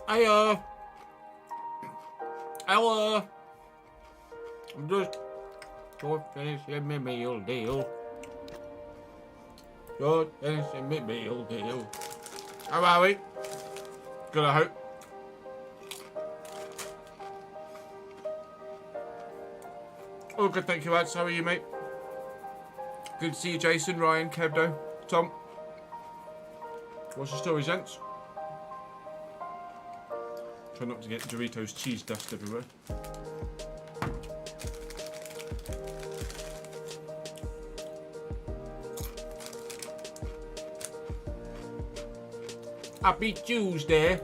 Hey, Ella. I'm just finishing my meal deal. Just finishing my meal deal. How are we? Good, I hope. Oh, good, thank you, lads. How are you, mate? Good to see you, Jason, Ryan, Kebdo, Tom. What's the story, gents? Try not to get Doritos cheese dust everywhere. Happy Tuesday.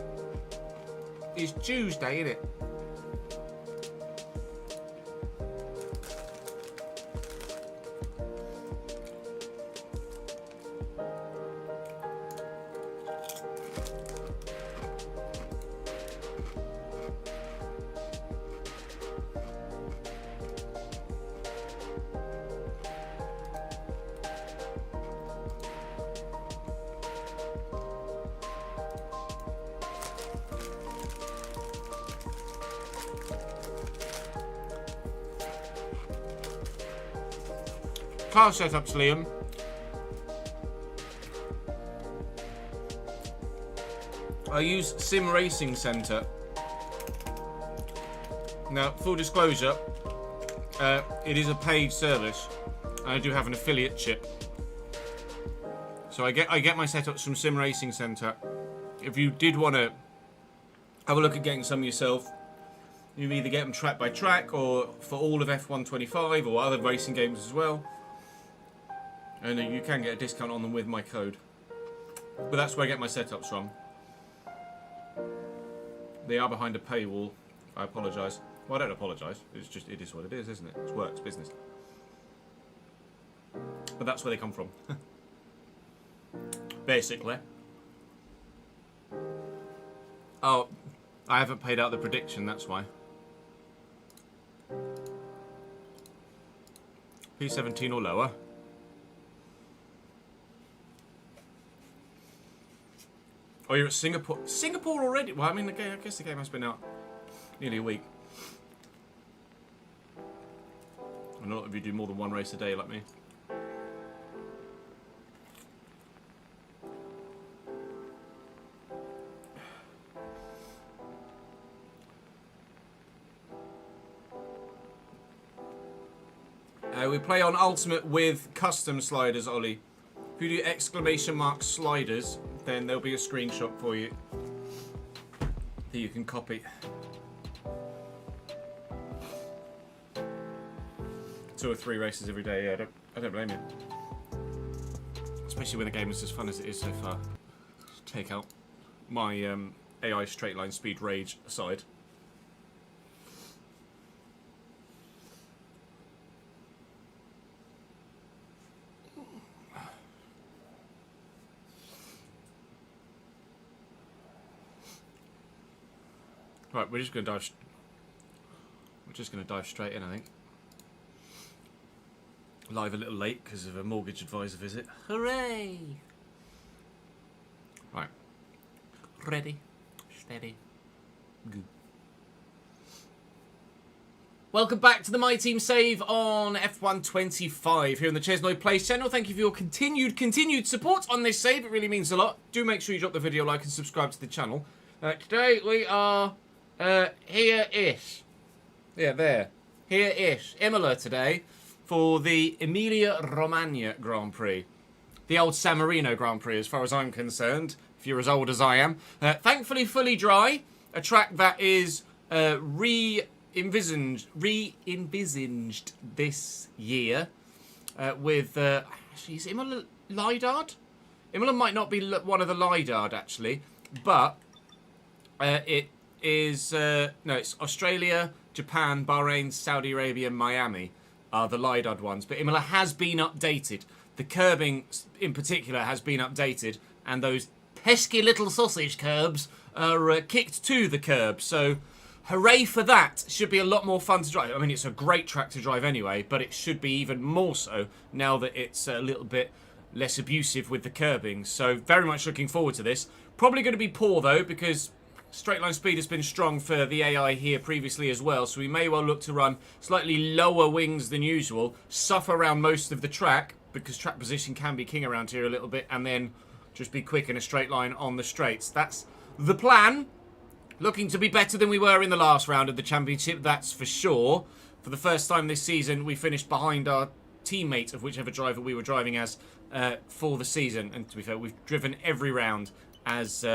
It's Tuesday, isn't it? Car setups, Liam. I use Sim Racing Centre. Now, full disclosure, it is a paid service. I do have an affiliate chip, so I get my setups from Sim Racing Centre. If you did want to have a look at getting some yourself, you either get them track by track or for all of F125 or other racing games as well. And you can get a discount on them with my code. But that's where I get my setups from. They are behind a paywall. I apologise. Well, I don't apologise. It's just, it is what it is, isn't it? It's work, it's business. But that's where they come from. Basically. Oh, I haven't paid out the prediction, that's why. P17 or lower. Oh, you're at Singapore. Singapore already? Well, I mean, I guess the game has been out nearly a week. I know if you do more than one race a day like me. We play on Ultimate with custom sliders, Ollie. If you do exclamation mark sliders, then there'll be a screenshot for you that you can copy. 2 or 3 races every day, yeah, I don't blame you. Especially when the game is as fun as it is so far. Take out my AI straight line speed rage aside. Right, we're just going to dive. We're just going to dive straight in, I think. Live a little late because of a mortgage advisor visit. Hooray! Right. Ready, steady, go. Welcome back to the My Team Save on F125 here on the Chesnoy Plays channel. Thank you for your continued support on this save. It really means a lot. Do make sure you drop the video like and subscribe to the channel. Today we are here-ish. Yeah, there. Here-ish. Imola today for the Emilia-Romagna Grand Prix. The old San Marino Grand Prix as far as I'm concerned, if you're as old as I am. Thankfully fully dry. A track that is re-envisaged this year with... actually, is Imola Lidard? Imola might not be one of the Lidard, actually, but it is... no, it's Australia, Japan, Bahrain, Saudi Arabia, Miami are the Lidard ones. But Imola has been updated. The curbing, in particular, has been updated, and those pesky little sausage curbs are kicked to the curb. So, hooray for that. Should be a lot more fun to drive. I mean, it's a great track to drive anyway, but it should be even more so now that it's a little bit less abusive with the curbing. So, very much looking forward to this. Probably going to be poor, though, because straight line speed has been strong for the AI here previously as well, so we may well look to run slightly lower wings than usual, suffer around most of the track, because track position can be king around here a little bit, and then just be quick in a straight line on the straights. That's the plan. Looking to be better than we were in the last round of the championship, that's for sure. For the first time this season, we finished behind our teammate of whichever driver we were driving as for the season. And to be fair, we've driven every round as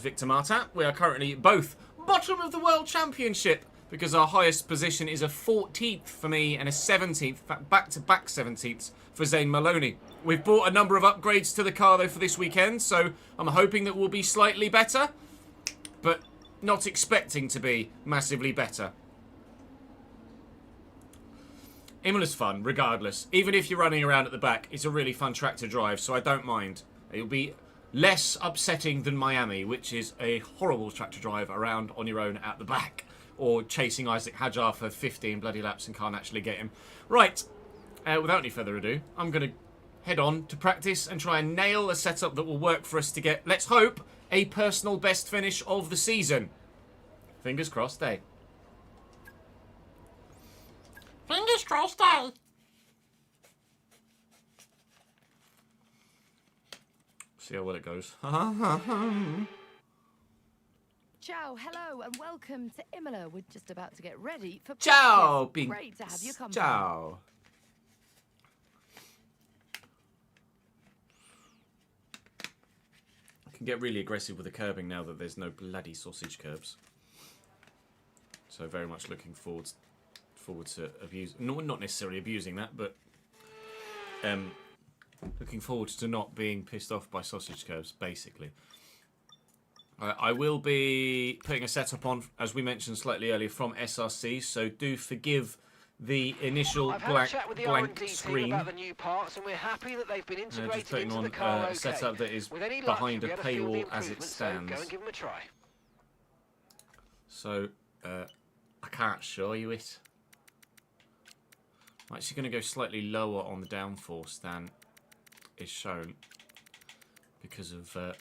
Victor Martin. We are currently both bottom of the World Championship because our highest position is a 14th for me and a 17th, back-to-back 17ths for Zane Maloney. We've brought a number of upgrades to the car, though, for this weekend, so I'm hoping that we'll be slightly better, but not expecting to be massively better. Imola's fun, regardless. Even if you're running around at the back, it's a really fun track to drive, so I don't mind. It'll be less upsetting than Miami, which is a horrible track to drive around on your own at the back, or chasing Isaac Hadjar for 15 bloody laps and can't actually get him. Right, without any further ado, I'm going to head on to practice and try and nail a setup that will work for us to get, let's hope, a personal best finish of the season. Fingers crossed, eh? Fingers crossed, eh? See how well it goes. Ciao, hello, and welcome to Imola. We're just about to get ready for Ciao, practice. Great to have you company. Ciao. I can get really aggressive with the curbing now that there's no bloody sausage curbs. So very much looking forward to abuse. No, not necessarily abusing that, but looking forward to not being pissed off by sausage curbs, basically. I will be putting a setup on, as we mentioned slightly earlier, from SRC, so do forgive the initial blank screen. About the new parts, and we're happy that they've been integrated just putting into on the car a setup that is behind a paywall as it stands. So go and give them a try. So, I can't show you it. I'm actually going to go slightly lower on the downforce than is shown because of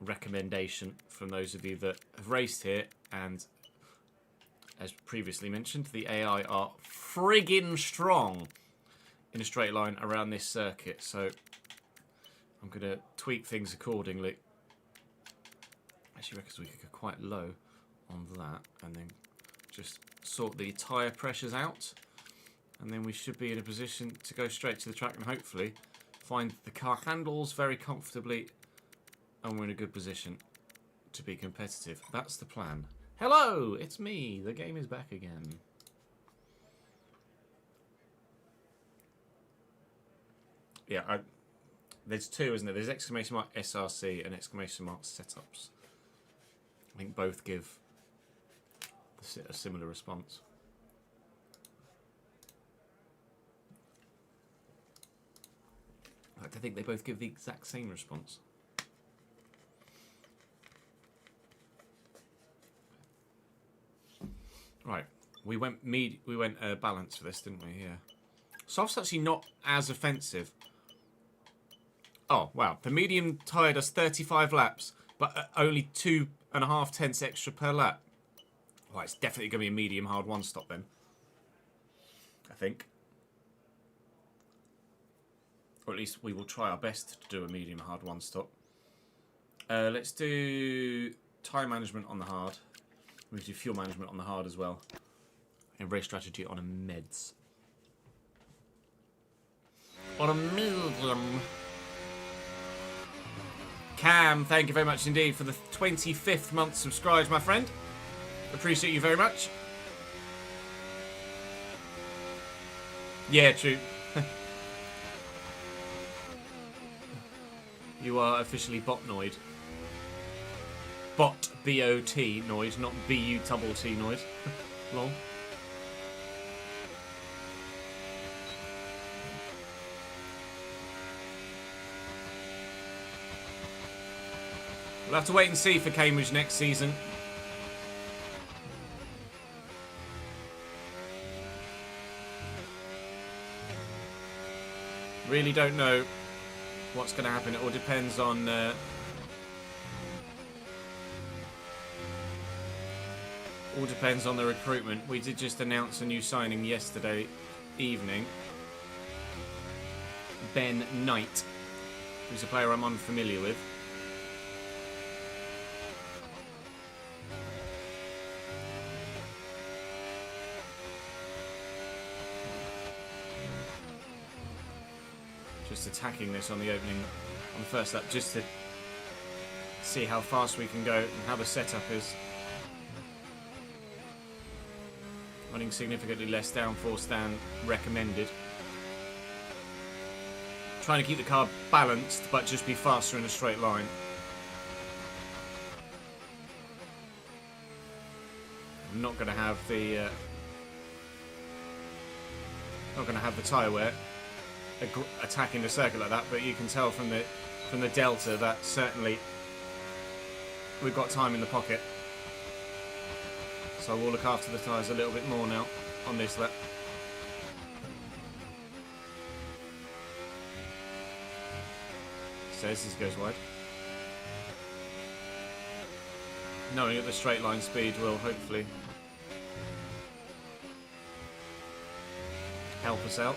recommendation from those of you that have raced here, and as previously mentioned, the AI are friggin' strong in a straight line around this circuit, so I'm going to tweak things accordingly. Actually reckons we could go quite low on that and then just sort the tyre pressures out, and then we should be in a position to go straight to the track and hopefully find the car handles very comfortably and we're in a good position to be competitive. That's the plan. Hello, it's me. The game is back again. Yeah, there's two, isn't there? There's exclamation mark SRC and exclamation mark setups. I think both give a similar response. In fact, I think they both give the exact same response. Right, we went balance for this, didn't we? Yeah. Soft's actually not as offensive. Oh wow, the medium tyre does 35 laps, but only 2.5 tenths extra per lap. Well, it's definitely going to be a medium hard one stop then. I think. Or at least we will try our best to do a medium hard one stop. Let's do tyre management on the hard. We do fuel management on the hard as well. And race strategy on a meds. On a medium. Cam, thank you very much indeed for the 25th month subscribed, my friend. Appreciate you very much. Yeah, true. You are officially botnoid. Bot, B-O-T, noid, not B-U-T-T, noid. Lol. We'll have to wait and see for Cambridge next season. Really don't know what's going to happen. It all depends on All depends on the recruitment. We did just announce a new signing yesterday evening. Ben Knight, who's a player I'm unfamiliar with. Just attacking this on the opening, on the first lap, just to see how fast we can go and how the setup is. Running significantly less downforce than recommended. Trying to keep the car balanced, but just be faster in a straight line. I'm not going to have the tyre wear attacking the circuit like that, but you can tell from the delta that certainly we've got time in the pocket. So we'll look after the tyres a little bit more now on this lap. Says this goes wide. Knowing that the straight line speed will hopefully help us out.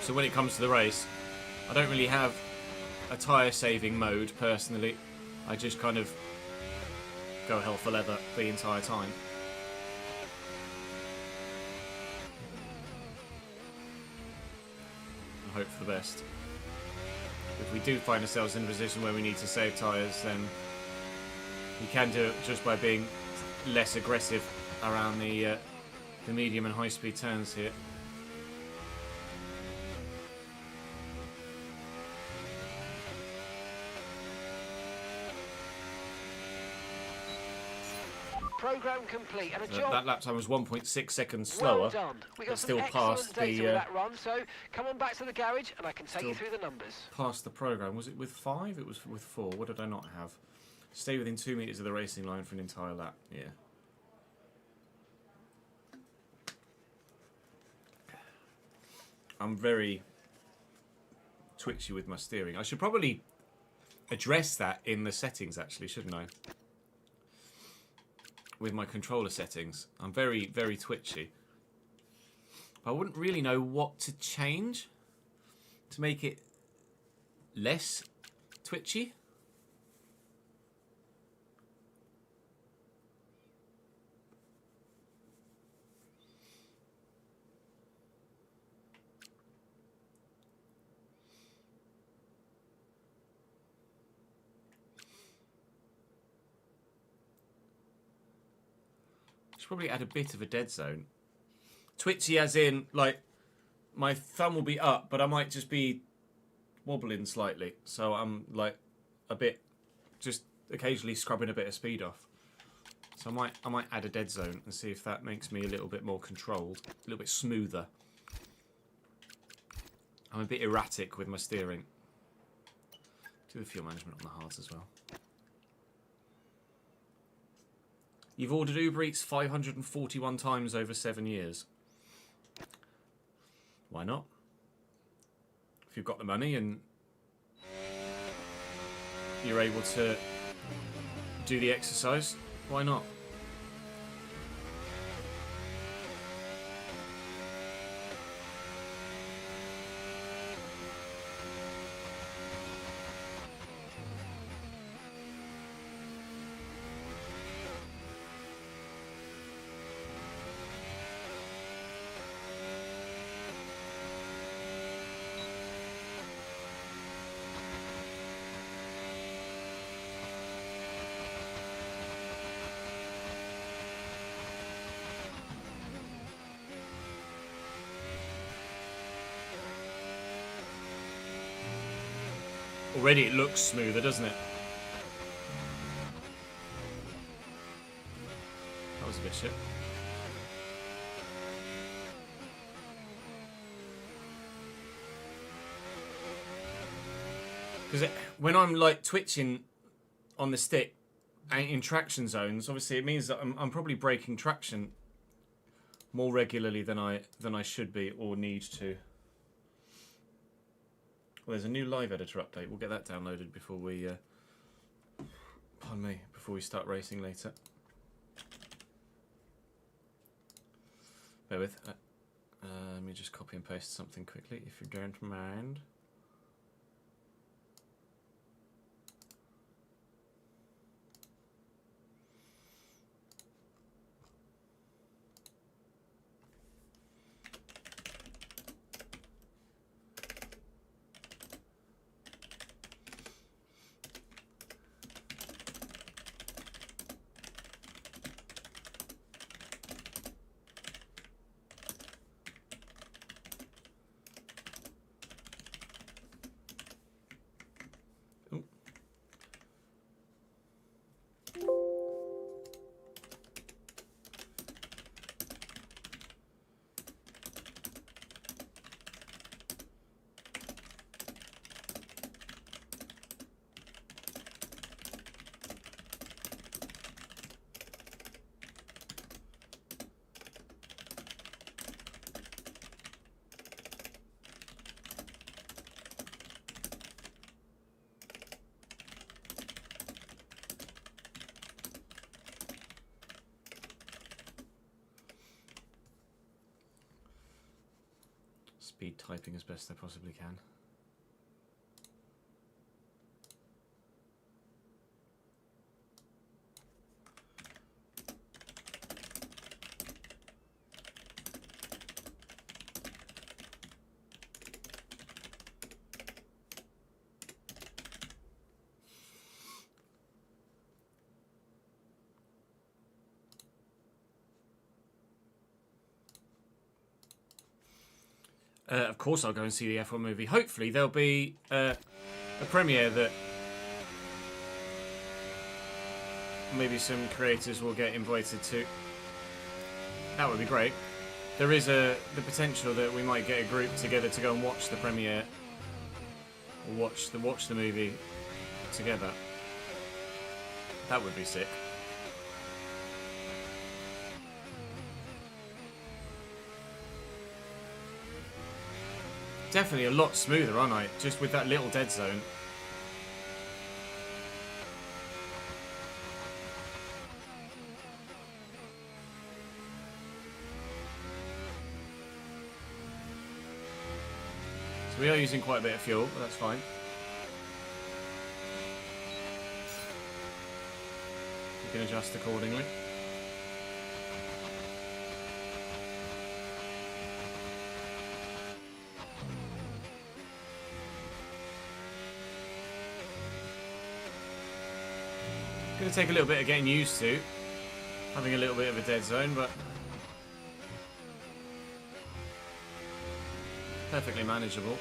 So when it comes to the race, I don't really have a tyre saving mode personally. I just kind of go hell for leather the entire time. And hope for the best. If we do find ourselves in a position where we need to save tyres, then we can do it just by being less aggressive around the medium and high speed turns here. Program complete, and a job. That lap time was 1.6 seconds slower. Well done. We got still some past excellent data the with that run. So come on back to the garage, and I can take you through the numbers. Past the program. Was it with 5? It was with 4. What did I not have? Stay within 2 meters of the racing line for an entire lap. Yeah. I'm very twitchy with my steering. I should probably address that in the settings, actually, shouldn't I? With my controller settings. I'm very, very twitchy. I wouldn't really know what to change to make it less twitchy. Should probably add a bit of a dead zone. Twitchy as in, like, my thumb will be up, but I might just be wobbling slightly. So I'm, like, a bit, just occasionally scrubbing a bit of speed off. So I might add a dead zone and see if that makes me a little bit more controlled, a little bit smoother. I'm a bit erratic with my steering. Do the fuel management on the hards as well. You've ordered Uber Eats 541 times over 7 years. Why not? If you've got the money and you're able to do the exercise, why not? Already it looks smoother, doesn't it? That was a bit shit. Because when I'm like twitching on the stick in traction zones, obviously it means that I'm probably breaking traction more regularly than I should be or need to. Well, there's a new live editor update. We'll get that downloaded before we, pardon me, before we start racing later. Bear with. Let me just copy and paste something quickly, if you don't mind. Speed typing as best I possibly can. Of course I'll go and see the F1 movie. Hopefully there'll be a premiere that maybe some creators will get invited to. That would be great. There is the potential that we might get a group together to go and watch the premiere or watch the movie together. That would be sick. Definitely a lot smoother, aren't I? Just with that little dead zone. So we are using quite a bit of fuel, but that's fine. You can adjust accordingly. Going to take a little bit of getting used to having a little bit of a dead zone, but perfectly manageable.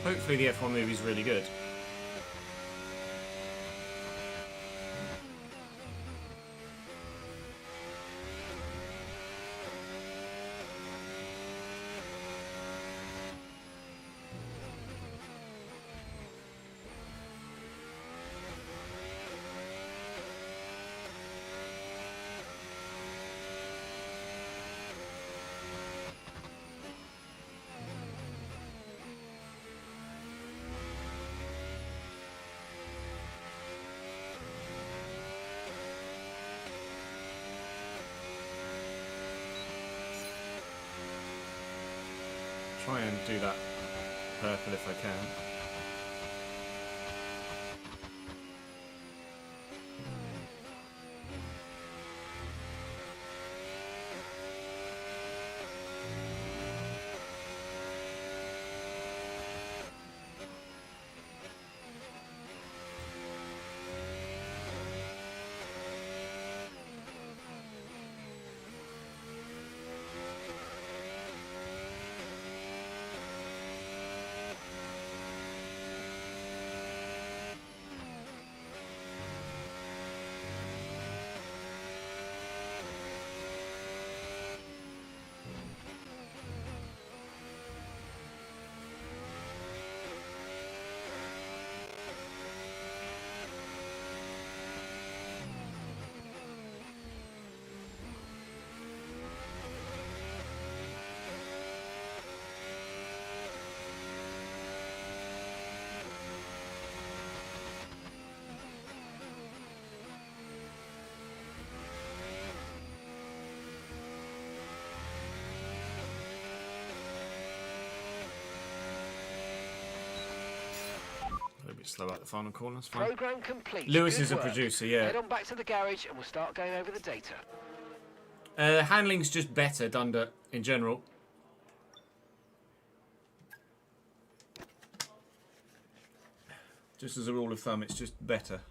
Hopefully the F1 movie is really good. Try and do that purple if I can. slow out the final corner, that's fine. Program complete. Lewis Good is a work. producer, yeah. Head on back to the garage and we'll start going over the data. Handling's just better, Dunder, in general. Just as a rule of thumb, it's just better.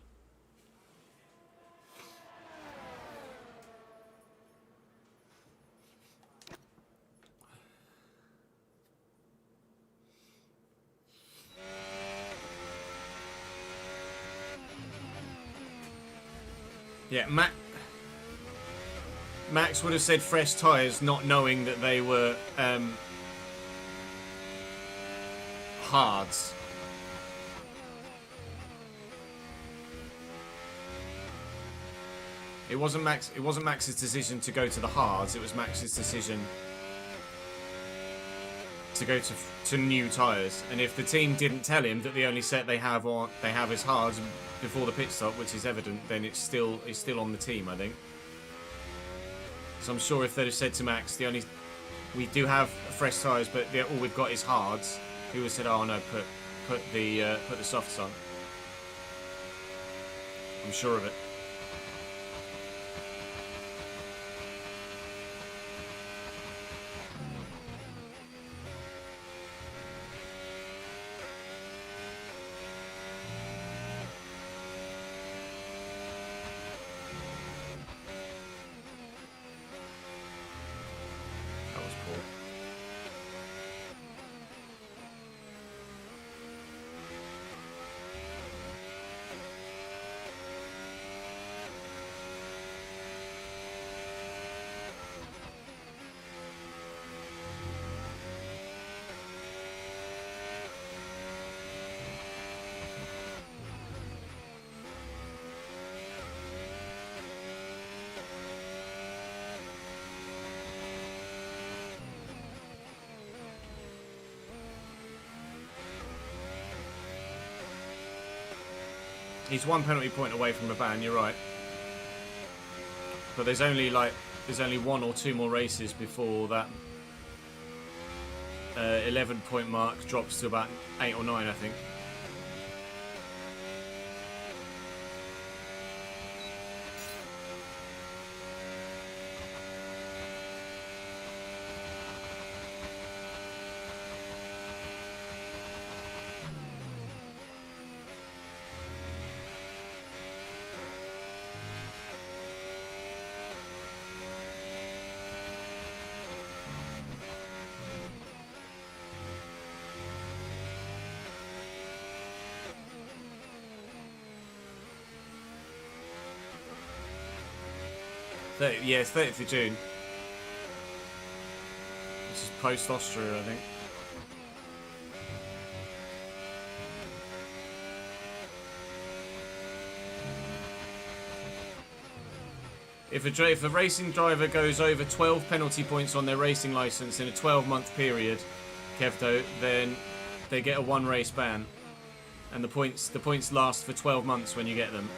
Yeah, Max would have said fresh tyres, not knowing that they were hards. It wasn't Max's decision to go to the hards. It was Max's decision to go to new tyres. And if the team didn't tell him that the only set they have is hards before the pit stop, which is evident, then it's still on the team, I think. So I'm sure if they'd have said to Max, we do have fresh tyres, but all we've got is hards, he would have said, oh no, put the softs on. I'm sure of it. He's one penalty point away from a ban, you're right. But there's only one or two more races before that 11-point mark drops to about 8 or 9, I think. Yeah, it's 30th of June. This is post-Austria, I think. If a racing driver goes over 12 penalty points on their racing licence in a 12-month period, Kevdo, then they get a one-race ban. And the points last for 12 months when you get them.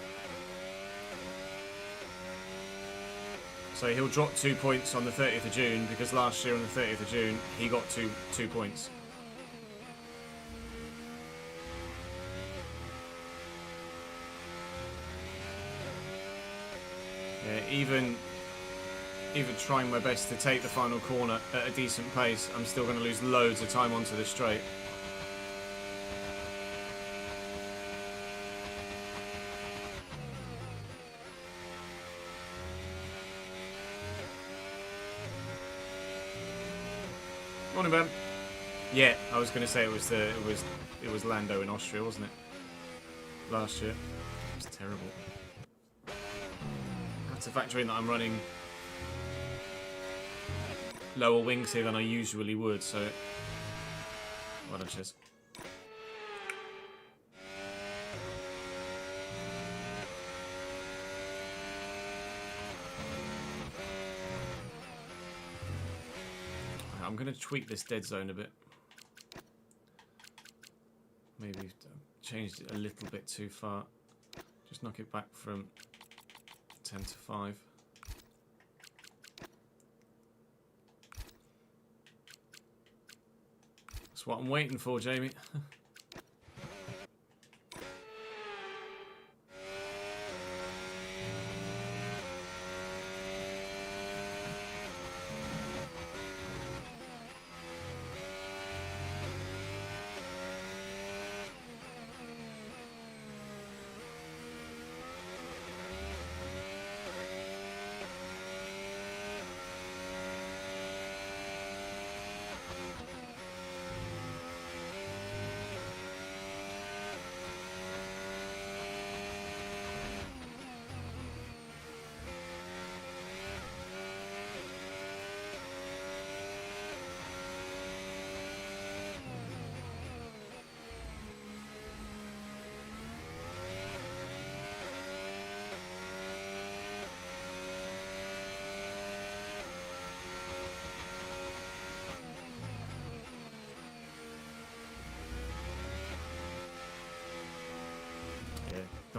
So he'll drop 2 points on the 30th of June because last year on the 30th of June he got two points. Yeah, even trying my best to take the final corner at a decent pace, I'm still going to lose loads of time onto the straight. Morning, Ben. Yeah, I was going to say it was Lando in Austria, wasn't it? Last year. It was terrible. I have to factor in that I'm running lower wings here than I usually would, so well done, cheers. I'm going to tweak this dead zone a bit. Maybe changed it a little bit too far. Just knock it back from 10 to 5. That's what I'm waiting for, Jamie.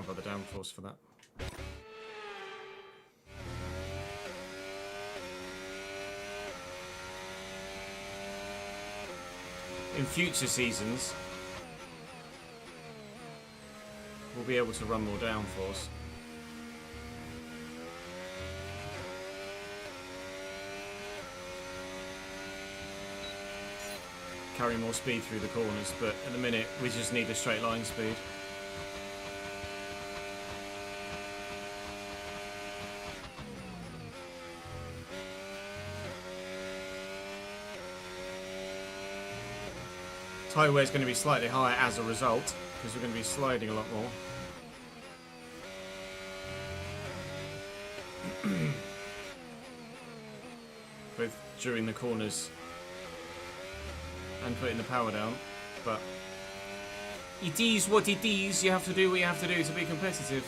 got the downforce for that. In future seasons, we'll be able to run more downforce. Carry more speed through the corners, but at the minute we just need a straight line speed. Tyre wear is going to be slightly higher as a result, because we're going to be sliding a lot more. Both during the corners and putting the power down, but it is what it is. You have to do what you have to do to be competitive.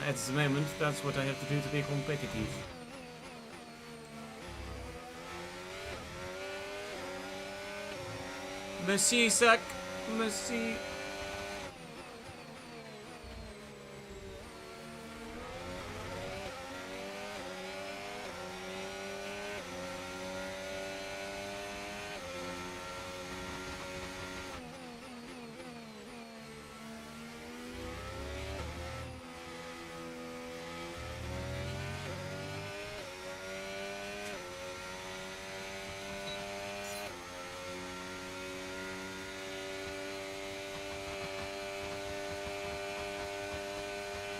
At the moment, that's what I have to do to be competitive. Merci, Sac. Merci.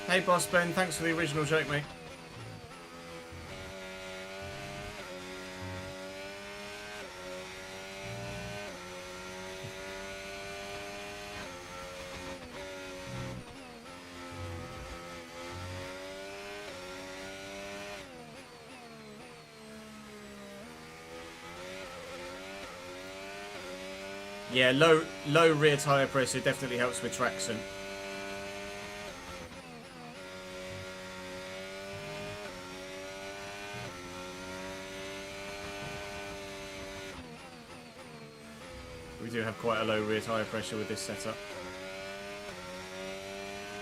Hey Boss Ben, thanks for the original joke, mate. Yeah, low rear tyre pressure definitely helps with traction. We do have quite a low rear tyre pressure with this setup.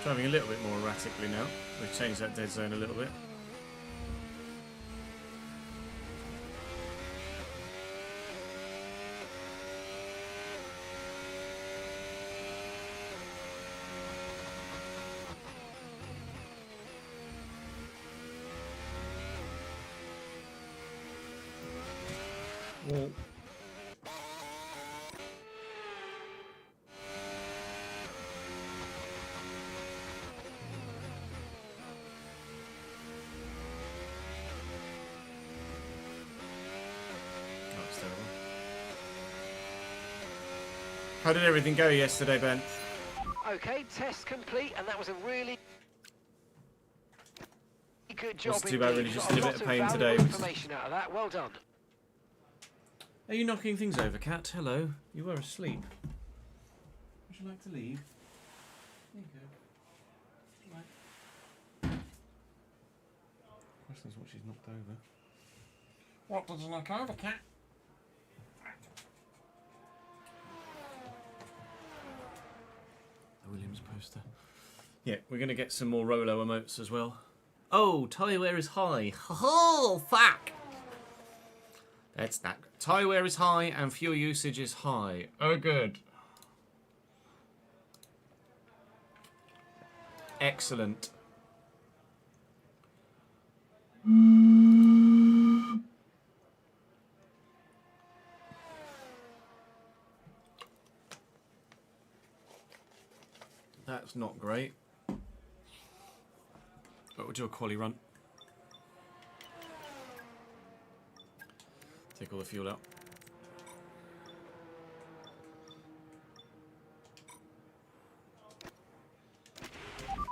Driving a little bit more erratically now. We've changed that dead zone a little bit. Well, how did everything go yesterday, Ben? Okay, test complete, and that was a really good job. Wasn't too bad, really, indeed. just Got a bit lot of pain valuable today, which is- information out of that. Well done. Are you knocking things over, Cat? Hello. You were asleep. Would you like to leave? There you go. Right. Question's what she's knocked over. What did you knock over, Cat? The Williams poster. Yeah, we're going to get some more Rolo emotes as well. Oh, tyre wear is high. Oh, fuck! That's that. Tyre wear is high and fuel usage is high. Oh, good. Excellent. That's not great. But we'll do a quali run. Take all the fuel out.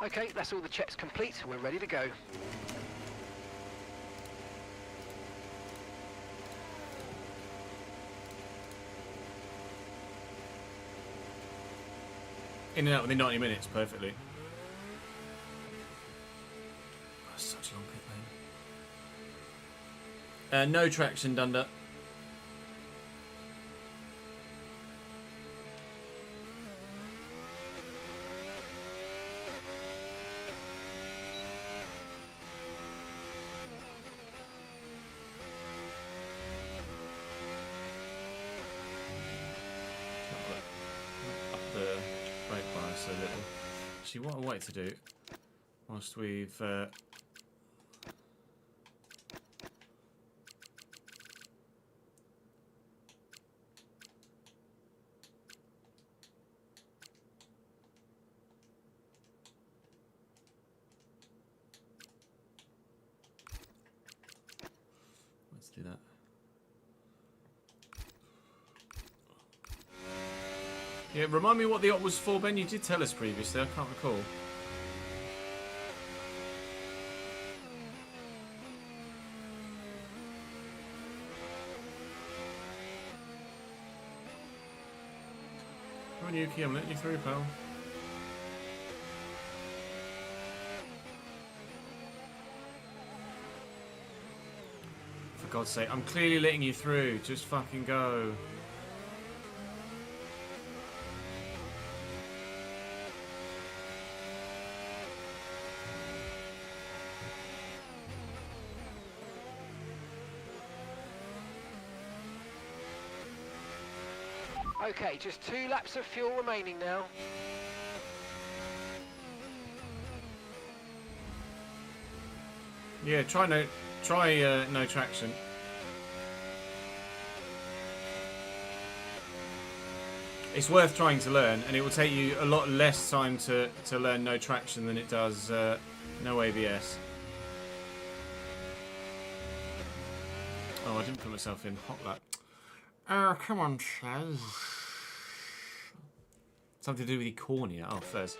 Okay, that's all the checks complete. We're ready to go. In and out within 90 minutes, perfectly. Oh, such a long pit lane. No traction, Dunder. so little. Actually, what I wanted to do, whilst we've... let's do that. Yeah, remind me what the op was for, Ben. You did tell us previously. I can't recall. Come on, Yuki. I'm letting you through, pal. For God's sake, I'm clearly letting you through. Just fucking go. Okay, just 2 laps of fuel remaining now. Yeah, try no traction. It's worth trying to learn, and it will take you a lot less time to learn no traction than it does no ABS. Oh, I didn't put myself in hot lap. Oh, come on, Chaz. Something to do with the cornea. Oh, Fez.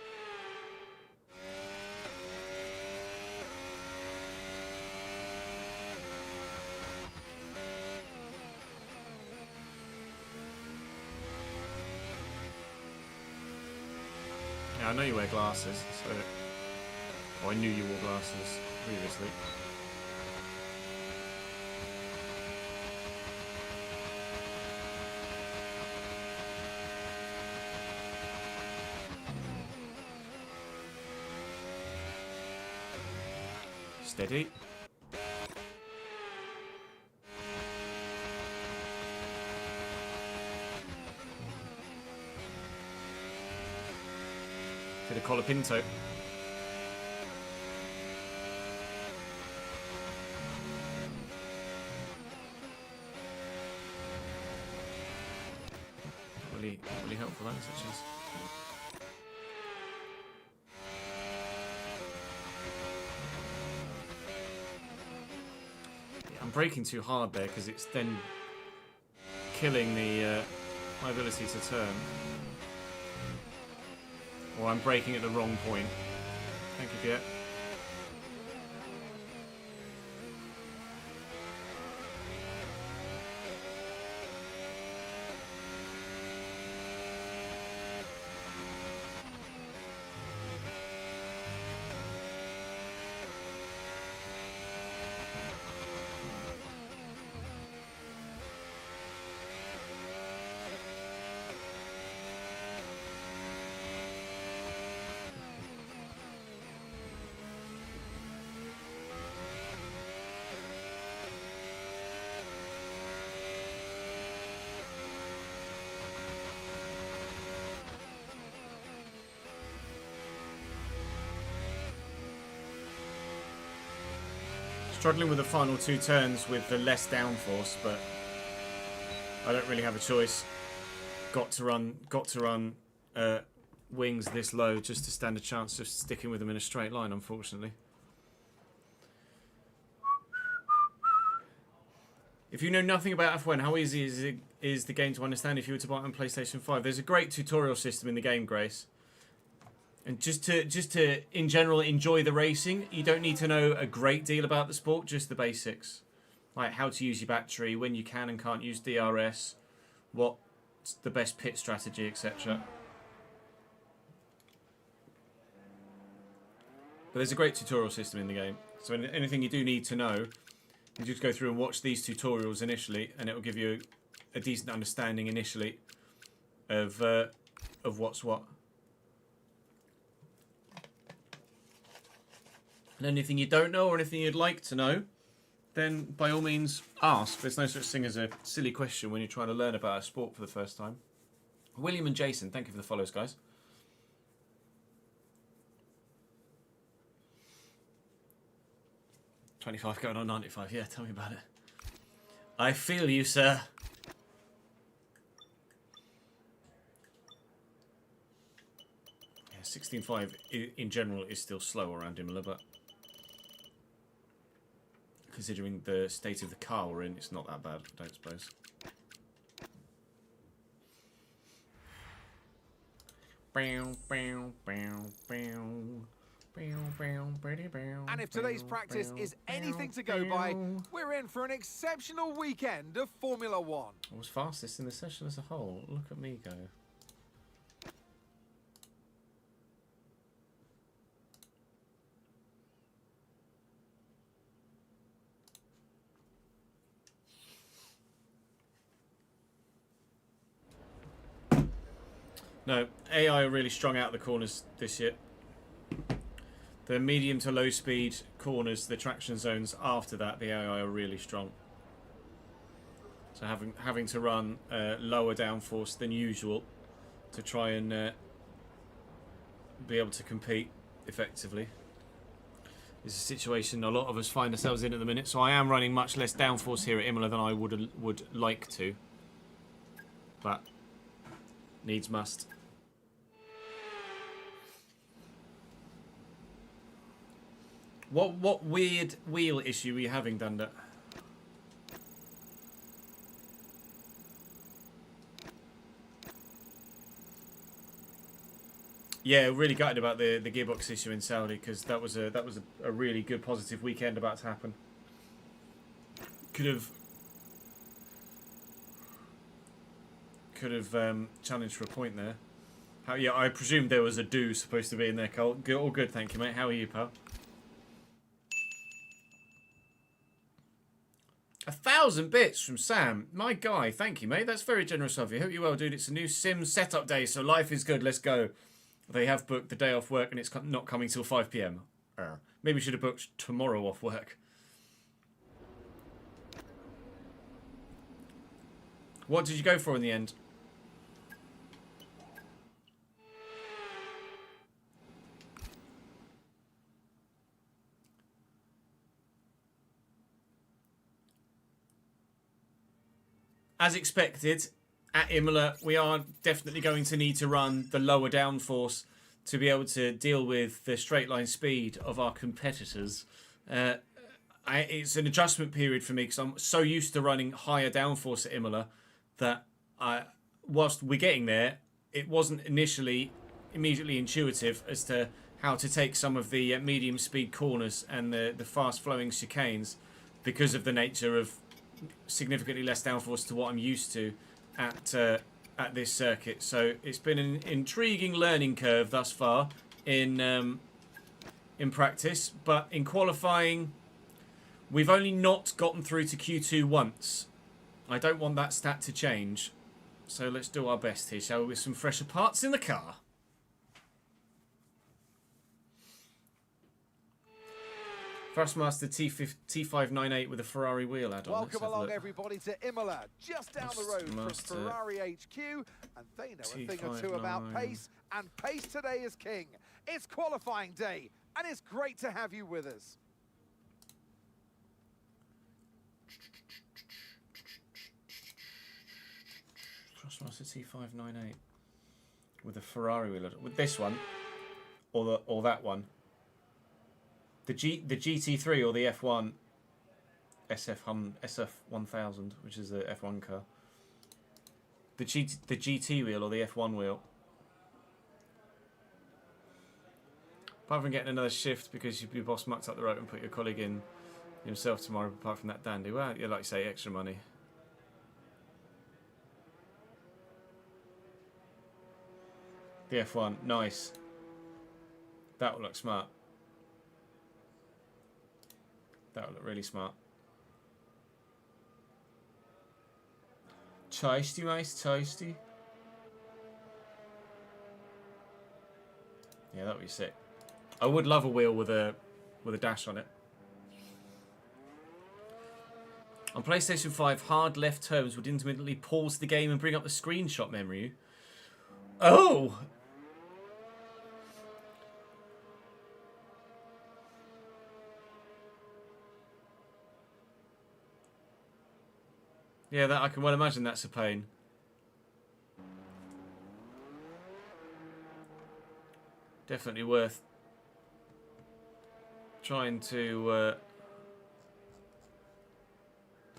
Yeah, I know you wear glasses, so... Oh, I knew you wore glasses previously. Steady. To the Colapinto. Really helpful, that such as. I'm braking too hard there because it's then killing the my ability to turn. Or I'm braking at the wrong point. Thank you, Pierre. Struggling with the final 2 turns with the less downforce, but I don't really have a choice. Got to run wings this low just to stand a chance of sticking with them in a straight line, unfortunately. If you know nothing about F1, how easy is the game to understand if you were to buy it on PlayStation 5? There's a great tutorial system in the game, Grace. And just to in general enjoy the racing, you don't need to know a great deal about the sport, just the basics. Like how to use your battery, when you can and can't use DRS, what's the best pit strategy, etc. But there's a great tutorial system in the game. So anything you do need to know, you just go through and watch these tutorials initially, and it will give you a decent understanding initially of what's what. And anything you don't know or anything you'd like to know, then by all means ask. There's no such thing as a silly question when you're trying to learn about a sport for the first time. William and Jason, thank you for the follows, guys. 25 going on 95. Yeah, tell me about it. I feel you, sir. Yeah, 16.5 in general is still slow around Imola, but considering the state of the car we're in, it's not that bad, I don't suppose. And if today's practice is anything to go by, we're in for an exceptional weekend of Formula One. I was fastest in the session as a whole. Look at me go. No, AI are really strong out the corners this year. The medium to low speed corners, the traction zones after that, the AI are really strong. So having to run lower downforce than usual to try and be able to compete effectively is a situation a lot of us find ourselves in at the minute. So I am running much less downforce here at Imola than I would like to, but needs must. What weird wheel issue are you having, Dunder? Yeah, really gutted about the gearbox issue in Saudi, because that was a really good positive weekend about to happen. Could have challenged for a point there. Yeah, I presumed there was a do supposed to be in there, Cole. All good, thank you, mate. How are you, pal? 1,000 bits from Sam. My guy, thank you, mate. That's very generous of you. Hope you're well, dude. It's a new Sims setup day, so life is good. Let's go. They have booked the day off work, and it's not coming till 5 PM. Maybe we should have booked tomorrow off work. What did you go for in the end? As expected, at Imola, we are definitely going to need to run the lower downforce to be able to deal with the straight line speed of our competitors. It's an adjustment period for me because I'm so used to running higher downforce at Imola that whilst we're getting there, it wasn't initially immediately intuitive as to how to take some of the medium speed corners and the fast flowing chicanes because of the nature of significantly less downforce to what I'm used to at this circuit. So it's been an intriguing learning curve thus far in practice, but in qualifying we've only not gotten through to Q2 once. I don't want that stat to change, so let's do our best here, shall we, with some fresher parts in the car. Thrustmaster T598 with a Ferrari wheel add-on. Welcome along, everybody, to Imola, just down the road from Ferrari HQ, and they know a thing or two about pace, and pace today is king. It's qualifying day, and it's great to have you with us. Thrustmaster T598 with a Ferrari wheel add-on. With this one, or that one. The GT3 or the F1 SF1000, which is the F1 car. The GT wheel or the F1 wheel. Apart from getting another shift because your boss mucked up the road and put your colleague in himself tomorrow, apart from that dandy. Well, you like you say, extra money. The F1, nice. That will look smart. That would look really smart. Tasty, nice, tasty. Yeah, that would be sick. I would love a wheel with a dash on it. On PlayStation 5, hard left turns would intermittently pause the game and bring up the screenshot memory. Oh! Yeah, that I can well imagine that's a pain. Definitely worth trying to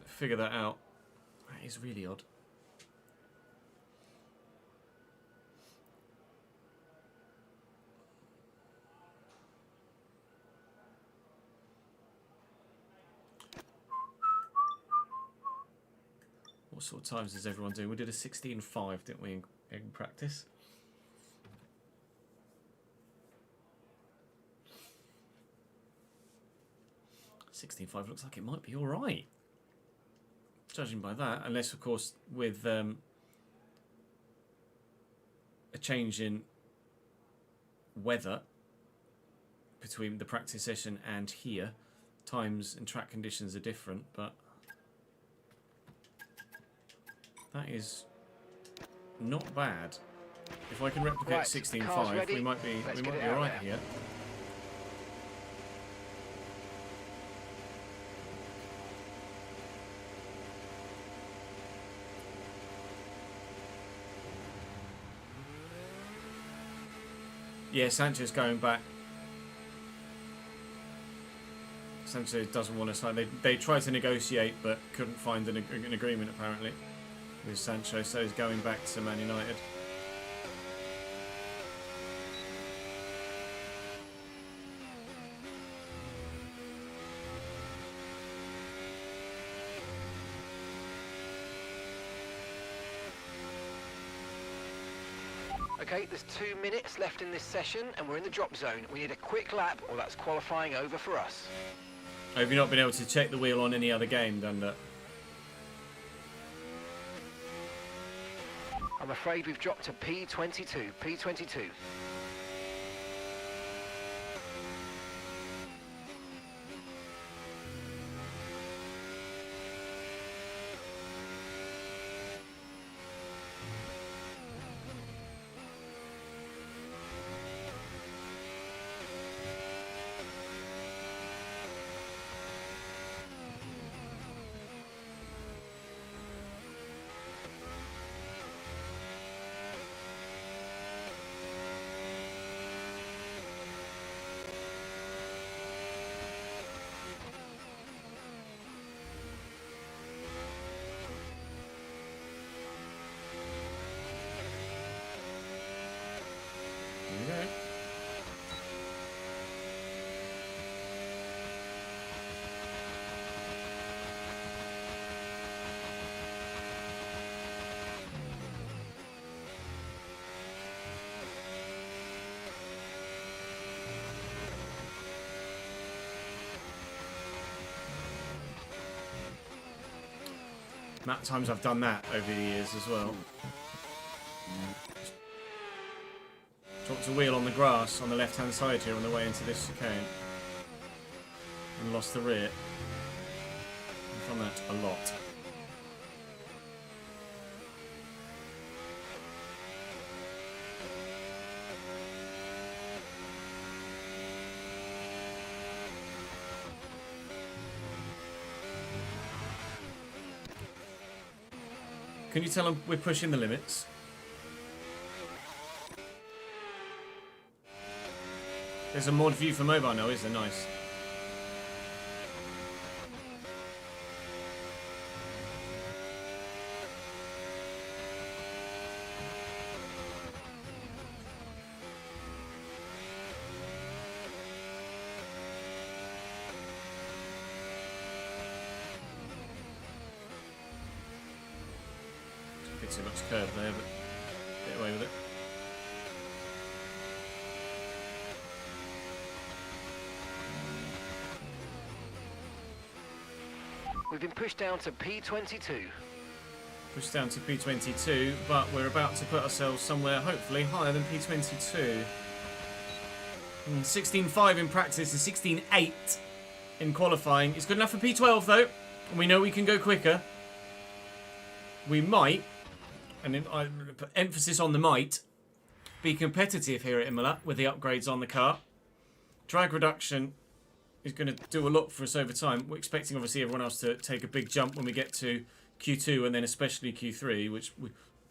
figure that out. That is really odd. What sort of times is everyone doing? We did a 16.5, didn't we, in practice? $16.5 looks like it might be all right, judging by that. Unless, of course, with a change in weather between the practice session and here, times and track conditions are different. But that is not bad. If I can replicate Right, 16.5, we might be all right here. Yeah, Sancho's going back. Sancho doesn't want to sign. They tried to negotiate but couldn't find an agreement apparently with Sancho, so he's going back to Man United. Okay, there's 2 minutes left in this session, and we're in the drop zone. We need a quick lap, or that's qualifying over for us. Have you not been able to check the wheel on any other game, Dunder? I'm afraid we've dropped to P22. P22. Amount of times I've done that over the years as well. Dropped a wheel on the grass on the left hand side here on the way into this chicane and lost the rear. I've done that a lot. Can you tell them we're pushing the limits? There's a mod view for mobile now, is there? Nice. A bit too much curve there, but get away with it. We've been pushed down to P22. Pushed down to P22, but we're about to put ourselves somewhere hopefully higher than P22. 16.5 in practice and 16.8 in qualifying. It's good enough for P12 though, and we know we can go quicker. We might, and I put emphasis on the might, be competitive here at Imola with the upgrades on the car. Drag reduction is going to do a lot for us over time. We're expecting obviously everyone else to take a big jump when we get to Q2 and then especially Q3, which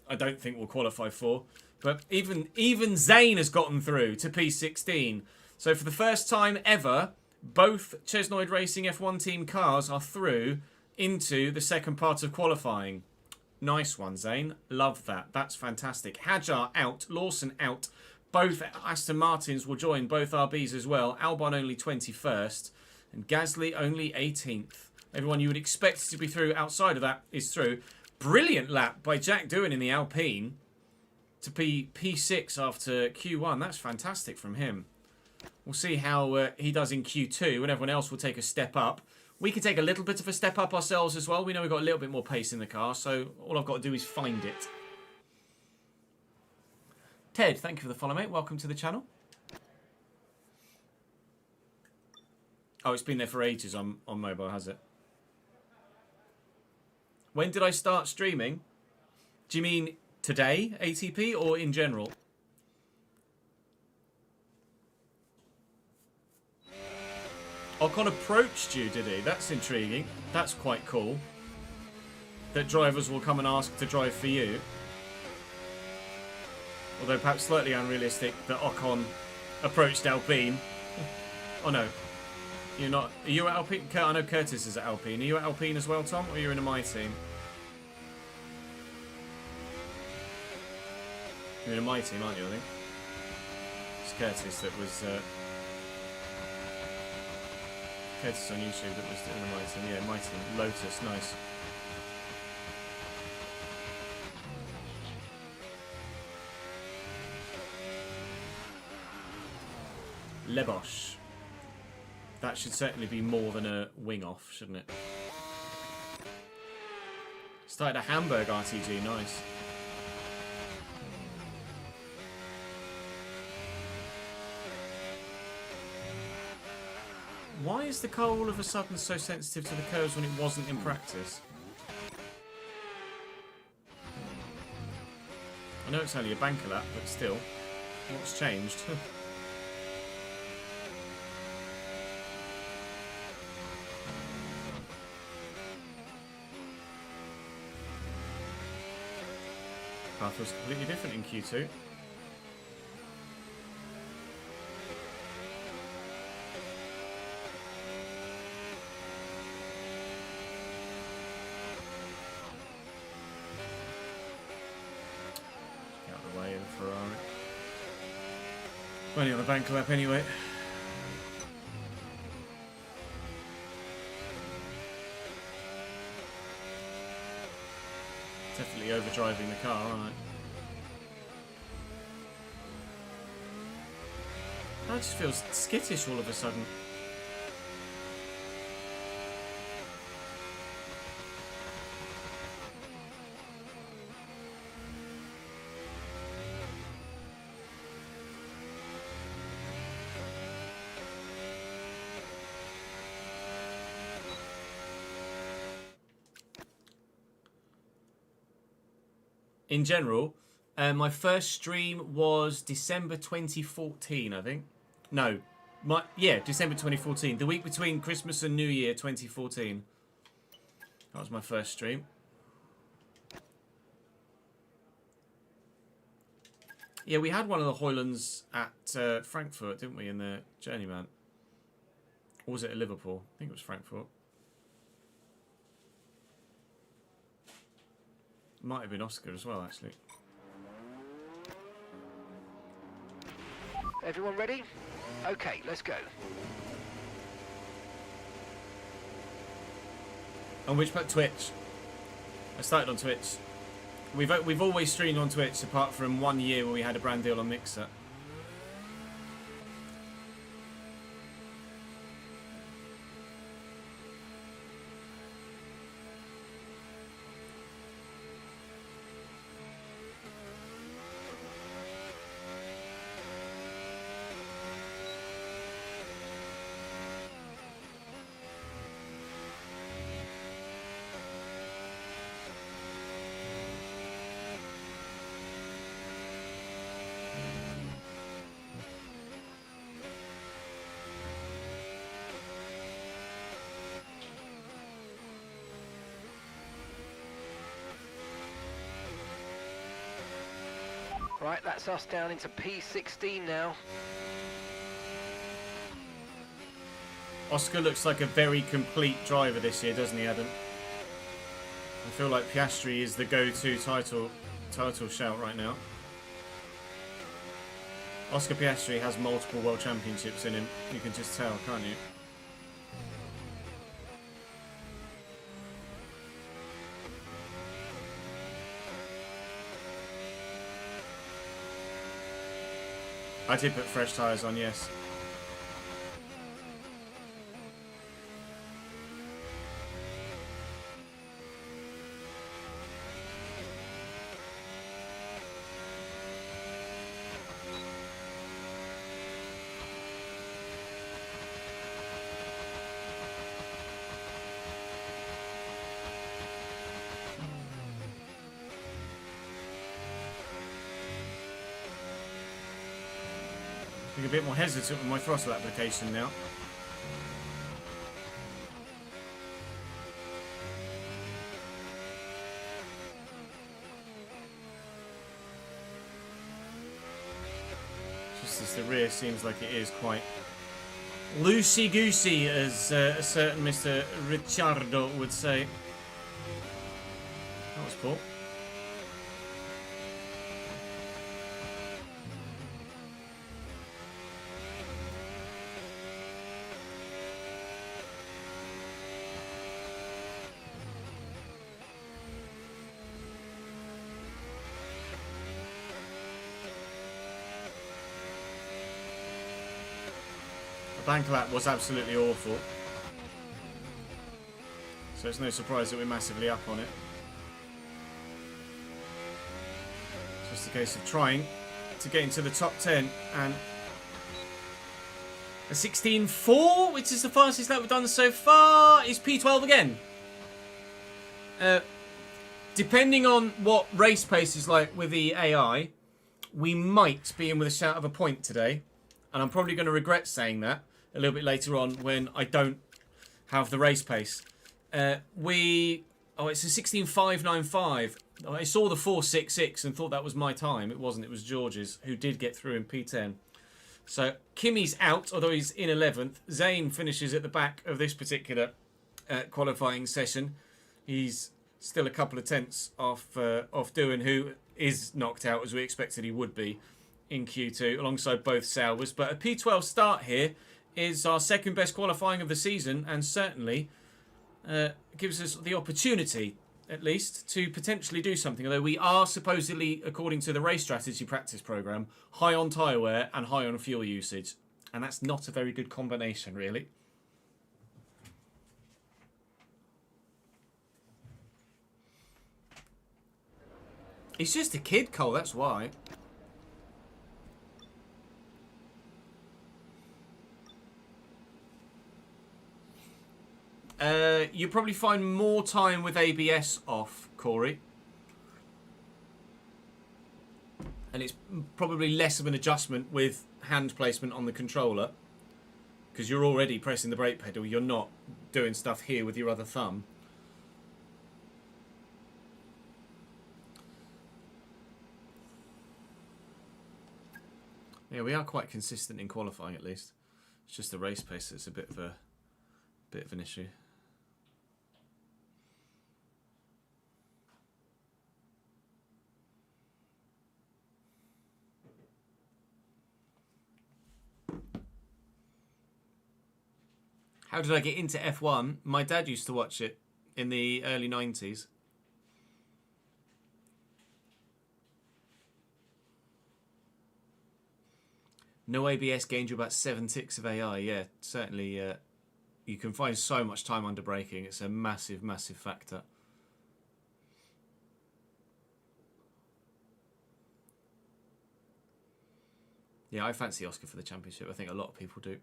I don't think we'll qualify for. But even Zane has gotten through to P16. So for the first time ever, both Chesnoid Racing F1 team cars are through into the second part of qualifying. Nice one, Zane. Love that. That's fantastic. Hajar out. Lawson out. Both Aston Martins will join both RBs as well. Albon only 21st. And Gasly only 18th. Everyone you would expect to be through outside of that is through. Brilliant lap by Jack Doohan in the Alpine to be P6 after Q1. That's fantastic from him. We'll see how he does in Q2 when everyone else will take a step up. We can take a little bit of a step up ourselves as well. We know we've got a little bit more pace in the car, so all I've got to do is find it. Ted, thank you for the follow, mate. Welcome to the channel. Oh, it's been there for ages on mobile, has it? When did I start streaming? Do you mean today, ATP, or in general? Ocon approached you, did he? That's intriguing. That's quite cool. That drivers will come and ask to drive for you. Although perhaps slightly unrealistic that Ocon approached Alpine. Oh no. You're not. Are you at Alpine? I know Curtis is at Alpine. Are you at Alpine as well, Tom? Or are you in a my team? You're in a my team, aren't you, I think? It's Curtis that was... Curtis on YouTube that was in the my team. Yeah, my team. Lotus, nice. Lebosh. That should certainly be more than a wing off, shouldn't it? Started a Hamburg RTG, nice. Why is the car all of a sudden so sensitive to the curves when it wasn't in practice? I know it's only a banker lap, but still. What's changed? Car feels completely different in Q2. Out of the way of the Ferrari. Only on the bank lap anyway. Definitely overdriving the car, aren't I? That just feels skittish all of a sudden. In general, my first stream was December 2014, I think. No, December 2014. The week between Christmas and New Year 2014. That was my first stream. Yeah, we had one of the Hoylands at Frankfurt, didn't we, in the Journeyman? Or was it at Liverpool? I think it was Frankfurt. Might have been Oscar as well, actually. Everyone ready? Okay, let's go. On which part? Twitch. I started on Twitch. We've always streamed on Twitch, apart from 1 year where we had a brand deal on Mixer. Right, that's us down into P16 now. Oscar looks like a very complete driver this year, doesn't he, Adam? I feel like Piastri is the go-to title shout right now. Oscar Piastri has multiple world championships in him. You can just tell, can't you? I did put fresh tyres on, yes. Being a bit more hesitant with my throttle application now. Just as the rear seems like it is quite loosey-goosey, as a certain Mr. Ricciardo would say. That was cool. The bank lap was absolutely awful, so it's no surprise that we're massively up on it. Just a case of trying to get into the top 10, and a 16.4, which is the fastest lap we've done so far, is P12 again. Depending on what race pace is like with the AI, we might be in with a shout of a point today, and I'm probably going to regret saying that a little bit later on when I don't have the race pace. It's a 16.595. I saw the 4.66 and thought that was my time. It wasn't. It was George's, who did get through in P10. So Kimi's out, although he's in 11th. Zane finishes at the back of this particular qualifying session. He's still a couple of tenths off Doohan, who is knocked out as we expected he would be in Q2, alongside both Sauers. But a P12 start here is our second best qualifying of the season, and certainly gives us the opportunity, at least, to potentially do something. Although we are supposedly, according to the race strategy practice program, high on tyre wear and high on fuel usage, and that's not a very good combination, really. He's just a kid, Cole, that's why. You probably find more time with ABS off, Corey. And it's probably less of an adjustment with hand placement on the controller, because you're already pressing the brake pedal. You're not doing stuff here with your other thumb. Yeah, we are quite consistent in qualifying, at least. It's just the race pace that's a bit of an issue. How did I get into F1? My dad used to watch it in the early 90s. No ABS gained you about 7 ticks of AI. Yeah, certainly you can find so much time under braking. It's a massive, massive factor. Yeah, I fancy Oscar for the championship. I think a lot of people do.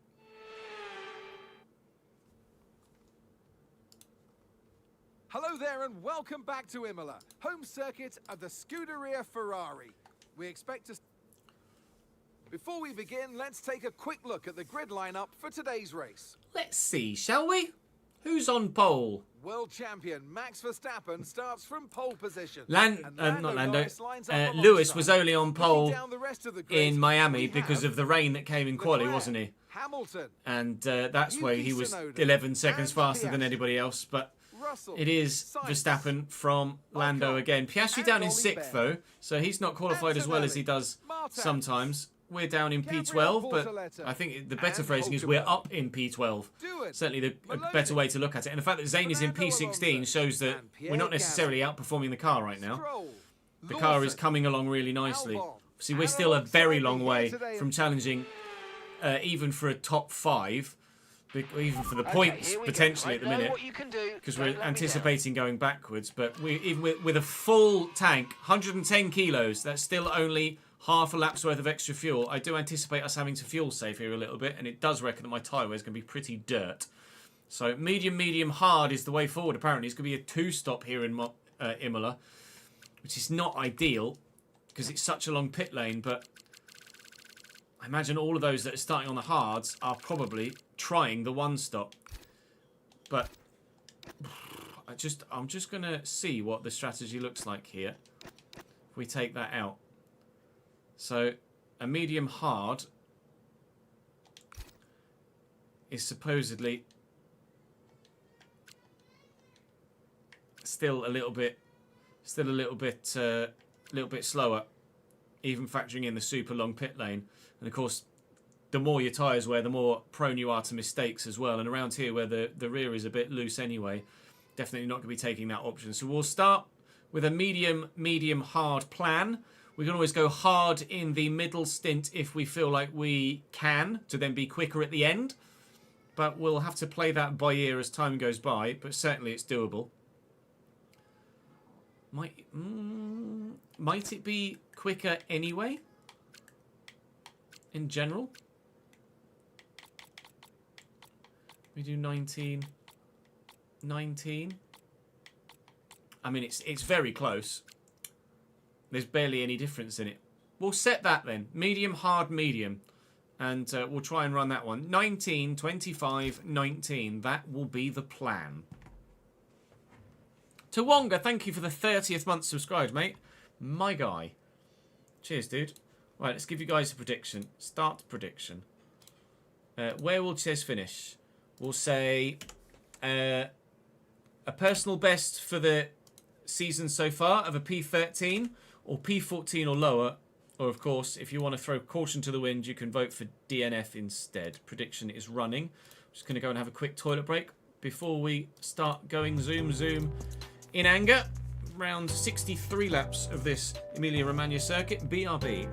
Hello there and welcome back to Imola, home circuit of the Scuderia Ferrari. We expect to... Before we begin, let's take a quick look at the grid lineup for today's race. Let's see, shall we? Who's on pole? World champion Max Verstappen starts from pole position. Not Lando. Norris lines up Lewis alongside. was only on Looking pole down the rest of the grid, in Miami we because have of the rain that came in quali, Leclerc, wasn't he? Hamilton, And that's why he was Tsunoda, 11 seconds and faster than Piastri. anybody else. But Russell, it is Sainz, Verstappen from Lando Ocon, again. Piastri and down in Oliver. 6th, though, so he's not qualified as well as he does sometimes. We're down in P12, but I think the better phrasing is we're up in P12. Certainly a better way to look at it. And the fact that Zane is in P16 shows that we're not necessarily outperforming the car right now. The car is coming along really nicely. See, we're still a very long way from challenging even for a top 5, even for the points potentially at the minute, because we're anticipating going backwards. But even with a full tank, 110 kilos, that's still only half a lap's worth of extra fuel. I do anticipate us having to fuel save here a little bit, and it does reckon that my tyre wear is going to be pretty dirt. So medium, hard is the way forward, apparently. It's going to be a 2-stop here in Imola, which is not ideal because it's such a long pit lane, but I imagine all of those that are starting on the hards are probably trying the 1-stop. But I'm just going to see what the strategy looks like here if we take that out. So a medium hard is supposedly still a little bit slower, even factoring in the super long pit lane. And of course, the more your tyres wear, the more prone you are to mistakes as well. And around here, where the rear is a bit loose anyway, definitely not going to be taking that option. So we'll start with a medium hard plan. We can always go hard in the middle stint if we feel like we can, to then be quicker at the end. But we'll have to play that by ear as time goes by, but certainly it's doable. Might it be quicker anyway? In general? We do 19. I mean, it's very close. There's barely any difference in it. We'll set that then. Medium, hard, medium. And we'll try and run that one. 19, 25, 19. That will be the plan. Tawonga, thank you for the 30th month subscribed, mate. My guy. Cheers, dude. Right, let's give you guys a prediction. Start prediction. Where will Ches finish? We'll say a personal best for the season so far of a P13 or P14 or lower. Or, of course, if you want to throw caution to the wind, you can vote for DNF instead. Prediction is running. I'm just going to go and have a quick toilet break before we start going zoom in anger. Round 63 laps of this Emilia-Romagna circuit. BRB.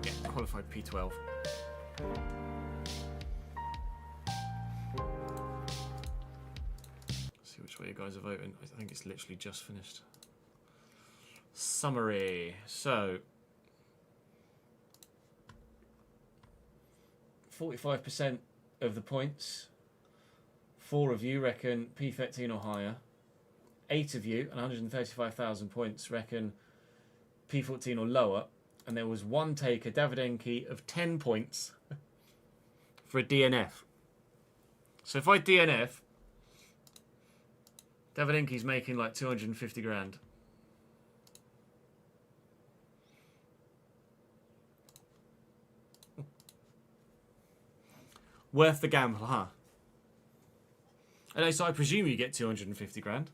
Yeah, qualified P12. See which way you guys are voting. I think it's literally just finished. Summary. So 45% of the points. 4 of you reckon P13 or higher. 8 of you, and 135,000 points, reckon P14 or lower. And there was one taker, Davidenki, of 10 points for a DNF. So if I DNF, Davidenki's making like 250 grand. Worth the gamble, huh? And so I presume you get 250 grand.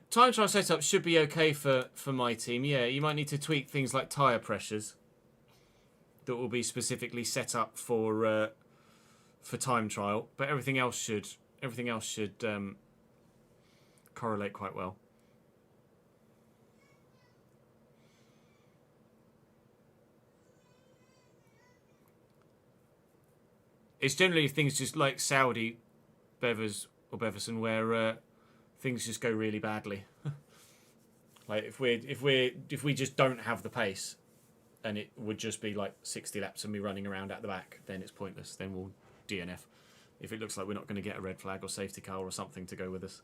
Time trial setup should be okay for my team. Yeah, you might need to tweak things like tyre pressures that will be specifically set up for time trial, but everything else should correlate quite well. It's generally things just like Saudi, Bevers or Beverson, where things just go really badly. Like if we just don't have the pace, and it would just be like 60 laps of me running around at the back, then it's pointless. Then we'll DNF. If it looks like we're not going to get a red flag or safety car or something to go with us.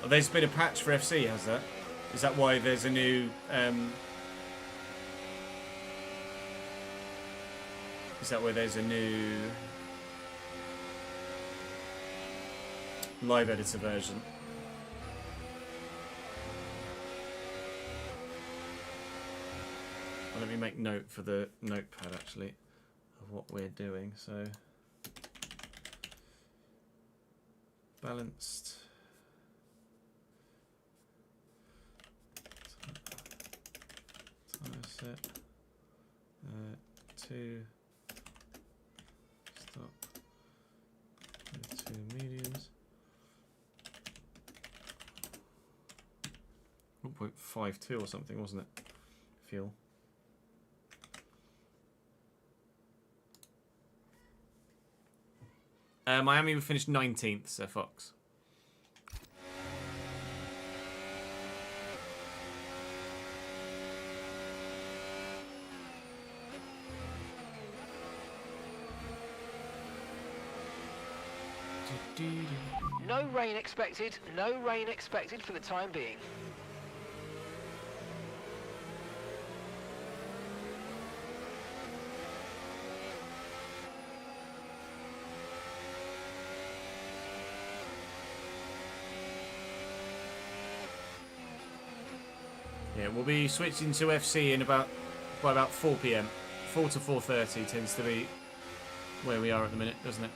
There's been a patch for FC, has there? Is that why there's a new... is that why there's a new... live editor version? Well, let me make note for the notepad, actually, of what we're doing. So... balanced... set 2 stop 2 mediums 1.52 or something, wasn't it? Fuel. Miami we finished 19th, Sir Fox. No rain expected. No rain expected for the time being. Yeah, we'll be switching to FC in by about 4 PM. 4 to 4:30 tends to be where we are at the minute, doesn't it?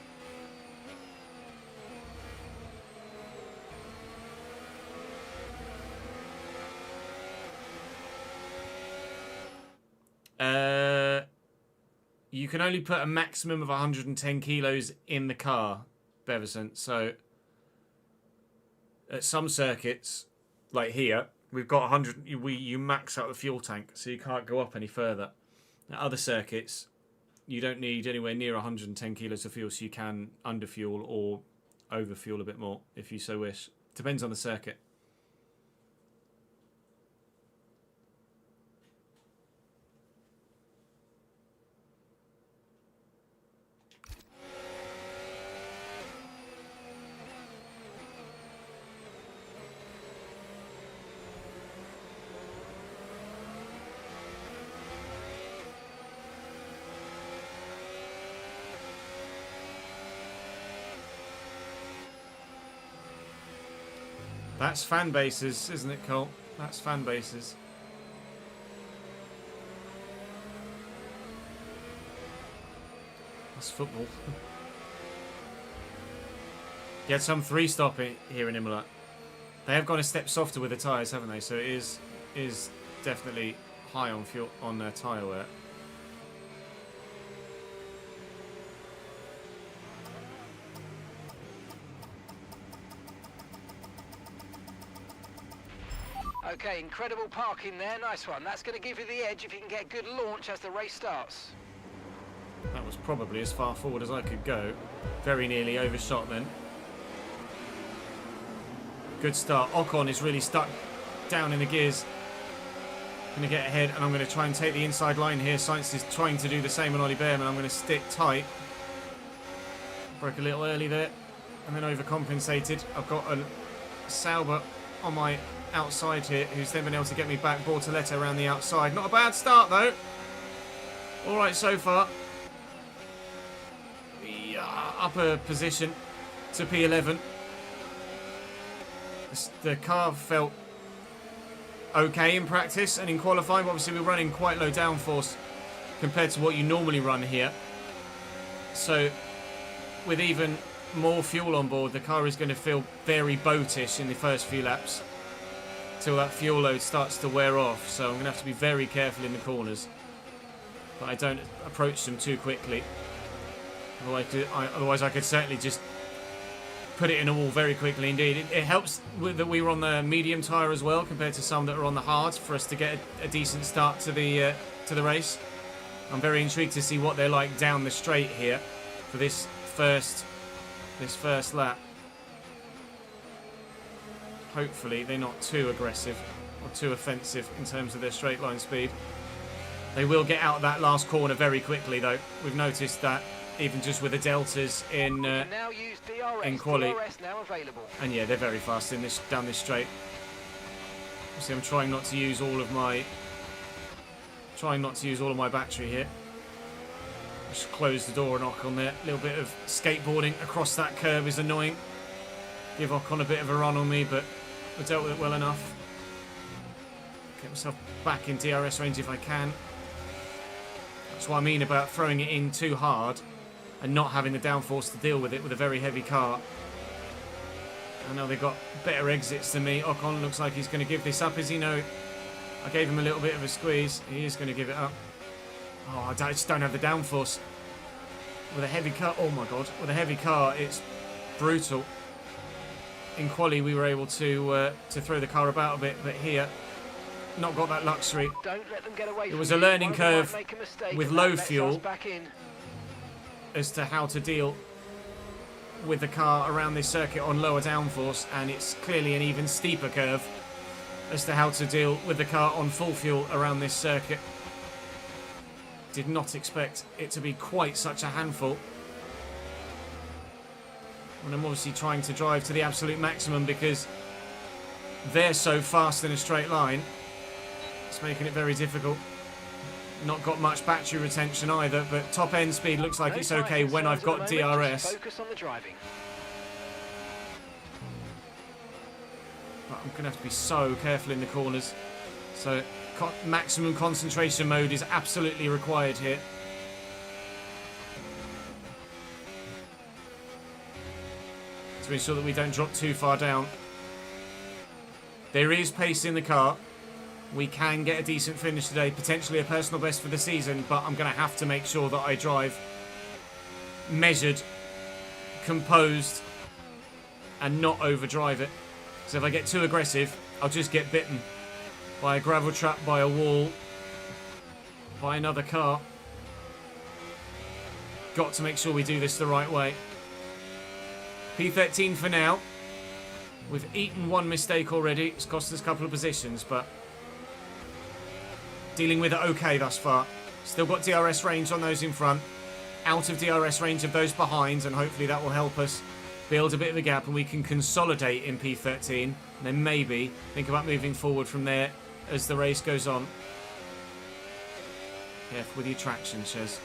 You can only put a maximum of 110 kilos in the car, Beverson. So at some circuits, like here, we've got 100. You max out the fuel tank, so you can't go up any further. At other circuits, you don't need anywhere near 110 kilos of fuel, so you can underfuel or overfuel a bit more if you so wish. Depends on the circuit. That's fan bases, isn't it, Cole? That's fan bases. That's football. Get some 3-stop here in Imola. They have gone a step softer with the tyres, haven't they? So it is definitely high on fuel on tyre wear. Okay, incredible parking there. Nice one. That's going to give you the edge if you can get a good launch as the race starts. That was probably as far forward as I could go. Very nearly overshot then. Good start. Ocon is really stuck down in the gears. Going to get ahead, and I'm going to try and take the inside line here. Sainz is trying to do the same on Ollie Bearman. I'm going to stick tight. Broke a little early there, and then overcompensated. I've got a Sauber on my outside here, who's then been able to get me back. Bortoletto around the outside. Not a bad start, though. All right so far. The upper position to P11. The car felt okay in practice and in qualifying, but obviously we're running quite low downforce compared to what you normally run here. So with even more fuel on board, the car is going to feel very boatish in the first few laps till that fuel load starts to wear off. So I'm going to have to be very careful in the corners, but I don't approach them too quickly. Otherwise I could certainly just put it in a wall very quickly indeed. It helps that we were on the medium tyre as well compared to some that are on the hard for us to get a decent start to the race. I'm very intrigued to see what they're like down the straight here for this first lap. Hopefully they're not too aggressive or too offensive in terms of their straight line speed. They will get out of that last corner very quickly though. We've noticed that even just with the deltas in quali. And yeah, they're very fast in this down this straight. See, I'm trying not to use all of my battery here. Just close the door and Ocon there. A little bit of skateboarding across that curb is annoying. Give Ocon a bit of a run on me, but I dealt with it well enough. Get myself back in DRS range if I can. That's what I mean about throwing it in too hard and not having the downforce to deal with it with a very heavy car. I know they've got better exits than me. Ocon looks like he's going to give this up, is he? No. I gave him a little bit of a squeeze. He is going to give it up. Oh, I just don't have the downforce. With a heavy car, oh my god. With a heavy car, it's brutal. In quali, we were able to throw the car about a bit, but here, not got that luxury. Don't let them get away. It was a learning curve with low fuel as to how to deal with the car around this circuit on lower downforce, and it's clearly an even steeper curve as to how to deal with the car on full fuel around this circuit. Did not expect it to be quite such a handful. And I'm obviously trying to drive to the absolute maximum because they're so fast in a straight line. It's making it very difficult. Not got much battery retention either, but top end speed looks like it's okay when I've got DRS. Focus on the driving. But I'm going to have to be so careful in the corners. So maximum concentration mode is absolutely required here. To ensure that we don't drop too far down. There is pace in the car. We can get a decent finish today, potentially a personal best for the season, but I'm going to have to make sure that I drive measured, composed, and not overdrive it. So if I get too aggressive, I'll just get bitten by a gravel trap, by a wall, by another car. Got to make sure we do this the right way. P13 for now. We've eaten one mistake already. It's cost us a couple of positions, but dealing with it okay thus far. Still got DRS range on those in front. Out of DRS range of those behind, and hopefully that will help us build a bit of a gap and we can consolidate in P13 and then maybe think about moving forward from there as the race goes on. Careful with your traction, Chez.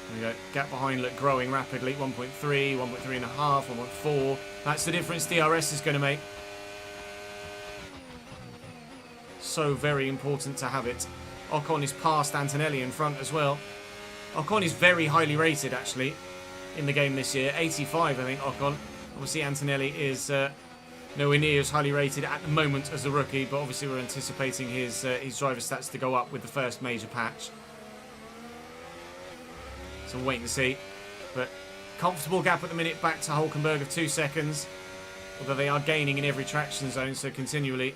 There we go. Gap behind, look, growing rapidly. 1.3, 1.3 and a half, 1.4. That's the difference DRS is going to make. So very important to have it. Ocon is past Antonelli in front as well. Ocon is very highly rated, actually, in the game this year. 85, I think, Ocon. Obviously, Antonelli is nowhere near as highly rated at the moment as the rookie, but obviously we're anticipating his driver stats to go up with the first major patch. So we'll wait and see. But comfortable gap at the minute back to Hulkenberg of 2 seconds. Although they are gaining in every traction zone, so continually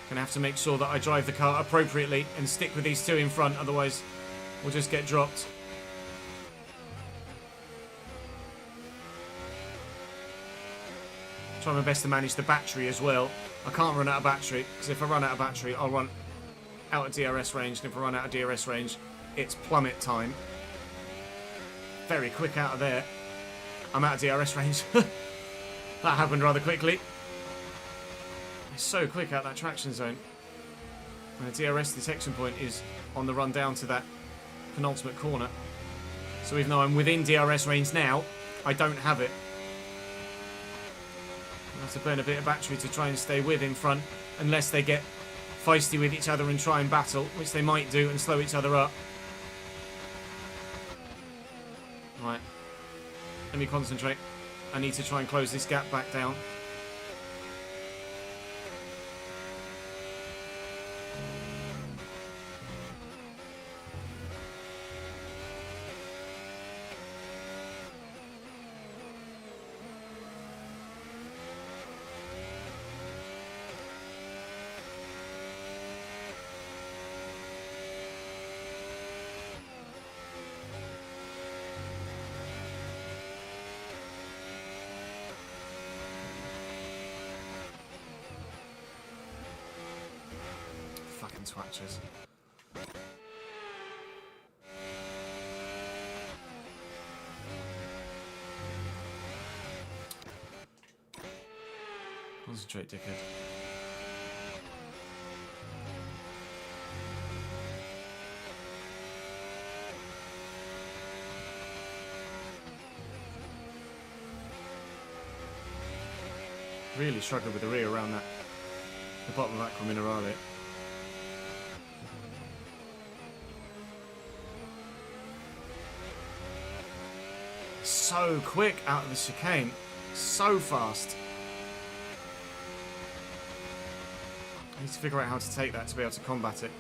going to have to make sure that I drive the car appropriately and stick with these two in front, otherwise we'll just get dropped. Try my best to manage the battery as well. I can't run out of battery, because if I run out of battery, I'll run out of DRS range, and if I run out of DRS range, it's plummet time. Very quick out of there. I'm out of DRS range. That happened rather quickly. It's so quick out that traction zone. And the DRS detection point is on the run down to that penultimate corner. So even though I'm within DRS range now, I don't have it. I have to burn a bit of battery to try and stay with in front, unless they get feisty with each other and try and battle, which they might do, and slow each other up. Right. Let me concentrate. I need to try and close this gap back down. Fucking twatchers. Concentrate, dickhead. Really struggled with the rear around that, the bottom of Aqua Minerale. So quick out of the chicane. So fast. I need to figure out how to take that to be able to combat it.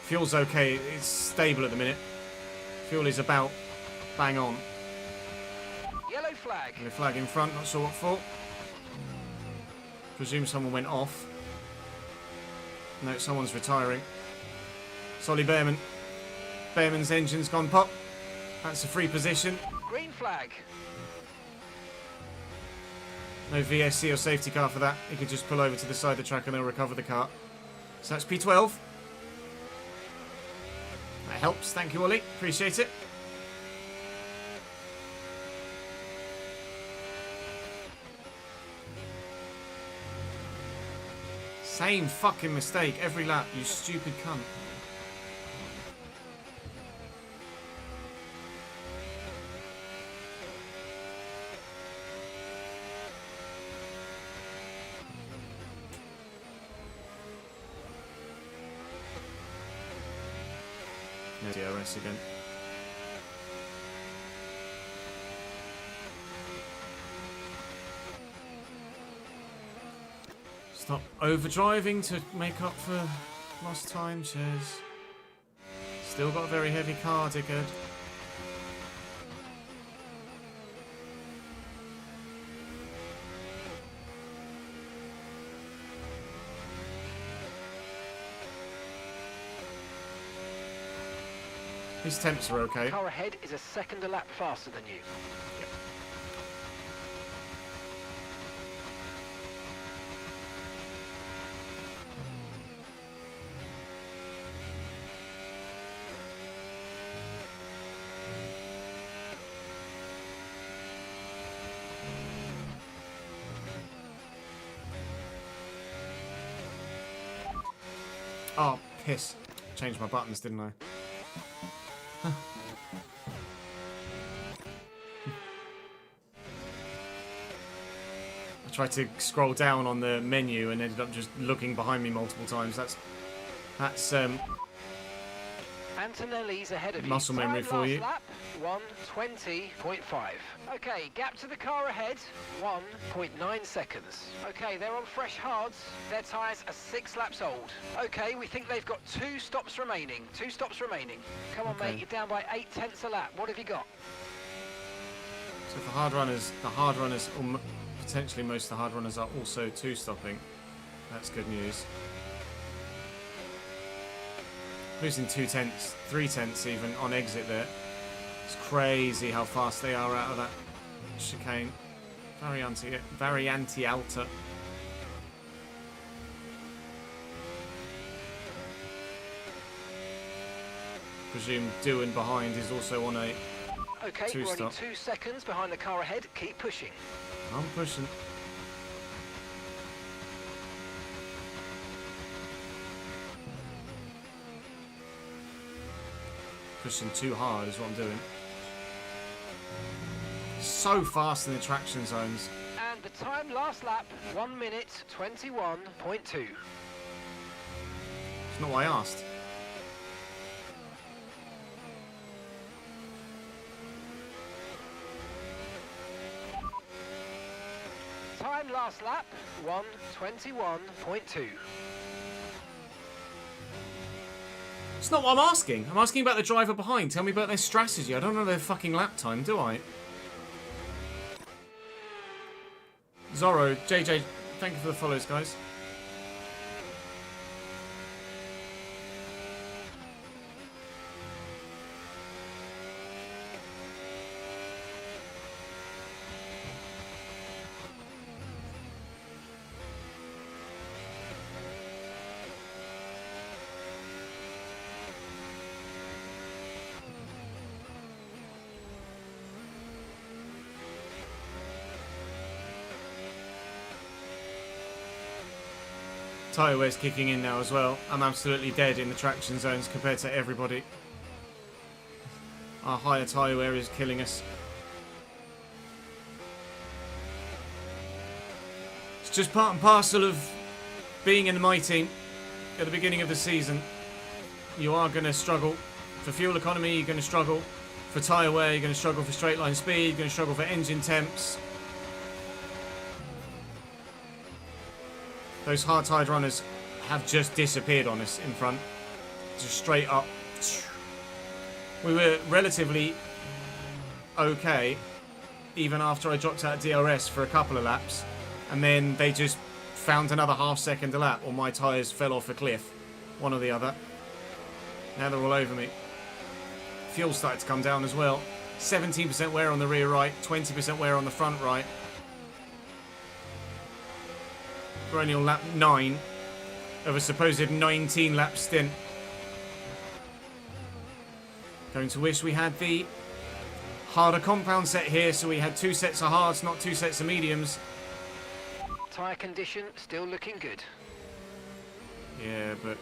Fuel's okay. It's stable at the minute. Fuel is about bang on. Yellow flag. Yellow flag in front. Not sure what for. Presume someone went off. No, someone's retiring. Solly Behrman. Behrman's engine's gone pop. That's a free position. Green flag. No VSC or safety car for that. He could just pull over to the side of the track and they'll recover the car. So that's P12. That helps. Thank you, Ollie. Appreciate it. Same fucking mistake every lap, you stupid cunt. No DRS again. Stop overdriving to make up for lost time, cheers. Still got a very heavy car, dickhead. His temps are okay. Car ahead is a second a lap faster than you. Oh, piss. Changed my buttons, didn't I? I tried to scroll down on the menu and ended up just looking behind me multiple times. That's Antonelli's ahead of you. muscle memory for you. Lap, 1:20.5. Okay, gap to the car ahead, 1.9 seconds. Okay, they're on fresh hards. Their tyres are 6 laps old. Okay, we think they've got 2 stops remaining. 2 stops remaining. Come on, Okay. mate, you're down by 0.8 a lap. What have you got? So the hard runners, or potentially most of the hard runners are also 2-stopping. That's good news. Losing 2/10, 3/10 even on exit there. It's crazy how fast they are out of that chicane. Very anti-alta. Presume Doohan behind is also on a Okay, we're only two-stop. 2 seconds behind the car ahead. Keep pushing. I'm pushing. Pushing too hard is what I'm doing. So fast in the traction zones. And the time last lap, 1:21.2. It's not what I asked. Time last lap, 1:21.2. It's not what I'm asking. I'm asking about the driver behind. Tell me about their strategy. I don't know their fucking lap time, do I? Zorro, JJ, thank you for the follows, guys. Tyre wear's kicking in now as well. I'm absolutely dead in the traction zones compared to everybody. Our higher tyre wear is killing us. It's just part and parcel of being in my team at the beginning of the season. You are going to struggle for fuel economy, you're going to struggle for tyre wear, you're going to struggle for straight line speed, you're going to struggle for engine temps. Those hard-tired runners have just disappeared on us in front. Just straight up. We were relatively okay, even after I dropped out of DRS for a couple of laps. And then they just found another half-second a lap, or my tyres fell off a cliff. One or the other. Now they're all over me. Fuel started to come down as well. 17% wear on the rear right, 20% wear on the front right. We're only on lap 9 of a supposed 19 lap stint. Going to wish we had the harder compound set here, so we had 2 sets of hards, not 2 sets of mediums. Tyre condition still looking good. Yeah, but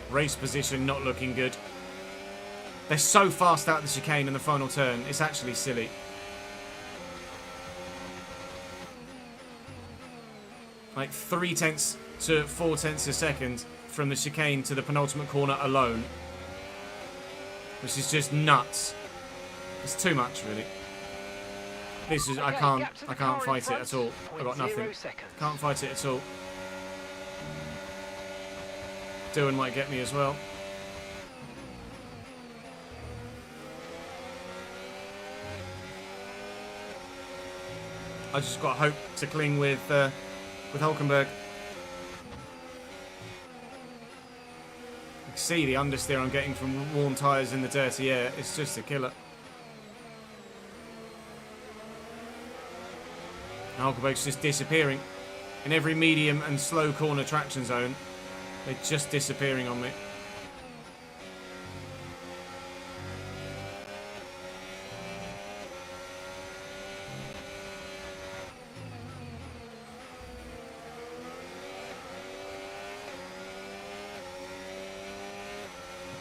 race position not looking good. They're so fast out the chicane in the final turn, it's actually silly. Like 0.3 to 0.4 a second from the chicane to the penultimate corner alone. Which is just nuts. It's too much, really. This is, I can't fight it at all. I got nothing. Can't fight it at all. Doohan might get me as well. I just got hope to cling with Hulkenberg. You can see the understeer I'm getting from warm tyres in the dirty air. It's just a killer. Hulkenberg's just disappearing. In every medium and slow corner traction zone, they're just disappearing on me.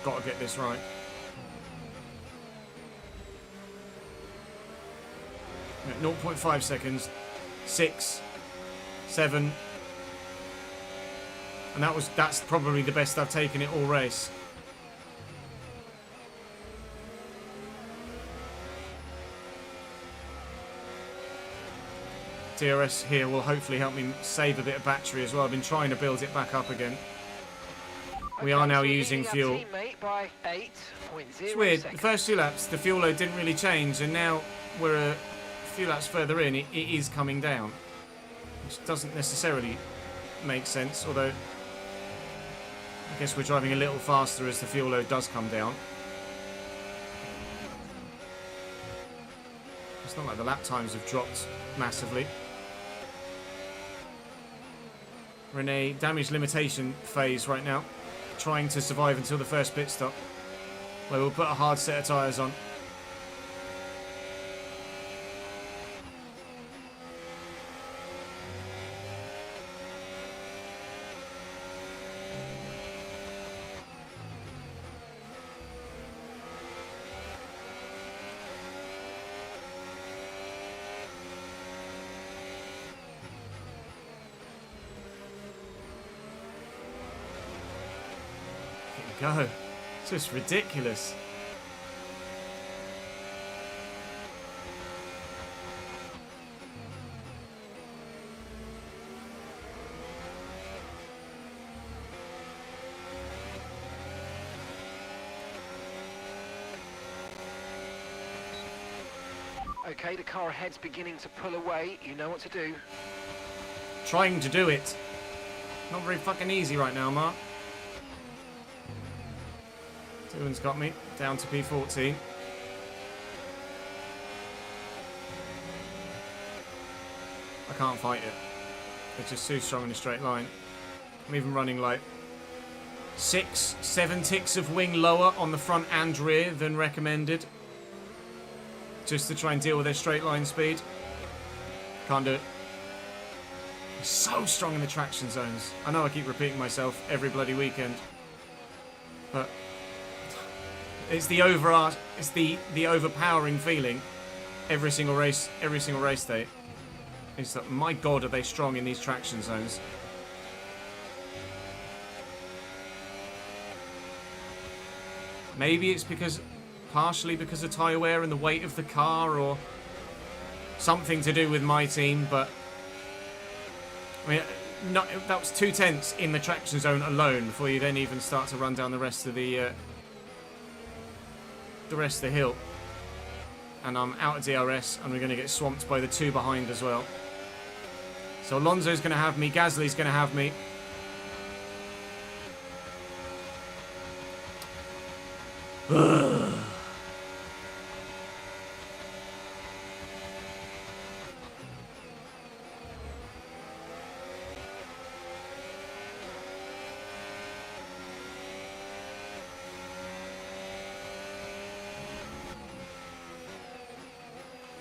got to get this right. At 0.5 seconds. 6, 7, and that's probably the best I've taken it all race. DRS here will hopefully help me save a bit of battery as well. I've been trying to build it back up again. We are now using fuel. It's weird. The first 2 laps, the fuel load didn't really change, and now we're a few laps further in, it is coming down. Which doesn't necessarily make sense, although I guess we're driving a little faster as the fuel load does come down. It's not like the lap times have dropped massively. We're in a damage limitation phase right now, trying to survive until the first pit stop, where we'll put a hard set of tyres on. Go. It's just ridiculous. Okay, the car ahead's beginning to pull away. You know what to do. Trying to do it. Not very fucking easy right now, Mark. Dylan's got me down to P14. I can't fight it. It's just too strong in a straight line. I'm even running like 6, 7 ticks of wing lower on the front and rear than recommended, just to try and deal with their straight line speed. Can't do it. It's so strong in the traction zones. I know I keep repeating myself every bloody weekend, but it's the overpowering feeling every single race day. It's that, my God, are they strong in these traction zones. Maybe it's partially because of tyre wear and the weight of the car, or something to do with my team, but I mean, that was 2/10 in the traction zone alone before you then even start to run down the rest of the hill. And I'm out of DRS, and we're going to get swamped by the 2 behind as well. So Alonso's going to have me, Gasly's going to have me.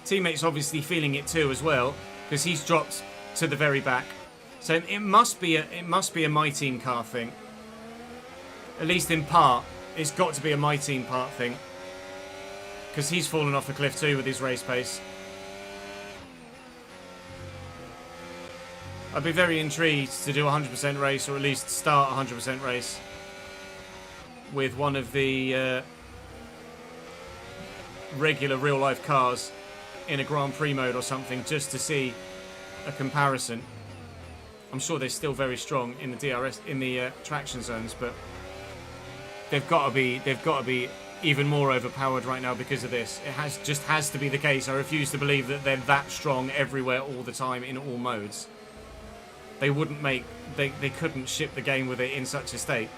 Teammate's obviously feeling it too as well, because he's dropped to the very back. So it must be a my team car thing. At least in part, it's got to be a my team part thing, because he's fallen off a cliff too with his race pace. I'd be very intrigued to do a 100% race, or at least start a 100% race with one of the regular real-life cars in a Grand Prix mode or something, just to see a comparison. I'm sure they're still very strong in the DRS, in the traction zones, but they've got to be even more overpowered right now because of this. It just has to be the case. I refuse to believe that they're that strong everywhere all the time in all modes. They couldn't ship the game with it in such a state.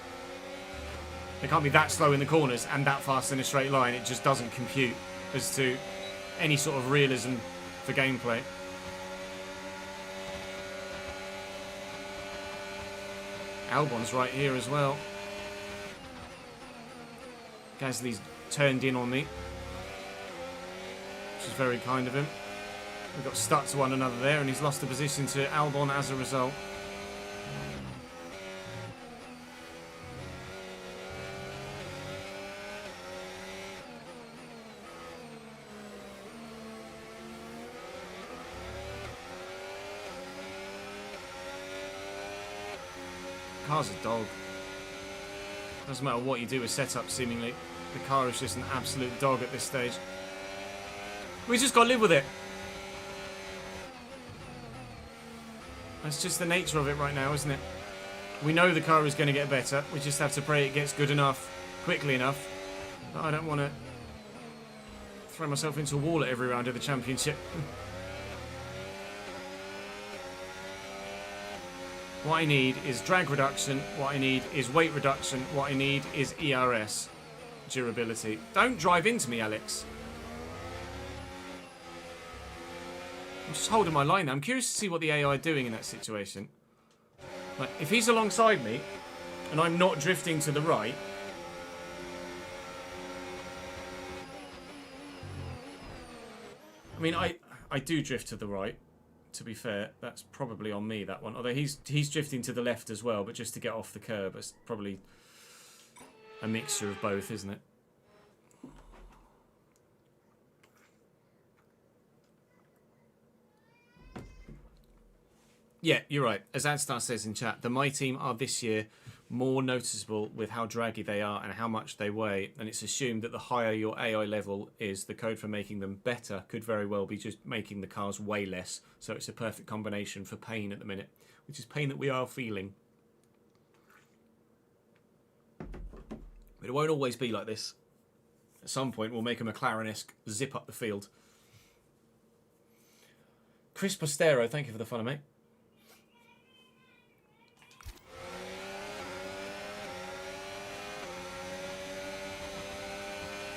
They can't be that slow in the corners and that fast in a straight line. It just doesn't compute as to any sort of realism for gameplay. Albon's right here as well. Gasly's turned in on me, which is very kind of him. We got stuck to one another there, and he's lost the position to Albon as a result. car's a dog. Doesn't matter what you do with setup, seemingly. The car is just an absolute dog at this stage. We just got to live with it. That's just the nature of it right now, isn't it? We know the car is going to get better. We just have to pray it gets good enough, quickly enough. But I don't want to throw myself into a wall at every round of the championship. What I need is drag reduction. What I need is weight reduction. What I need is ERS. Durability. Don't drive into me, Alex. I'm just holding my line there. I'm curious to see what the AI are doing in that situation. Like, if he's alongside me and I'm not drifting to the right, I mean, I do drift to the right, to be fair. That's probably on me, that one. Although he's drifting to the left as well, but just to get off the curb. It's probably a mixture of both, isn't it? Yeah, you're right. As Adstar says in chat, the My Team are this year more noticeable with how draggy they are and how much they weigh, and it's assumed that the higher your AI level is, the code for making them better could very well be just making the cars weigh less, so it's a perfect combination for pain at the minute, which is pain that we are feeling. But it won't always be like this. At some point we'll make a McLaren-esque zip up the field. Chris Postero, thank you for the follow, mate.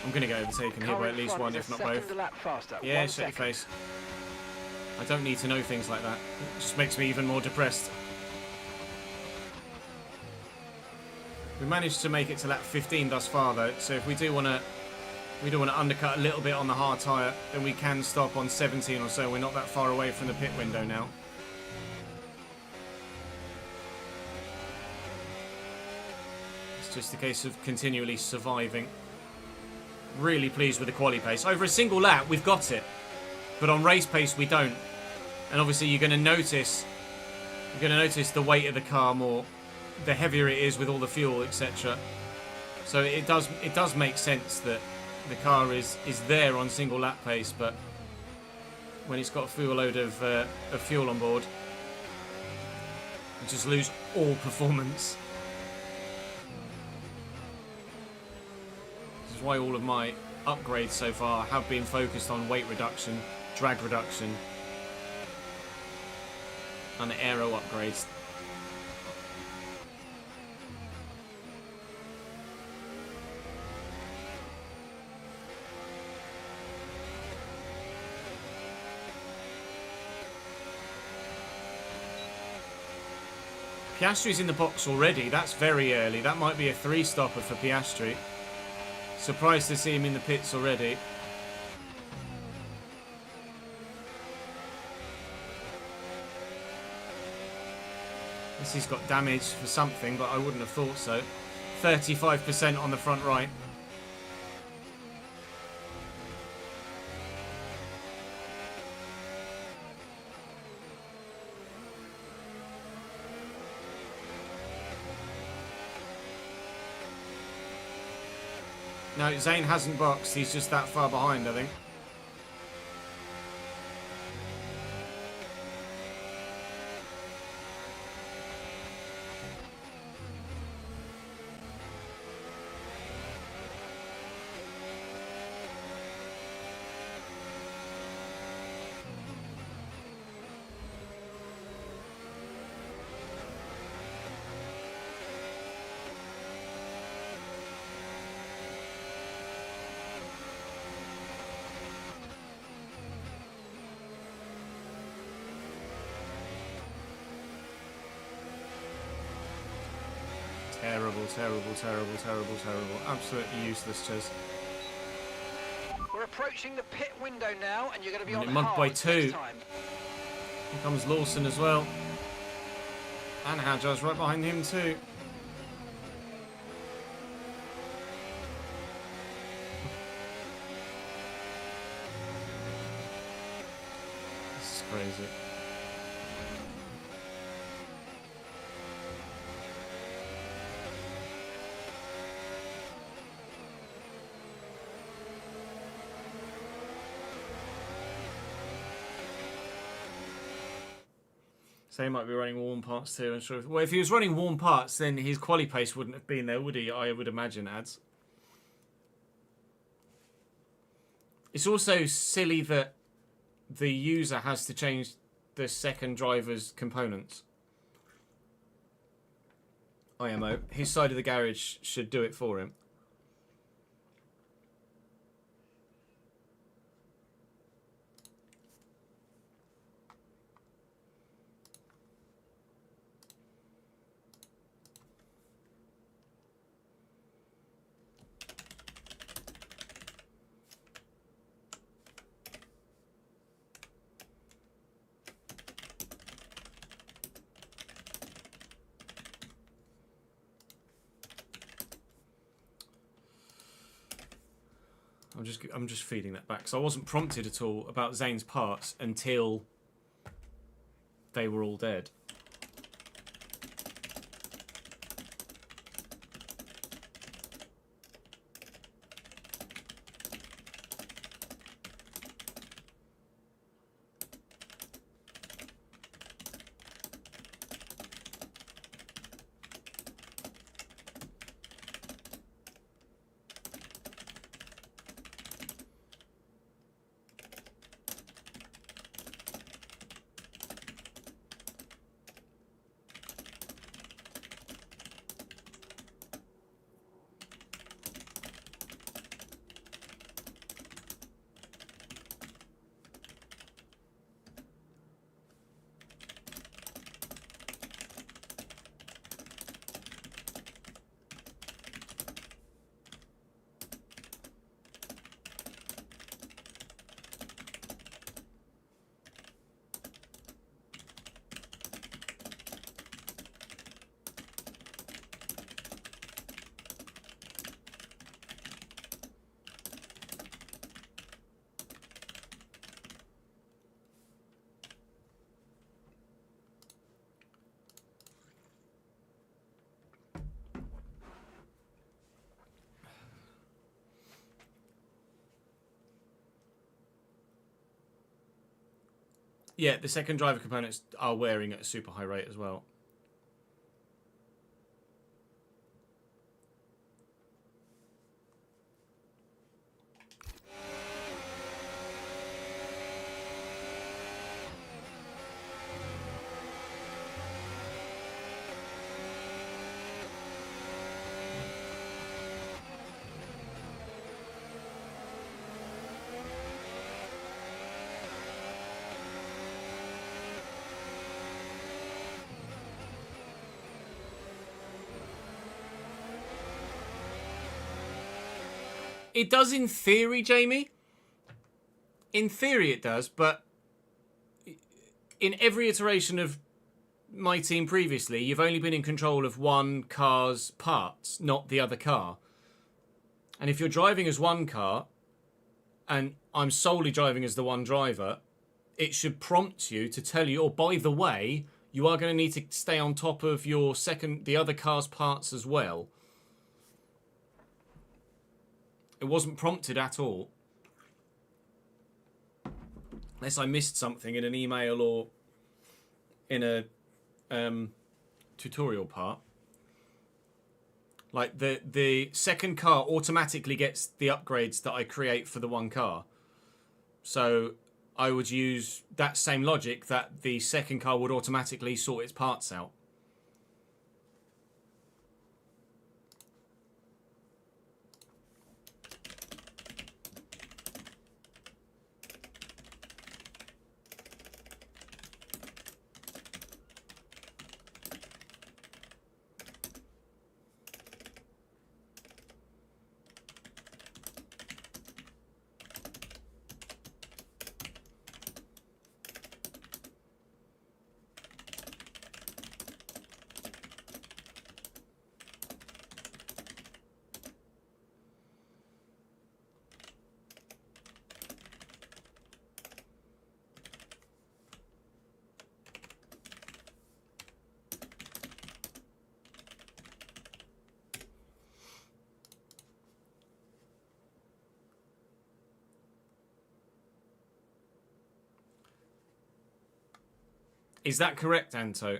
I'm going to get overtaken here by at least one, if not both. Yeah, shut your face. I don't need to know things like that. It just makes me even more depressed. We managed to make it to lap 15 thus far, though. So if we do want to undercut a little bit on the hard tyre, then we can stop on 17 or so. We're not that far away from the pit window now. It's just a case of continually surviving. Really pleased with the quali pace. Over a single lap, we've got it, but on race pace, we don't. And obviously, you're going to notice the weight of the car more, the heavier it is with all the fuel, etc. So it does make sense that the car is there on single lap pace, but when it's got a full load of fuel on board, you just lose all performance. Why all of my upgrades so far have been focused on weight reduction, drag reduction, and aero upgrades. Piastri's in the box already. That's very early. That might be a 3-stopper for Piastri. Surprised to see him in the pits already. Guess he's got damage for something, but I wouldn't have thought so. 35% on the front right. No, Zane hasn't boxed. He's just that far behind, I think. Terrible. Absolutely useless, Ches. We're approaching the pit window now, and you're going to be on hard by 2. Here time. comes Lawson as well. And Hadjar's right behind him too. This is crazy. So he might be running warm parts too. And sort of, well, if he was running warm parts, then his quali pace wouldn't have been there, would he? I would imagine, ads. It's also silly that the user has to change the second driver's components. IMO. His side of the garage should do it for him. I'm just feeding that back. So I wasn't prompted at all about Zane's parts until they were all dead. Yeah, the second driver components are wearing at a super high rate as well. It does in theory, Jamie. In theory it does, but in every iteration of my team previously, you've only been in control of one car's parts, not the other car. And if you're driving as one car, and I'm solely driving as the one driver, it should prompt you to tell you, oh, by the way, you are going to need to stay on top of the other car's parts as well. It wasn't prompted at all. Unless I missed something in an email or in a tutorial part. Like the second car automatically gets the upgrades that I create for the one car. So I would use that same logic that the second car would automatically sort its parts out. Is that correct, Anto?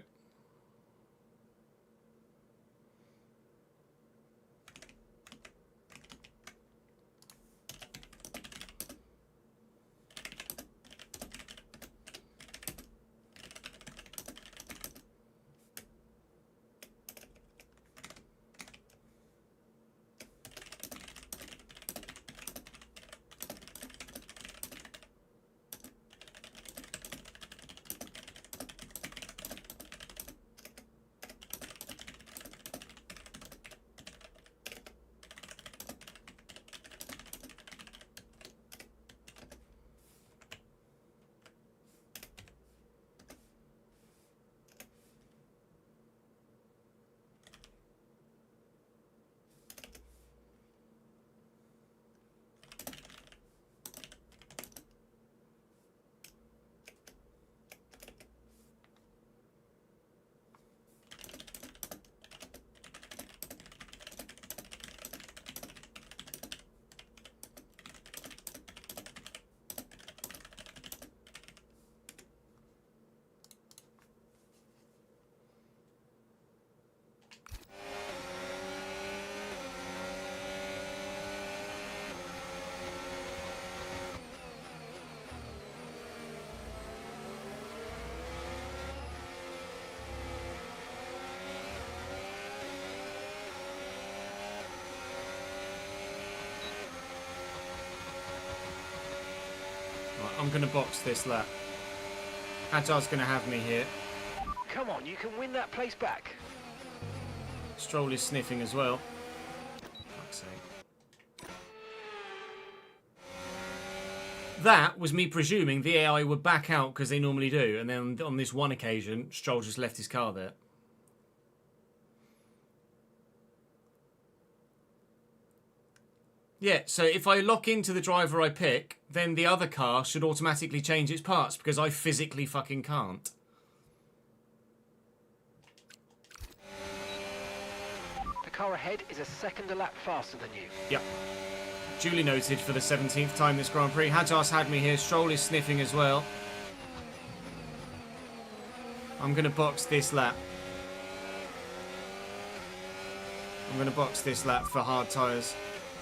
I'm going to box this lap. Agile's going to have me here. Come on, you can win that place back. Stroll is sniffing as well. Fuck's sake. That was me presuming the AI would back out because they normally do. And then on this one occasion, Stroll just left his car there. Yeah, so if I lock into the driver I pick, then the other car should automatically change its parts because I physically fucking can't. The car ahead is a second a lap faster than you. Yep. Duly noted for the 17th time this Grand Prix. Hajar's had me here. Stroll is sniffing as well. I'm going to box this lap. I'm going to box this lap for hard tyres.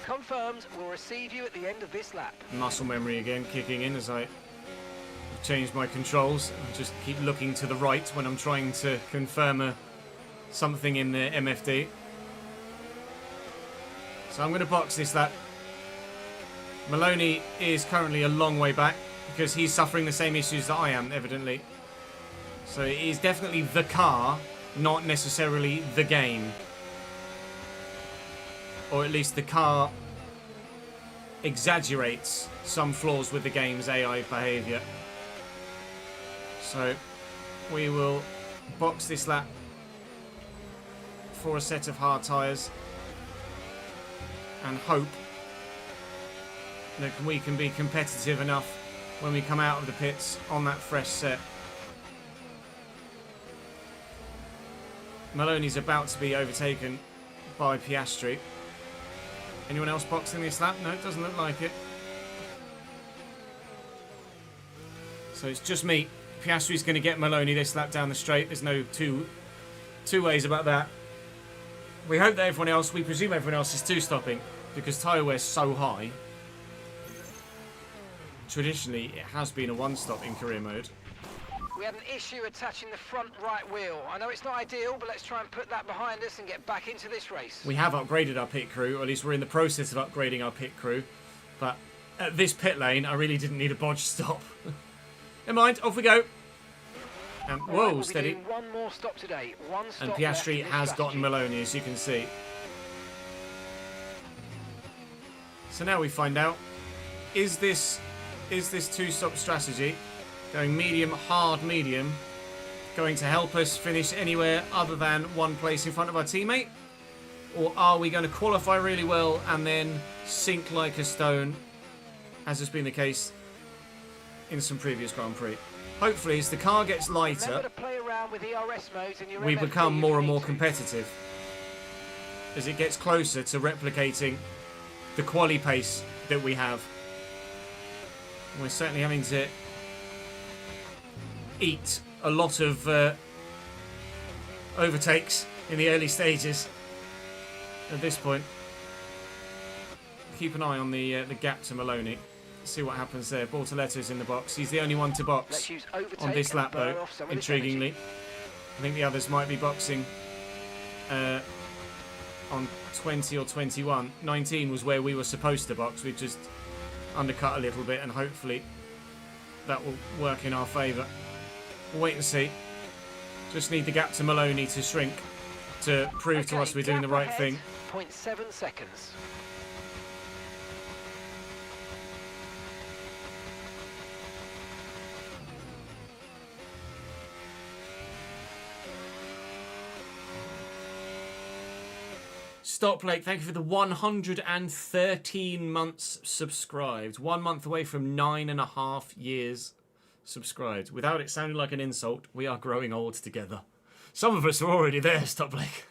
Confirmed, we'll receive you at the end of this lap. Muscle memory again kicking in as I change my controls. I just keep looking to the right when I'm trying to confirm something in the MFD. So I'm going to box this lap. Maloney is currently a long way back because he's suffering the same issues that I am, evidently. So it is definitely the car, not necessarily the game. Or at least the car exaggerates some flaws with the game's AI behaviour. So we will box this lap for a set of hard tyres and hope that we can be competitive enough when we come out of the pits on that fresh set. Maloney's about to be overtaken by Piastri. Anyone else boxing this lap? No, it doesn't look like it. So it's just me. Piastri's going to get Maloney this lap down the straight. There's no two ways about that. We hope that everyone else, we presume everyone else is two-stopping because tyre wear's so high. Traditionally, it has been a one-stop in career mode. We had an issue attaching the front right wheel. I know it's not ideal, but let's try and put that behind us and get back into this race. We have upgraded our pit crew, or at least we're in the process of upgrading our pit crew. But at this pit lane, I really didn't need a bodge stop. Never mind, off we go. Whoa, right, we'll steady. be doing one more stop today. One stop And Piastri left has in this gotten strategy. Maloney, as you can see. So now we find out, is this two-stop strategy, going medium, hard, medium, going to help us finish anywhere other than one place in front of our teammate? Or are we going to qualify really well and then sink like a stone, as has been the case in some previous Grand Prix? Hopefully, as the car gets lighter, Remember to play around with ERS modes in your we MFD become if more you and need more to. competitive as it gets closer to replicating the quali pace that we have. We're certainly having to eat a lot of overtakes in the early stages at this point. Keep an eye on the gap to Maloney. See what happens there. Bortoletto's in the box. He's the only one to box on this lap, though, intriguingly. I think the others might be boxing on 20 or 21. 19 was where we were supposed to box. We just undercut a little bit, and hopefully that will work in our favour. We'll wait and see. Just need the gap to Maloney to shrink to prove to us we're doing the right thing. 0.7 seconds. Stop Blake, thank you for the 113 months subscribed. 1 month away from 9.5 years subscribed. Without it sounding like an insult, we are growing old together. Some of us are already there, Stop Blake.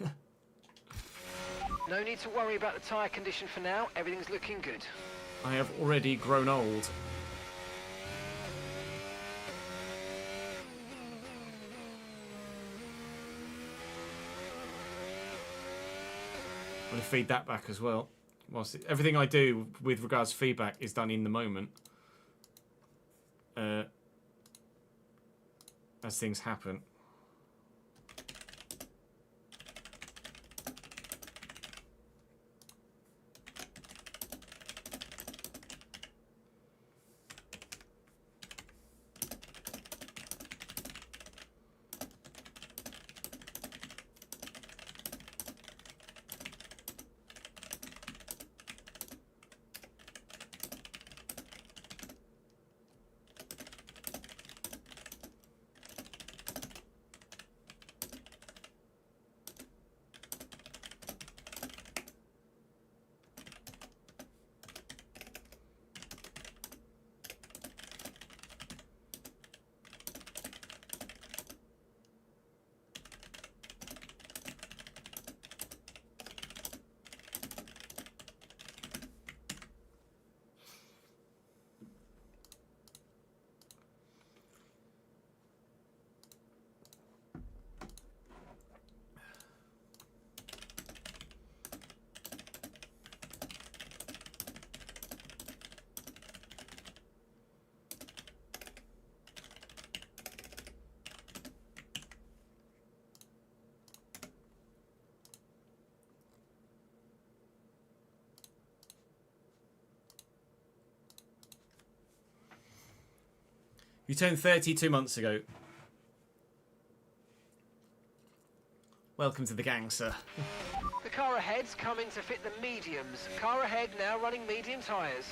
No need to worry about the tyre condition for now. Everything's looking good. I have already grown old. I'm going to feed that back as well. Whilst everything I do with regards to feedback is done in the moment. As things happen. You turned 30 2 months ago. Welcome to the gang, sir. The car ahead's coming to fit the mediums. Car ahead now running medium tyres.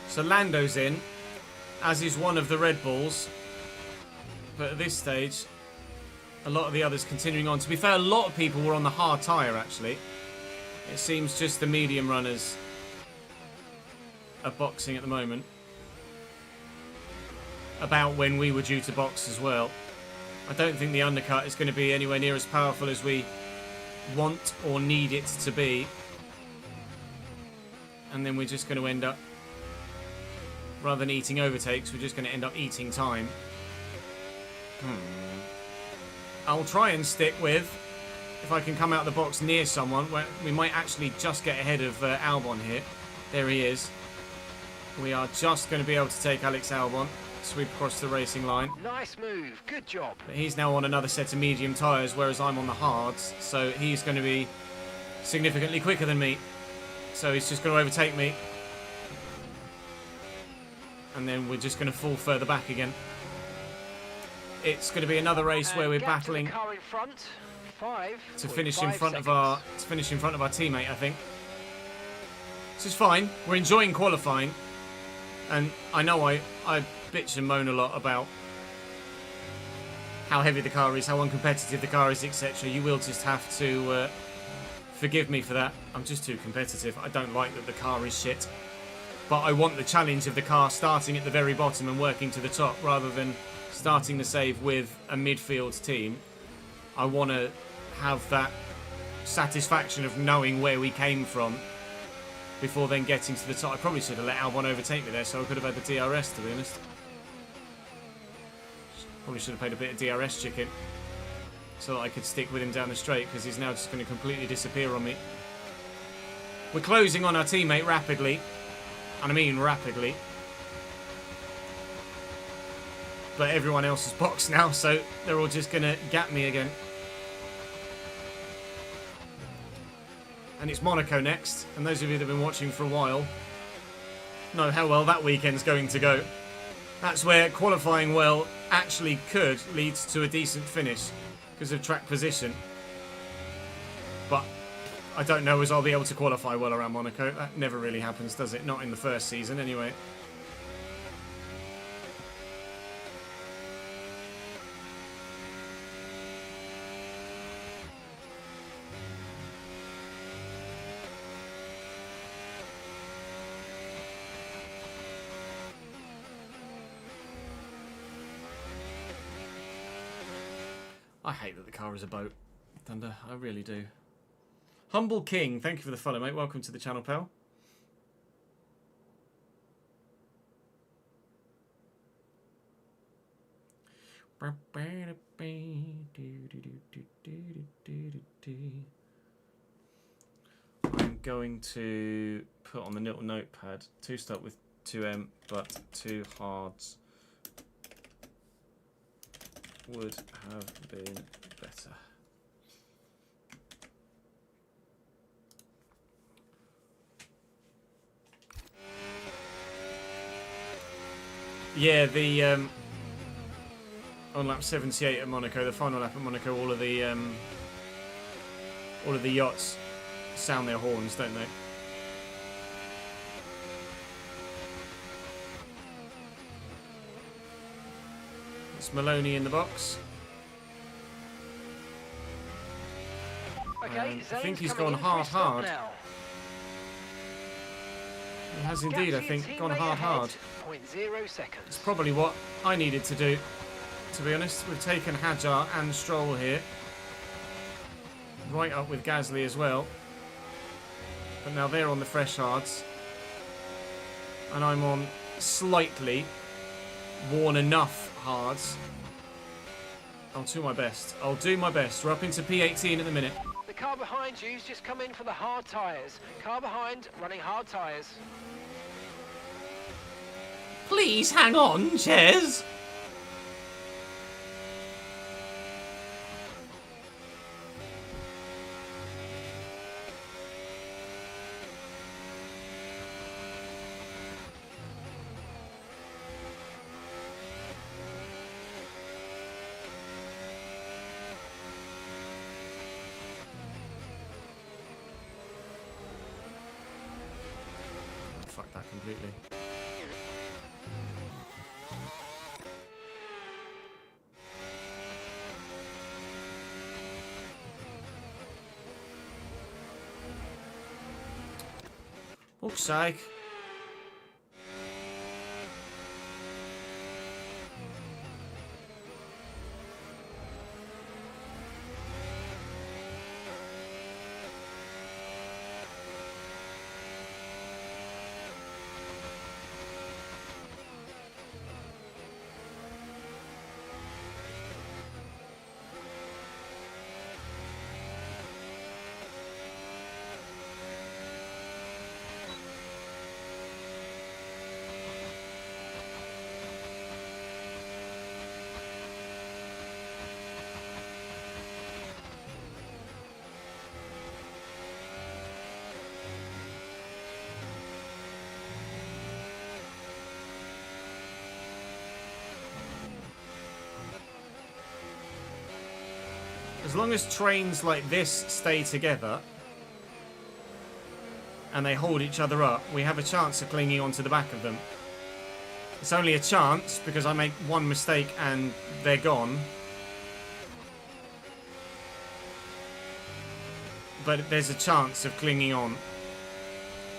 So Lando's in, as is one of the Red Bulls. But at this stage, a lot of the others continuing on. To be fair, a lot of people were on the hard tyre, actually. It seems just the medium runners are boxing at the moment. About when we were due to box as well. I don't think the undercut is going to be anywhere near as powerful as we want or need it to be. And then we're just going to end up, rather than eating overtakes, we're just going to end up eating time. I'll try and stick with, if I can come out of the box near someone, where we might actually just get ahead of Albon here. There he is. We are just going to be able to take Alex Albon, sweep across the racing line. Nice move, good job. But he's now on another set of medium tyres, whereas I'm on the hards, so he's going to be significantly quicker than me. So he's just going to overtake me. And then we're just going to fall further back again. It's going to be another race where we're battling to, car in front. to finish in front of our teammate, I think. This is fine. We're enjoying qualifying. And I know I bitch and moan a lot about how heavy the car is, how uncompetitive the car is, etc. You will just have to forgive me for that. I'm just too competitive. I don't like that the car is shit. But I want the challenge of the car starting at the very bottom and working to the top rather than starting the save with a midfield team. I want to have that satisfaction of knowing where we came from before then getting to the top. I probably should have let Albon overtake me there, so I could have had the DRS, to be honest. Probably should have played a bit of DRS chicken so that I could stick with him down the straight, because he's now just going to completely disappear on me. We're closing on our teammate rapidly, and I mean rapidly. But everyone else is boxed now, so they're all just going to gap me again. And it's Monaco next, and those of you that have been watching for a while know how well that weekend's going to go. That's where qualifying well actually could lead to a decent finish because of track position. But I don't know as I'll be able to qualify well around Monaco. That never really happens, does it? Not in the first season, anyway. I hate that the car is a boat, Thunder. I really do. Humble King, thank you for the follow, mate. Welcome to the channel, pal. I'm going to put on the little notepad to start with 2M, but 2 hards would have been better. Yeah, the on lap 78 at Monaco, the final lap at Monaco, all of the yachts sound their horns, don't they? It's Maloney in the box. Okay, I think he's gone hard. Now. He has indeed, I think, gone hard. 0.0 seconds. It's probably what I needed to do, to be honest. We've taken Hadjar and Stroll here. Right up with Gasly as well. But now they're on the fresh hards. And I'm on slightly worn enough hards. I'll do my best. I'll do my best. We're up into P18 at the minute. The car behind you's just come in for the hard tyres. Car behind running hard tyres. Please hang on, Ches. Fuck that completely. Fuck's sake. As long as trains like this stay together and they hold each other up, we have a chance of clinging onto the back of them. It's only a chance because I make one mistake and they're gone. But there's a chance of clinging on.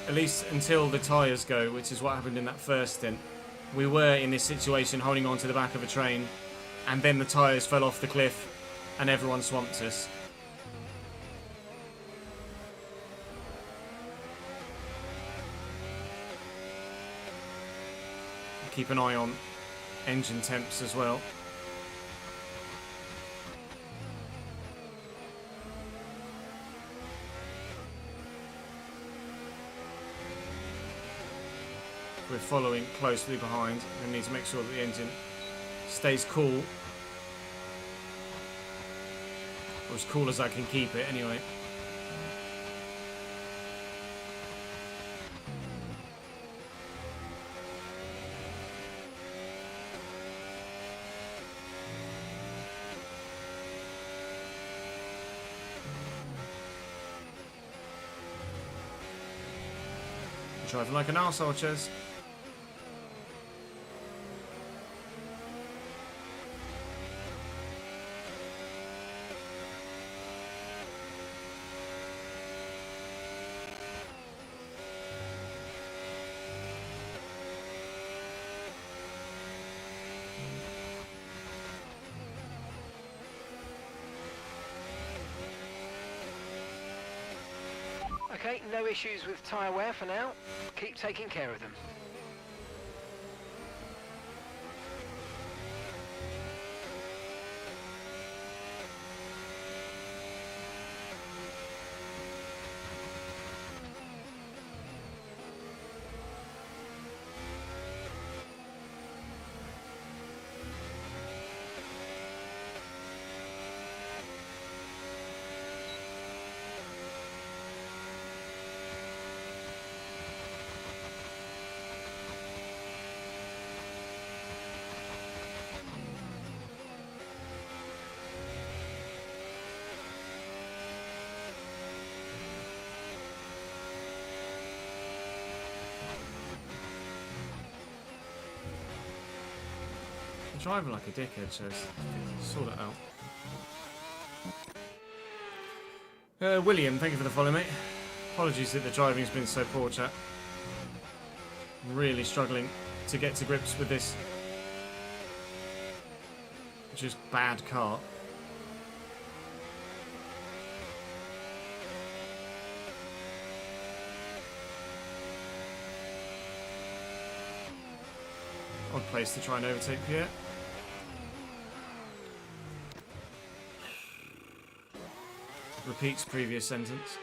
At least until the tyres go, which is what happened in that first stint. We were in this situation holding on to the back of a train and then the tyres fell off the cliff and everyone swamped us. keep an eye on engine temps as well. We're following closely behind. We need to make sure that the engine stays cool. Or as cool as I can keep it anyway. Driving like an arsehole, Ches. Okay, no issues with tyre wear for now. Keep taking care of them. Driving like a dickhead, Ches. Sort it out. William, thank you for the follow, mate. Apologies that the driving's been so poor, chat. I'm really struggling to get to grips with this just bad car. Odd place to try and overtake Pierre. Repeats previous sentence.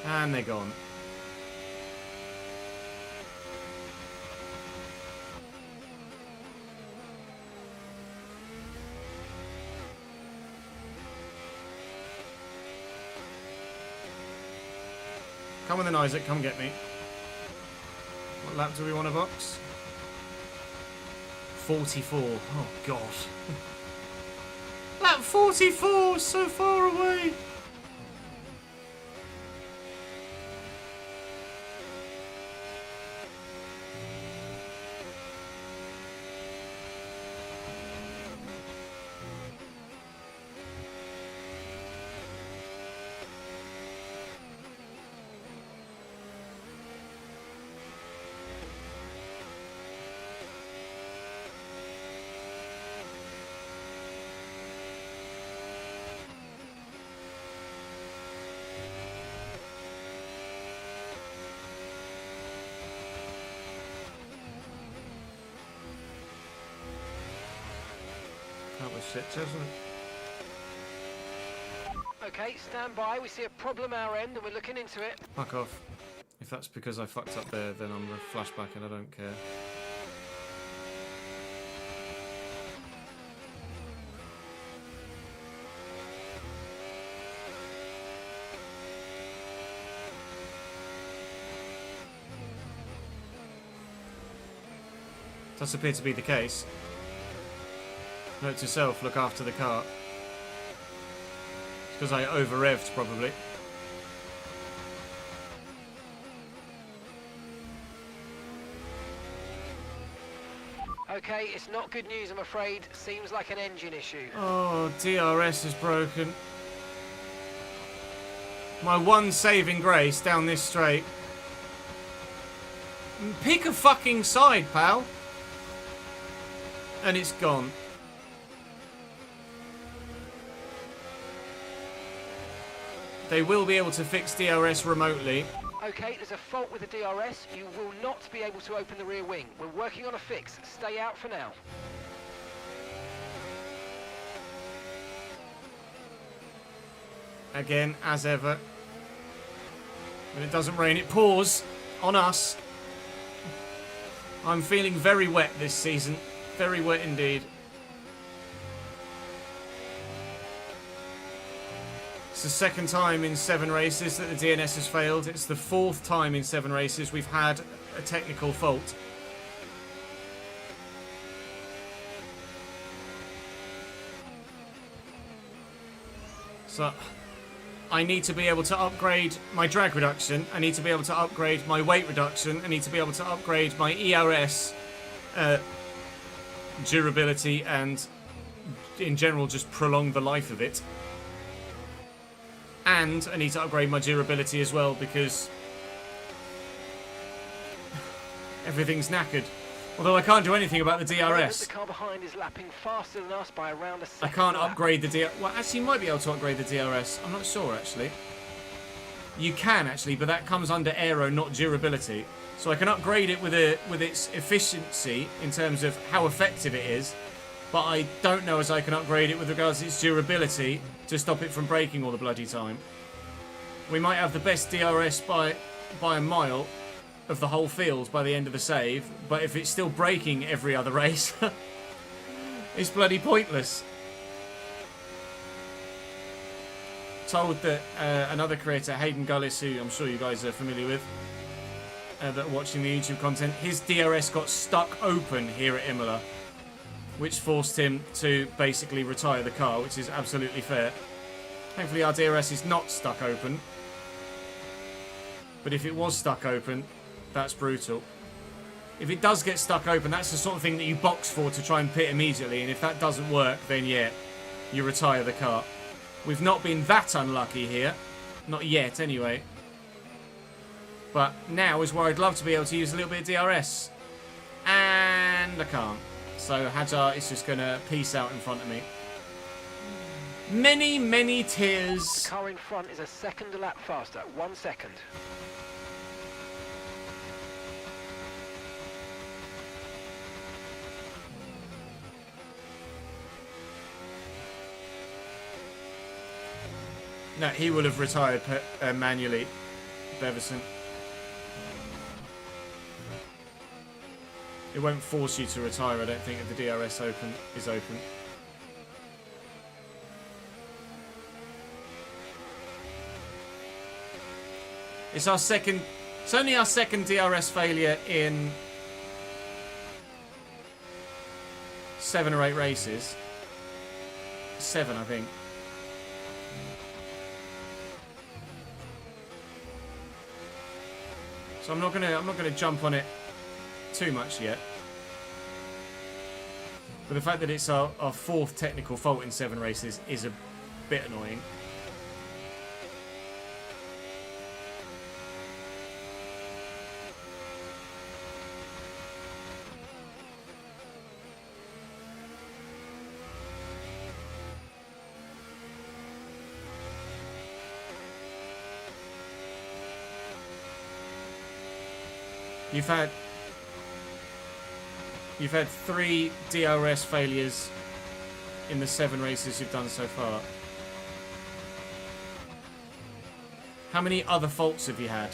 And they're gone. Come on then, Isaac, come get me. What lap do we want to box? 44. Oh, God. Lap 44, so far away. switch, hasn't it? Okay, stand by. We see a problem our end and we're looking into it. Fuck off. If that's because I fucked up there, then I'm a flashback and I don't care. Does appear to be the case. Note to self, look after the car. It's because I over-revved, probably. Okay, it's not good news, I'm afraid. Seems like an engine issue. Oh, DRS is broken. My one saving grace down this straight. Pick a fucking side, pal. And it's gone. They will be able to fix DRS remotely. Okay, there's a fault with the DRS. You will not be able to open the rear wing. We're working on a fix. Stay out for now. Again, as ever. When it doesn't rain, it pours on us. I'm feeling very wet this season. Very wet indeed. It's the second time in 7 races that the DNS has failed. It's the 4th time in 7 races we've had a technical fault. So, I need to be able to upgrade my drag reduction. I need to be able to upgrade my weight reduction. I need to be able to upgrade my ERS durability and, in general, just prolong the life of it. And I need to upgrade my durability as well because everything's knackered. Although I can't do anything about the DRS. The car behind is lapping faster than us by around a second. I can't upgrade the DRS. Well, actually, you might be able to upgrade the DRS. I'm not sure, actually. You can, actually, but that comes under aero, not durability. So I can upgrade it with its efficiency in terms of how effective it is. But I don't know as I can upgrade it with regards to its durability to stop it from breaking all the bloody time. We might have the best DRS by a mile of the whole field by the end of the save, but if it's still breaking every other race, it's bloody pointless. Told that another creator, Hayden Gullis, who I'm sure you guys are familiar with, that are watching the YouTube content, his DRS got stuck open here at Imola, which forced him to basically retire the car, which is absolutely fair. Thankfully our DRS is not stuck open, but if it was stuck open, that's brutal. If it does get stuck open, that's the sort of thing that you box for to try and pit immediately, and if that doesn't work, then yeah, you retire the car. We've not been that unlucky here, not yet anyway, but now is where I'd love to be able to use a little bit of DRS, and I can't. So Hajar is just going to peace out in front of me. Many, many tears. The car in front is a second a lap faster. 1 second. No, he will have retired manually, Beverson. It won't force you to retire, I don't think, if the DRS is open. It's only our second DRS failure in 7 or 8 races. 7, I think. So I'm not gonna jump on it too much yet. But the fact that it's our 4th technical fault in 7 races is a bit annoying. You've had 3 DRS failures in the 7 races you've done so far? How many other faults have you had?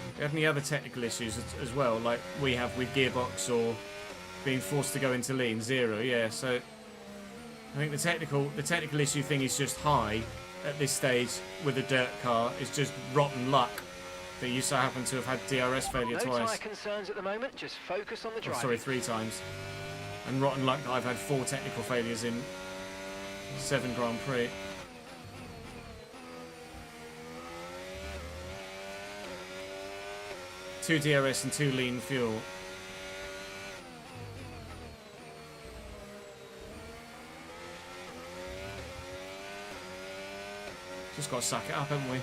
Do you have any other technical issues as well, like we have with gearbox or being forced to go into lean? 0, yeah. So I think the technical issue thing is just high at this stage with a dirt car. It's just rotten luck that you so happen to have had DRS failure twice. No tyre concerns at the moment. Just focus on the driving. Oh, sorry, 3 times. And rotten luck that I've had 4 technical failures in 7 Grand Prix. Two DRS and 2 lean fuel. Just got to suck it up, haven't we?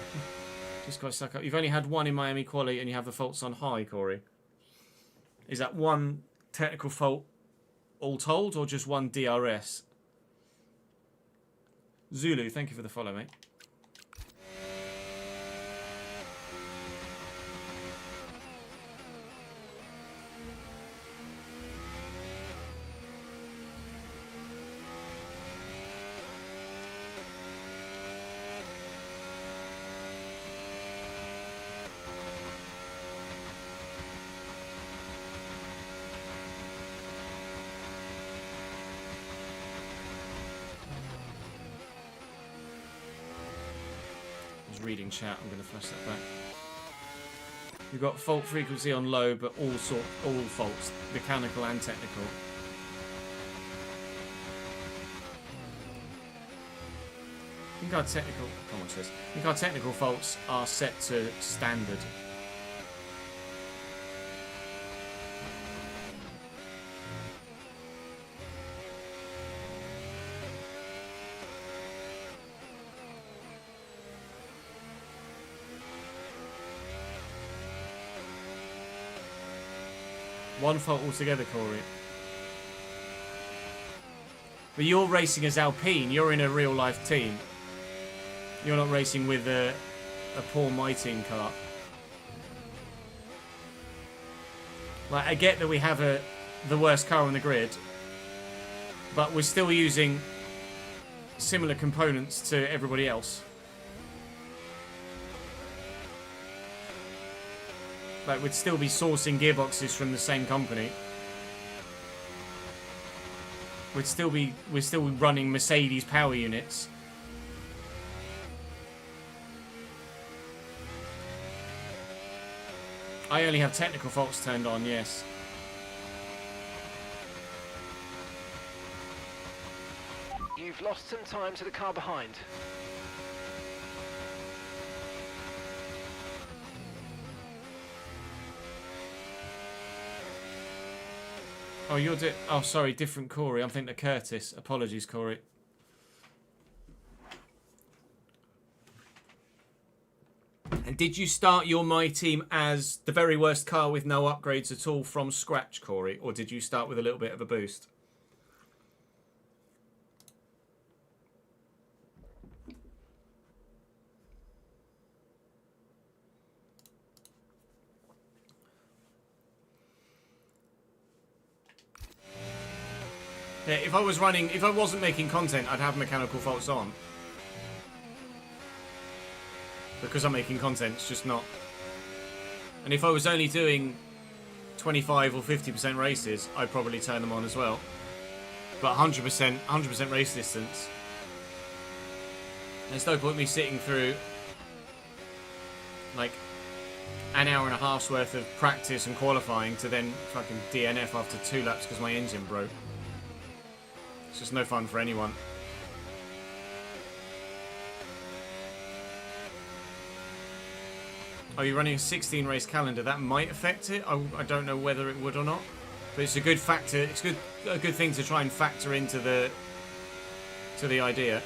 Just got to suck up. You've only had 1 in Miami quali and you have the faults on high, Corey. Is that 1 technical fault all told or just 1 DRS? Zulu, thank you for the follow, mate. Reading chat, I'm going to flash that back. You've got fault frequency on low, but all faults, mechanical and technical. I think our technical, come on, Chris. I think our technical faults are set to standard. One fault altogether, Corey. But you're racing as Alpine. You're in a real-life team. You're not racing with a poor My Team car. Like, I get that we have the worst car on the grid, but we're still using similar components to everybody else. Like, we'd still be sourcing gearboxes from the same company. We're still running Mercedes power units. I only have technical faults turned on, yes. You've lost some time to the car behind. Oh, oh, sorry, different Corey. I'm thinking of Curtis. Apologies, Corey. And did you start your My Team as the very worst car with no upgrades at all from scratch, Corey? Or did you start with a little bit of a boost? Yeah, if I wasn't making content, I'd have mechanical faults on. Because I'm making content, it's just not. And if I was only doing 25 or 50% races, I'd probably turn them on as well. But 100% race distance. There's no point me sitting through like an hour and a half's worth of practice and qualifying to then fucking DNF after 2 laps because my engine broke. It's just no fun for anyone. Are you running a 16 race calendar? That might affect it. I don't know whether it would or not. But it's a good factor. It's a good thing to try and factor into the idea.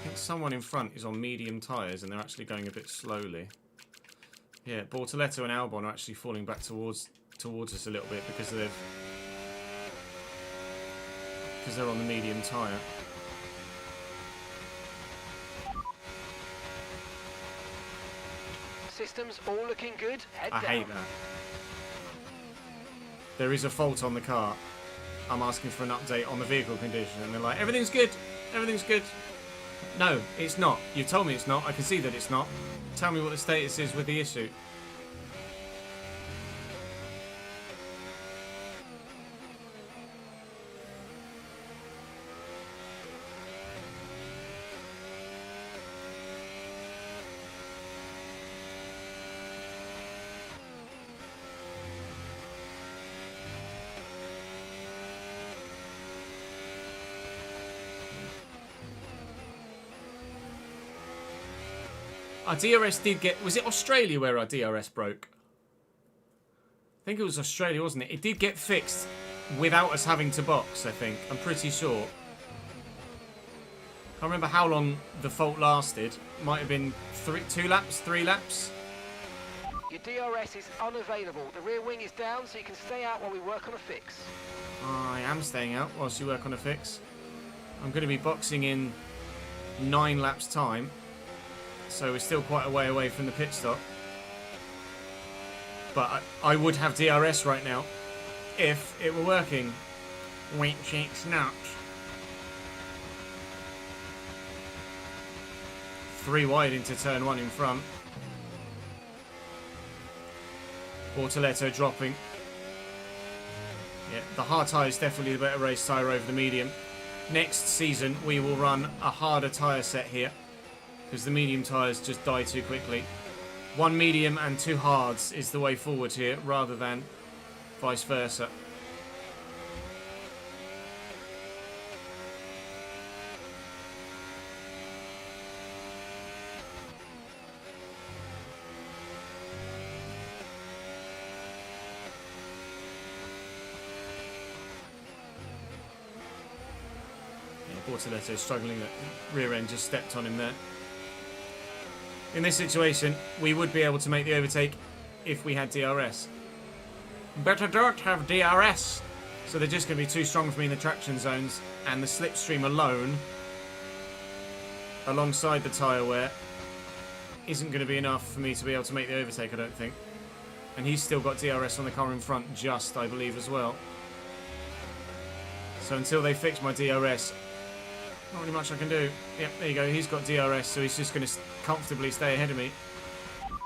I think someone in front is on medium tyres and they're actually going a bit slowly. Yeah, Bortoletto and Albon are actually falling back towards us a little bit because because they're on the medium tyre. Systems all looking good. Head I down. hate that. There is a fault on the car. I'm asking for an update on the vehicle condition, and they're like, everything's good, everything's good. No, it's not. You told me it's not. I can see that it's not. Tell me what the status is with the issue. Our DRS did get... Was it Australia where our DRS broke? I think it was Australia, wasn't it? It did get fixed without us having to box, I think. I'm pretty sure. Can't remember how long the fault lasted. Might have been 3 laps. Your DRS is unavailable. The rear wing is down, so you can stay out while we work on a fix. I am staying out whilst you work on a fix. I'm going to be boxing in 9 laps' time. So we're still quite a way away from the pit stop. But I would have DRS right now if it were working. Wink, cheeks, nuts. 3 wide into turn 1 in front. Bortoletto dropping. Yeah, the hard tyre is definitely the better race tyre over the medium. Next season we will run a harder tyre set here, because the medium tyres just die too quickly. 1 medium and 2 hards is the way forward here, rather than vice versa. Yeah, Bortoletto struggling, that rear end just stepped on him there. In this situation, we would be able to make the overtake if we had DRS. But I don't have DRS. So they're just going to be too strong for me in the traction zones. And the slipstream alone, alongside the tyre wear, isn't going to be enough for me to be able to make the overtake, I don't think. And he's still got DRS on the car in front, just, I believe, as well. So until they fix my DRS, not really much I can do. Yep, there you go. He's got DRS, so he's just going to comfortably stay ahead of me.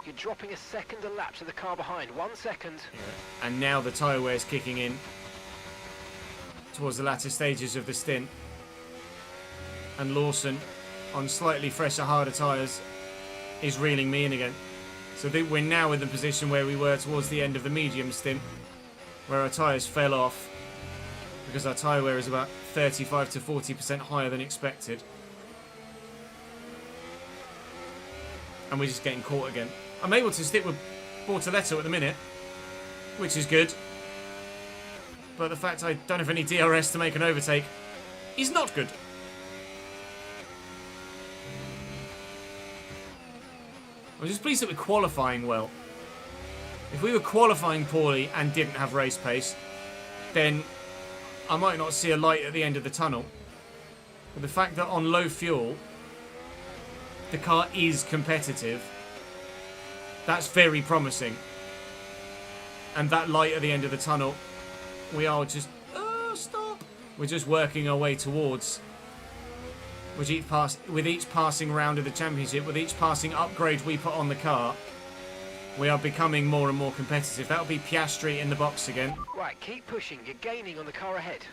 You're dropping a second a lap to the car behind. 1 second. Yeah. And now the tyre wear is kicking in towards the latter stages of the stint. And Lawson, on slightly fresher, harder tyres, is reeling me in again. So we're now in the position where we were towards the end of the medium stint, where our tyres fell off because our tyre wear is about 35 to 40% higher than expected. And we're just getting caught again. I'm able to stick with Bortoletto at the minute, which is good. But the fact I don't have any DRS to make an overtake is not good. I'm just pleased that we're qualifying well. If we were qualifying poorly and didn't have race pace, then I might not see a light at the end of the tunnel. But the fact that on low fuel, the car is competitive, that's very promising. And that light at the end of the tunnel, we are just... stop! We're just working our way towards. With each passing round of the championship, with each passing upgrade we put on the car, we are becoming more and more competitive. That'll be Piastri in the box again. Right, keep pushing. You're gaining on the car ahead.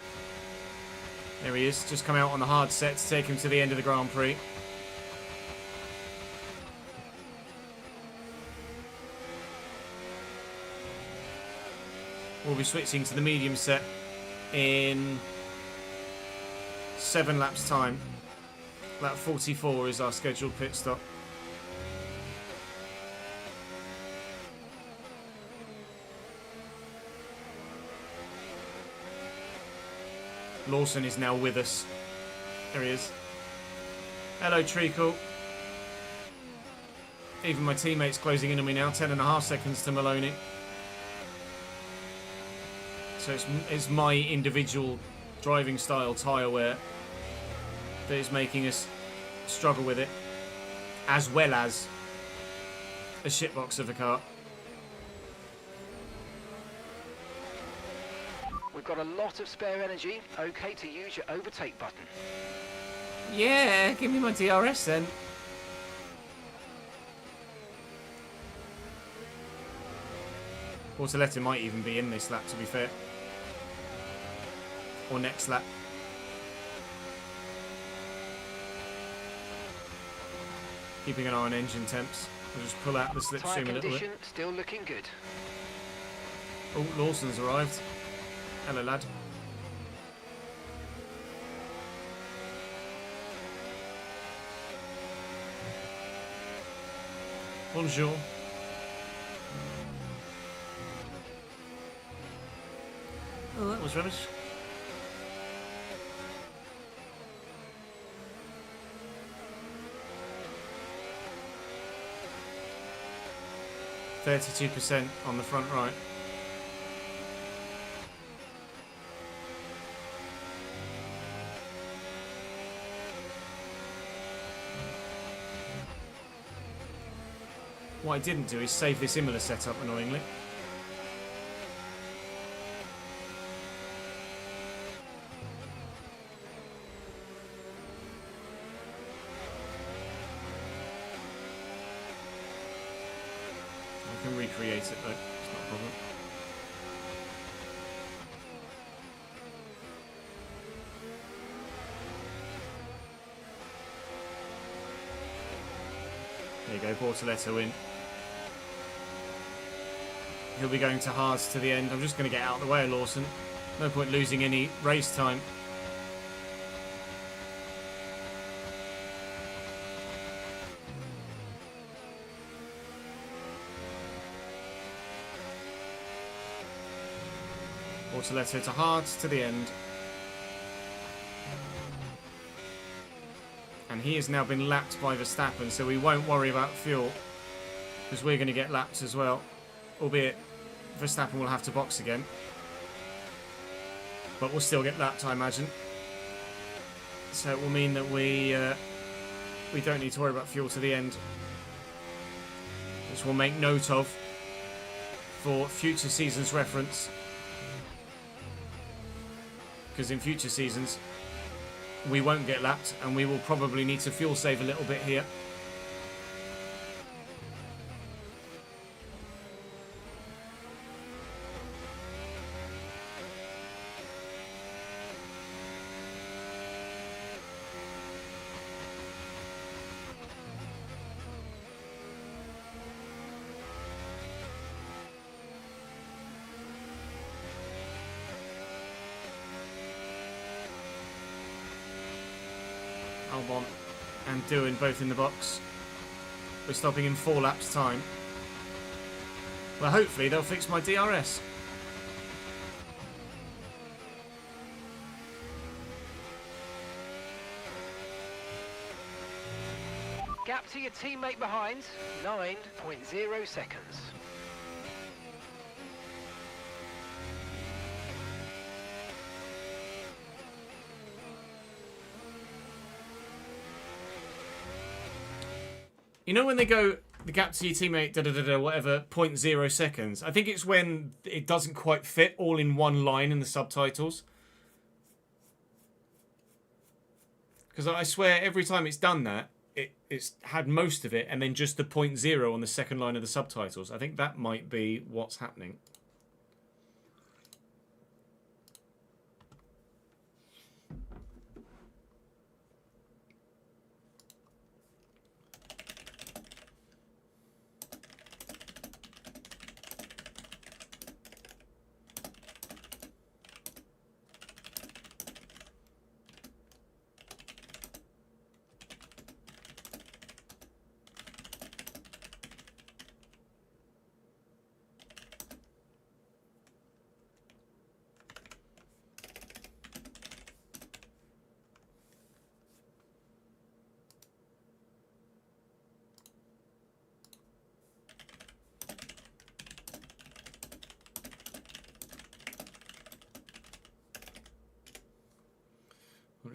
There he is, just come out on the hard set to take him to the end of the Grand Prix. We'll be switching to the medium set in 7 laps time. Lap 44 is our scheduled pit stop. Lawson is now with us. There he is. Hello, Treacle. Even my teammates closing in on me now. 10.5 seconds to Maloney. So it's my individual driving style tyre wear that is making us struggle with it, as well as a shitbox of a car. We've got a lot of spare energy. Okay to use your overtake button. Yeah, give me my DRS then. Bortoletti might even be in this lap, to be fair. Or next lap. Keeping an eye on engine temps. I'll just pull out the slipstream a little bit. Still looking good. Oh, Lawson's arrived. Hello, lad. Bonjour. Oh, that was rubbish. %32% on the front right. What I didn't do is save this Imola setup, annoyingly. I can recreate it though, it's not a problem. There you go, Bortoletto in. He'll be going to hards to the end. I'm just going to get out of the way of Lawson. No point losing any race time. Bortoletto to hards to the end. And he has now been lapped by Verstappen, so we won't worry about fuel, because we're going to get lapped as well. Albeit Verstappen will have to box again. But we'll still get lapped, I imagine. So it will mean that we don't need to worry about fuel to the end. Which we'll make note of for future seasons' reference. Because in future seasons, we won't get lapped, and we will probably need to fuel save a little bit here. Albon and Doohan both in the box. We're stopping in 4 laps time. Well, hopefully they'll fix my DRS. Gap to your teammate behind, 9.0 seconds. You know when they go, the gap to your teammate, whatever, 0.0 seconds? I think it's when it doesn't quite fit all in one line in the subtitles. Because I swear every time it's done that, it's had most of it and then just the 0.0 on the second line of the subtitles. I think that might be what's happening.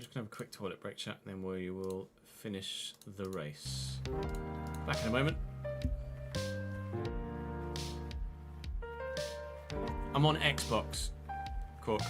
just going to have a quick toilet break, chat, and then we will finish the race. Back in a moment. I'm on Xbox, Cork.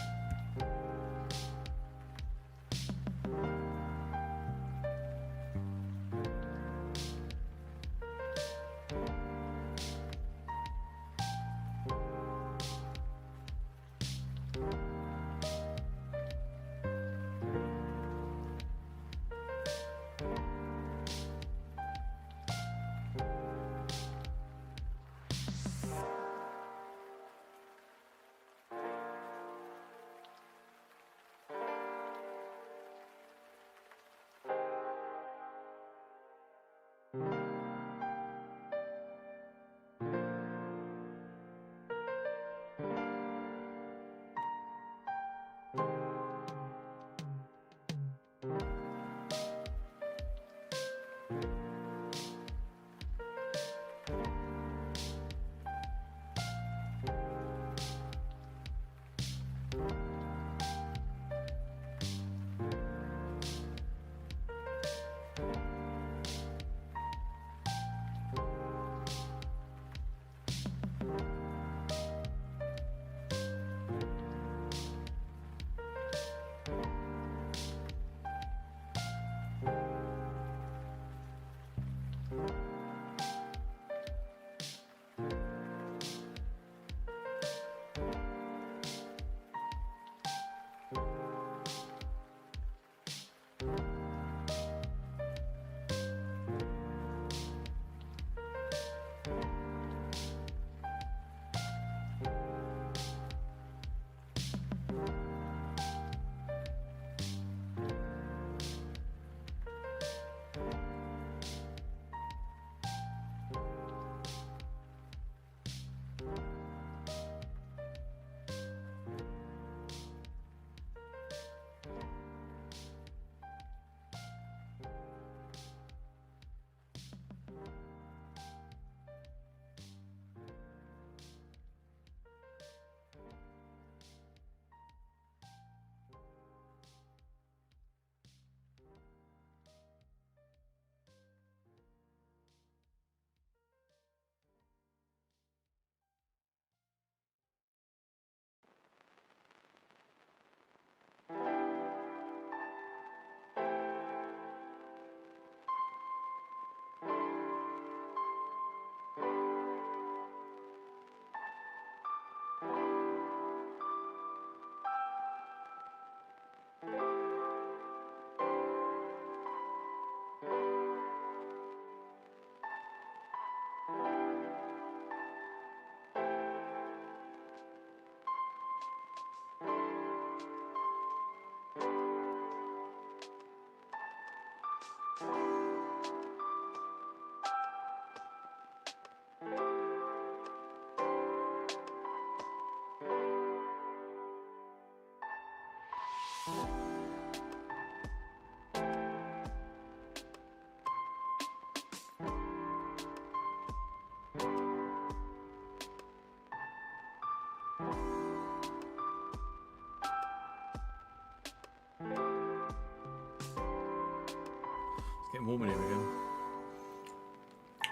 Getting warm in here again.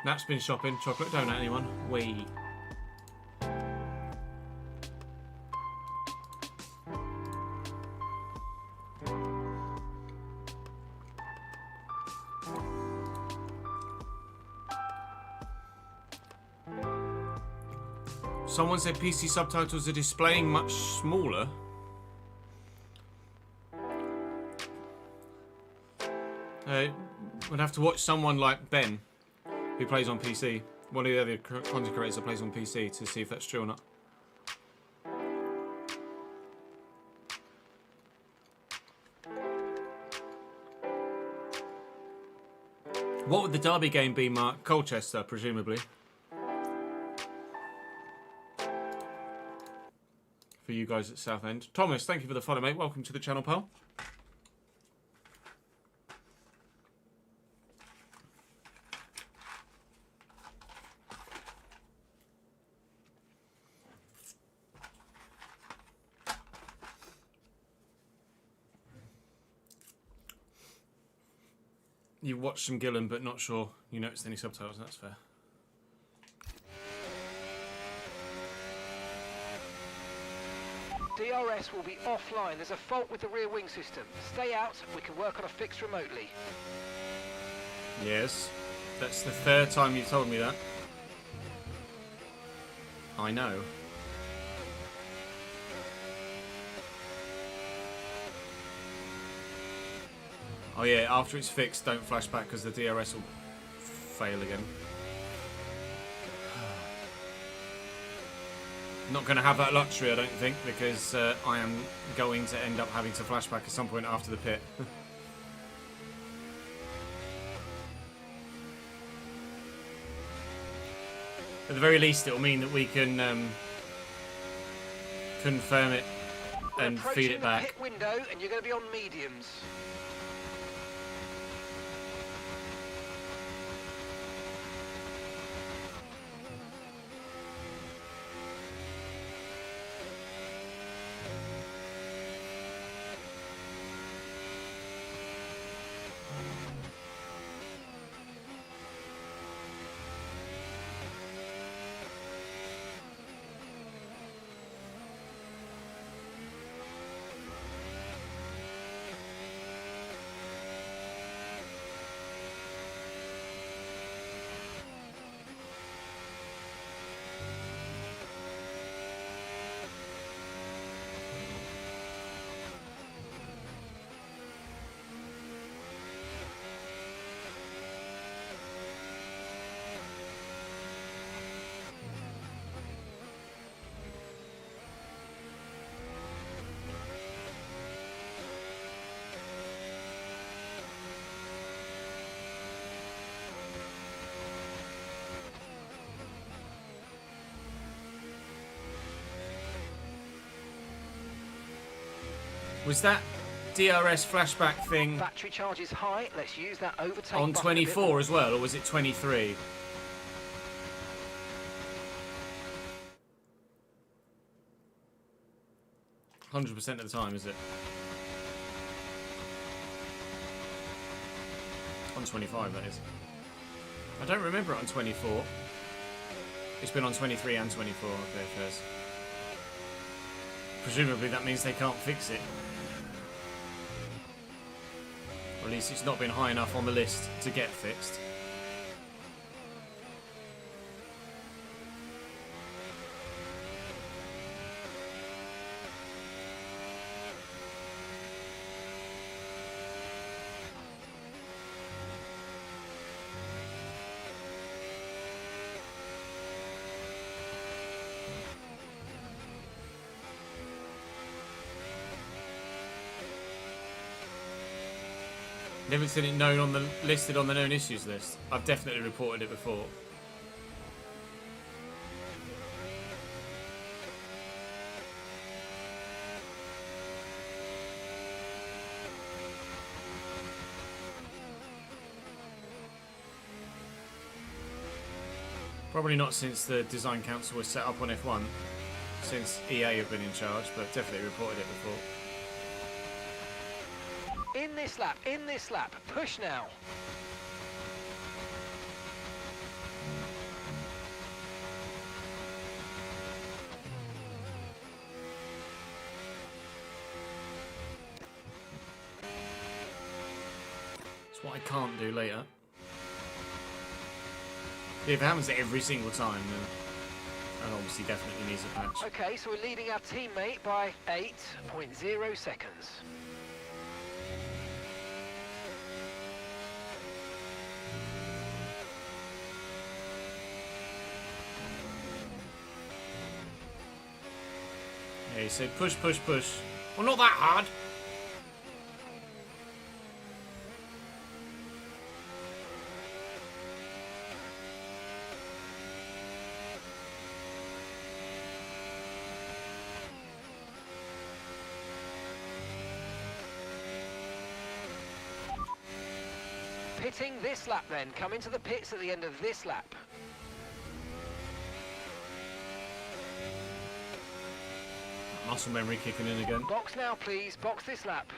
Nat's been shopping. Chocolate donut, anyone? Wee. Someone said PC subtitles are displaying much smaller. We'd have to watch someone like Ben, who plays on PC, one of the other content creators that plays on PC, to see if that's true or not. What would the derby game be, Mark? Colchester, presumably. For you guys at Southend. Thomas, thank you for the follow, mate. Welcome to the channel, pal. you watched some Gillen, but not sure you noticed any subtitles. That's fair. DRS will be offline. There's a fault with the rear wing system. Stay out. We can work on a fix remotely. Yes. That's the third time you told me that. I know. Oh yeah, after it's fixed, don't flash back because the DRS will fail again. Not going to have that luxury, I don't think, because I am going to end up having to flash back at some point after the pit. At the very least, it will mean that we can confirm it and feed it back. Pit window, and you're going to be on mediums. Was that DRS flashback thing Battery charge is high. Let's use that overtake on button a bit 24 more. as well, or was it 23? %100% of the time, is it? On 25, that is. I don't remember it on 24. It's been on 23 and 24, okay, first. Presumably that means they can't fix it. Or at least it's not been high enough on the list to get fixed. Never seen it known on the listed on the known issues list. I've definitely reported it before. Probably not since the design council was set up on F1, since EA have been in charge, but definitely reported it before. In this lap, push now. It's what I can't do later. If it happens every single time, then that obviously definitely needs a patch. Okay, so we're leading our teammate by 8.0 seconds. Yeah, he said push, push, push. Well, not that hard. Pitting this lap then. Come into the pits at the end of this lap. Muscle memory kicking in again. Box now, please. Box this lap.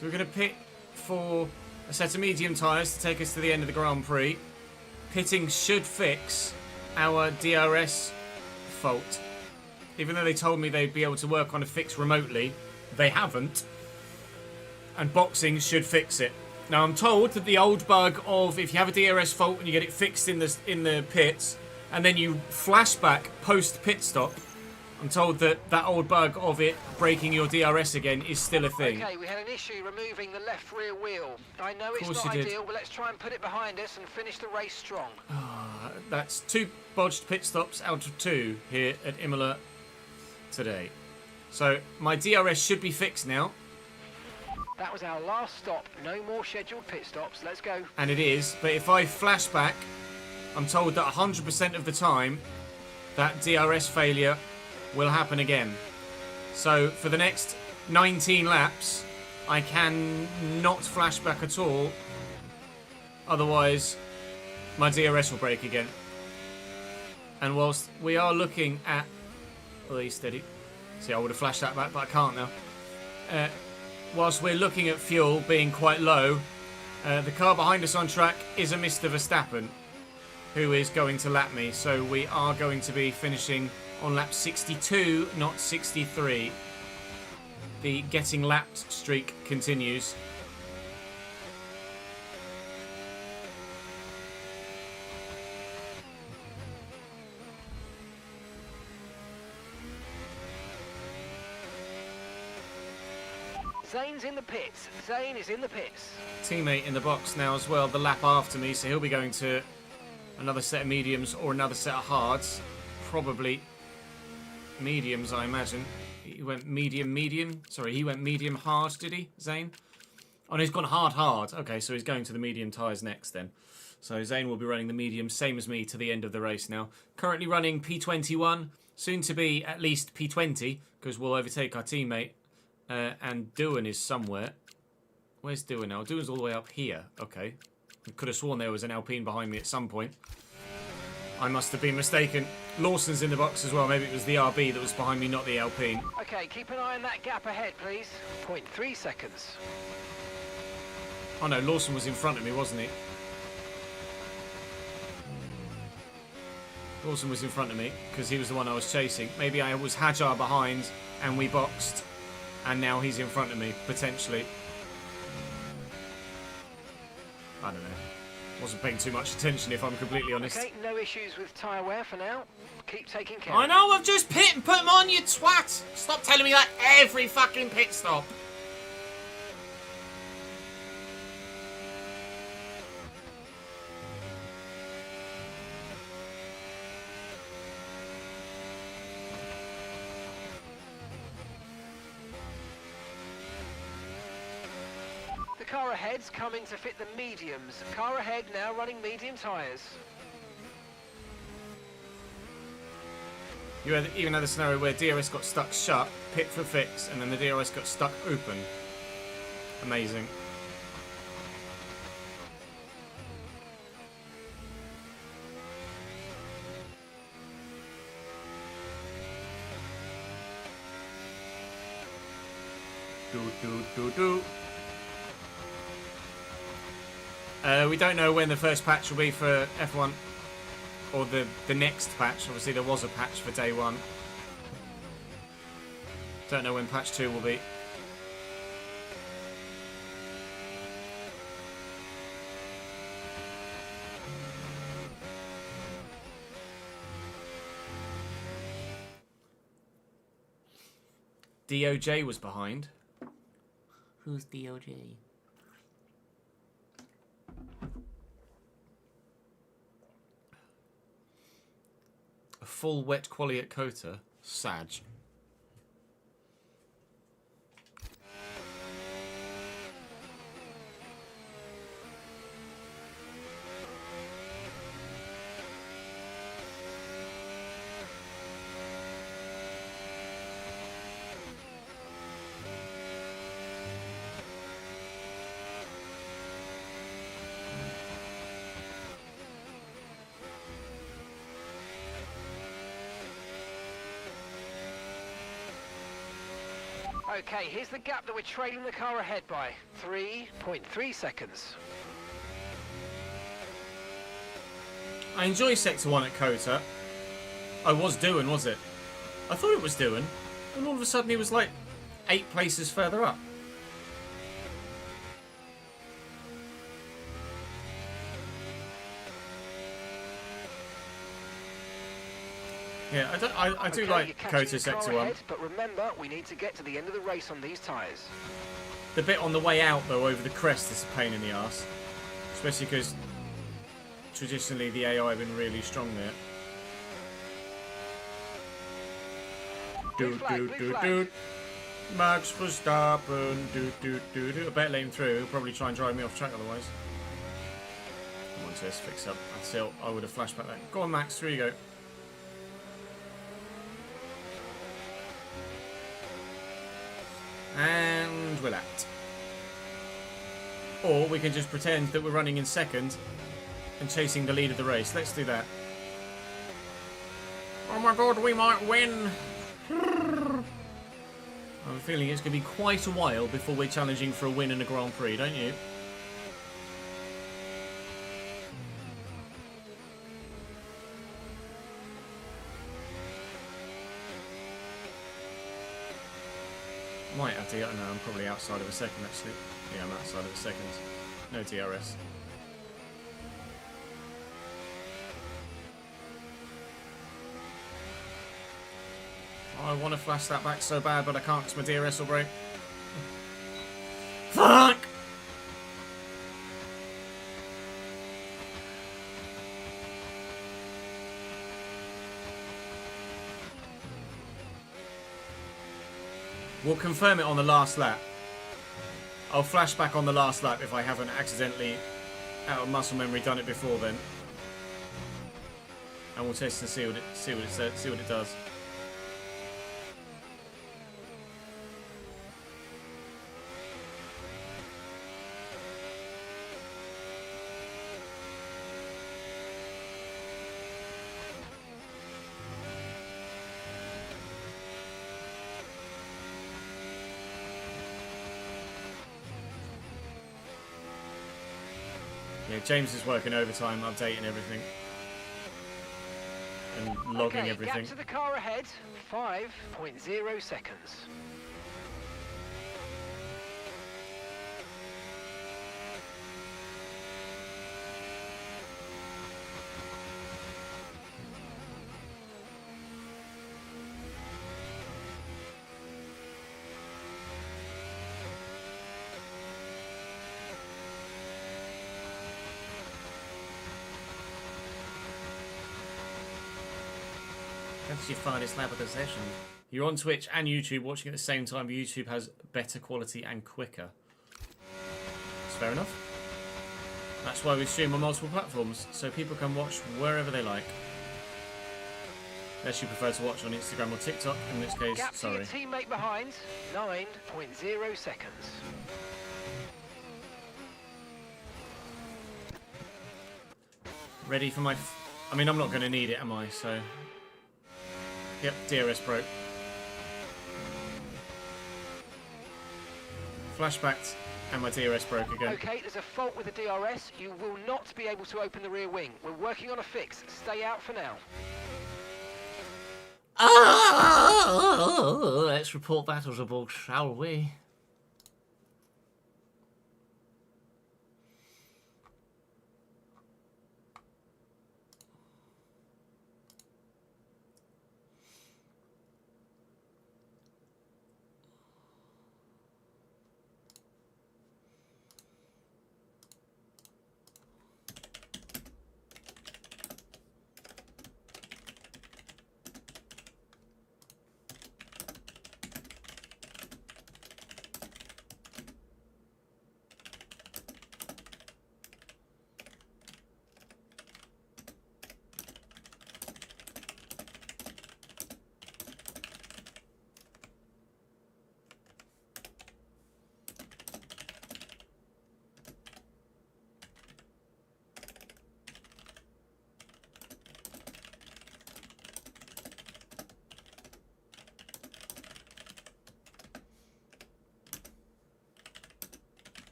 So we're going to pit for a set of medium tyres to take us to the end of the Grand Prix. Pitting should fix our DRS fault. Even though they told me they'd be able to work on a fix remotely, they haven't. And boxing should fix it. Now I'm told that the old bug of if you have a DRS fault and you get it fixed in the pits, and then you flashback post pit stop, I'm told that old bug of it breaking your DRS again is still a thing. Okay, we had an issue removing the left rear wheel. I know it's not ideal, but let's try and put it behind us and finish the race strong. That's 2 bodged pit stops out of 2 here at Imola today. So my DRS should be fixed now. That was our last stop. No more scheduled pit stops. Let's go. And it is, but if I flash back, I'm told that 100% of the time that DRS failure will happen again. So for the next 19 laps, I can not flash back at all. Otherwise, my DRS will break again. And whilst we are looking at... Oh, he's steady. See, I would have flashed that back, but I can't now. Whilst we're looking at fuel being quite low, the car behind us on track is a Mr. Verstappen, who is going to lap me. So we are going to be finishing on lap 62, not 63. The getting lapped streak continues. Zane's in the pits. Zane is in the pits. Teammate in the box now as well, the lap after me, so he'll be going to another set of mediums or another set of hards. Probably mediums, I imagine. He went medium. Sorry, he went medium hard, did he, Zane? Oh, no, he's gone hard. Okay, so he's going to the medium tyres next then. So Zane will be running the medium, same as me, to the end of the race now. Currently running P21, soon to be at least P20, because we'll overtake our teammate. And Doohan is somewhere. Where's Doohan now? Doohan's all the way up here. Okay. I could have sworn there was an Alpine behind me at some point. I must have been mistaken. Lawson's in the box as well. Maybe it was the RB that was behind me, not the Alpine. Okay, keep an eye on that gap ahead, please. 0.3 seconds. Oh no, Lawson was in front of me, wasn't he? Lawson was in front of me because he was the one I was chasing. Maybe I was Hajar behind and we boxed. And now he's in front of me, potentially. I don't know. Wasn't paying too much attention, if I'm completely honest. Okay, no issues with tyre wear for now. Keep taking care. I know, I've just pit and put them on, you twat! Stop telling me that every fucking pit stop. Car ahead's coming to fit the mediums. Car ahead now running medium tyres. You even had a scenario where DRS got stuck shut, pit for fix, and then the DRS got stuck open. Amazing. Do. We don't know when the first patch will be for F1, or the next patch. Obviously there was a patch for day 1. Don't know when patch 2 will be. DOJ was behind. Who's DOJ? A full wet quali at Kota. Sag. Okay, here's the gap that we're trailing the car ahead by. 3.3 seconds. I enjoy Sector 1 at Kota. I was doing, was it? I thought it was doing. And all of a sudden he was like 8 places further up. Yeah, I do Okay, like you're catching Kota the car Sector 1. ahead, but remember, we need to get to the end of the race on these tyres. The bit on the way out, though, over the crest is a pain in the arse. Especially because traditionally the AI have been really strong there. Blue flag. Max Verstappen. I better let him through. He'll probably try and drive me off track otherwise. Come on, Tess, fix up. That's it. I would have flashed back there. Go on, Max. Through you go. And we're out. Or we can just pretend that we're running in second and chasing the lead of the race. Let's do that. Oh my god, we might win. I have a feeling it's going to be quite a while before we're challenging for a win in a Grand Prix, don't you? Might have to. No, I'm probably outside of a second actually. Yeah, I'm outside of a second. No DRS. I want to flash that back so bad, but I can't because my DRS will break. Fuck! We'll confirm it on the last lap. I'll flash back on the last lap if I haven't accidentally, out of muscle memory, done it before then. And we'll test and see what it does. Yeah, James is working overtime, updating everything. And logging everything. Gap to the car ahead, 5.0 seconds. That's your finest lap of the session. You're on Twitch and YouTube watching at the same time. YouTube has better quality and quicker. That's fair enough. That's why we stream on multiple platforms, so people can watch wherever they like. Unless you prefer to watch on Instagram or TikTok, in which case, Gap sorry. to your teammate behind, 9.0 seconds. Ready for my... I mean, I'm not going to need it, am I? So... Yep, DRS broke. Flashbacked, and my DRS broke again. Okay, there's a fault with the DRS. You will not be able to open the rear wing. We're working on a fix. Stay out for now. Oh, let's report that as a bug, shall we?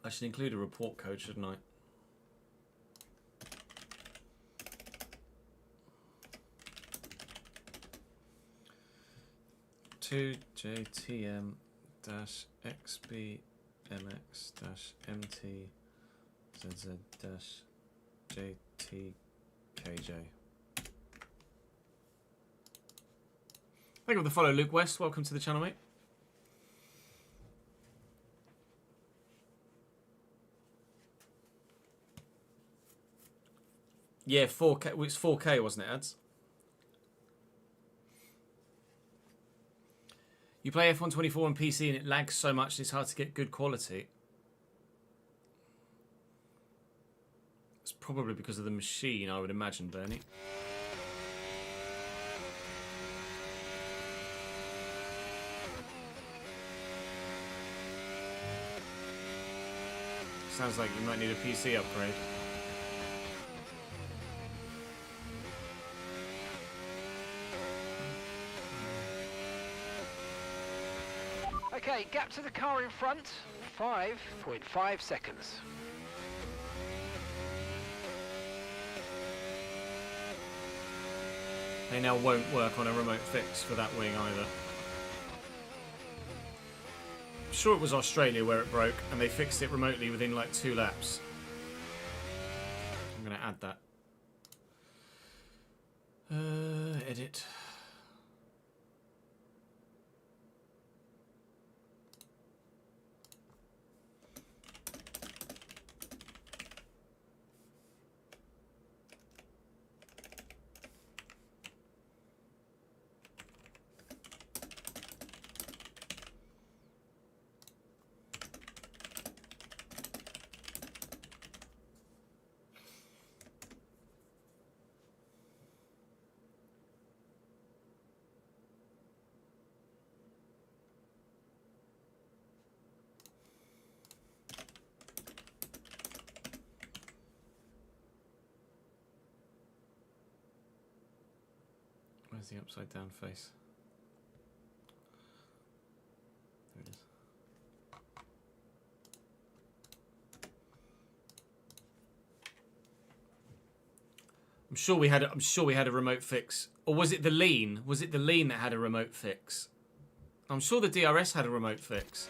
I should include a report code, shouldn't I? To JTM dash XBMX dash MT ZZ dash JTKJ. Thank you for the follow, Luke West. Welcome to the channel, mate. Yeah, 4K. Well, it's 4K, wasn't it, Ads? You play F124 on PC and it lags so much it's hard to get good quality. It's probably because of the machine, I would imagine, Bernie. Sounds like you might need a PC upgrade. Okay, gap to the car in front, 5.5 seconds. They now won't work on a remote fix for that wing either. I'm sure it was Australia where it broke and they fixed it remotely within like 2 laps. I'm going to add that. Edit. Where's the upside down face? There it is. I'm sure we had a remote fix. Or was it the lean? Was it the lean that had a remote fix? I'm sure the DRS had a remote fix.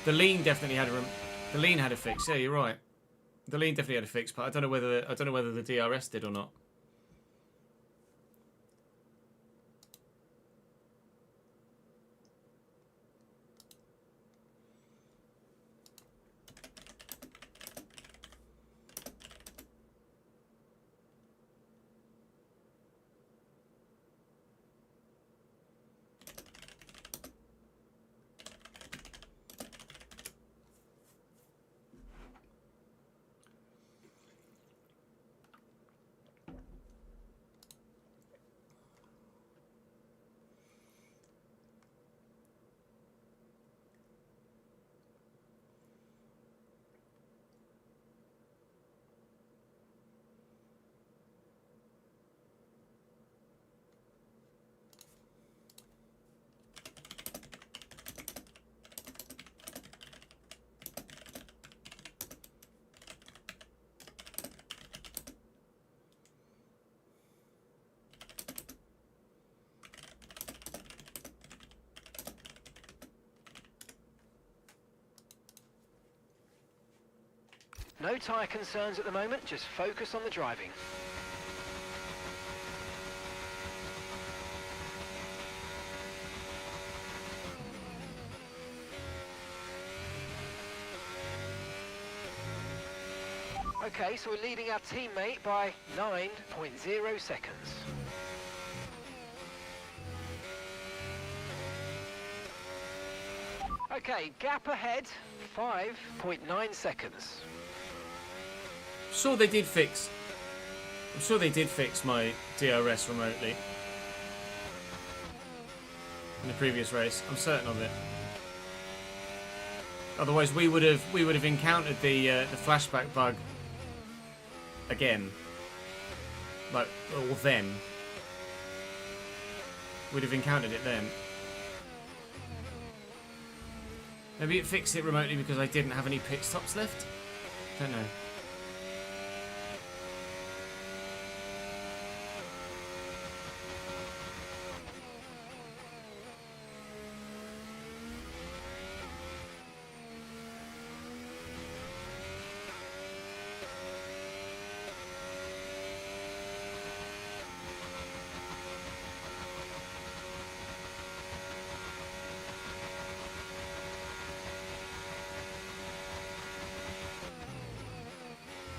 The lean definitely had the lean had a fix. Yeah, you're right. The lean definitely had a fix, but I don't know whether the DRS did or not. No tyre concerns at the moment, just focus on the driving. Okay, so we're leading our teammate by 9.0 seconds. Okay, gap ahead, 5.9 seconds. I'm sure they did fix my DRS remotely in the previous race. I'm certain of it. Otherwise, we would have encountered the flashback bug again. Like, or then. We'd have encountered it then. Maybe it fixed it remotely because I didn't have any pit stops left? Don't know.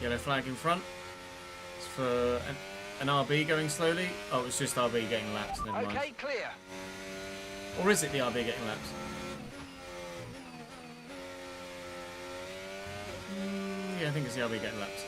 Yellow flag in front. It's for an RB going slowly. Oh, it's just RB getting laps. Never mind. Okay, clear. Or is it the RB getting laps? Yeah, I think it's the RB getting laps.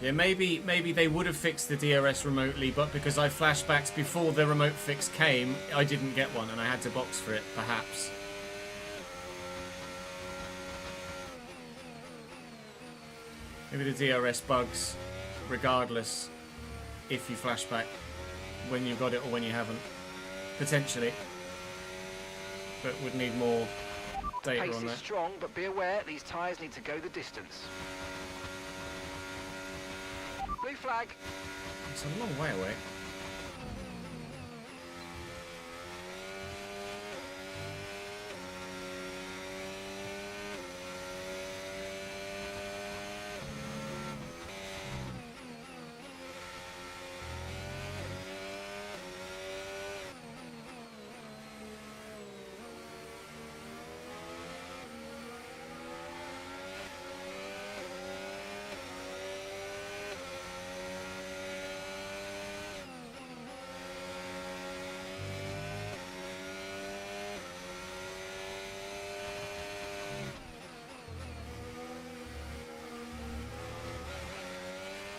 Yeah, maybe they would have fixed the DRS remotely, but because I flashbacks before the remote fix came, I didn't get one, and I had to box for it, perhaps. Maybe the DRS bugs, regardless, if you flashback when you got it or when you haven't. Potentially. But would need more data Pace on is that. strong, but be aware these tyres need to go the distance. Blue flag. It's a long way away.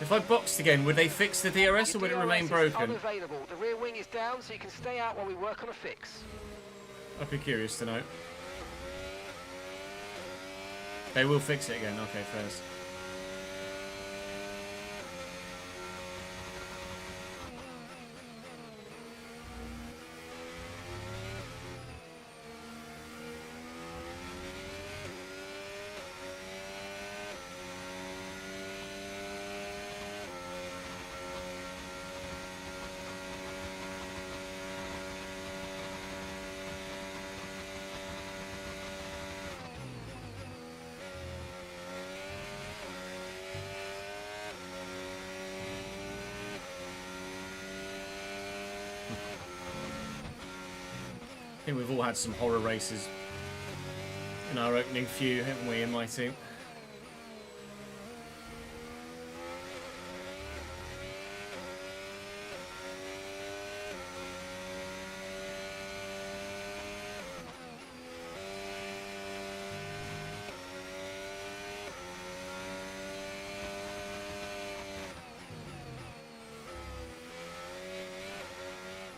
If I boxed again, would they fix the DRS or would it remain broken? Unavailable. The rear wing is down, so you can stay out while we work on a fix. I'd be curious to know. They will fix it again. Okay, first. I think we've all had some horror races in our opening few, haven't we, in my team?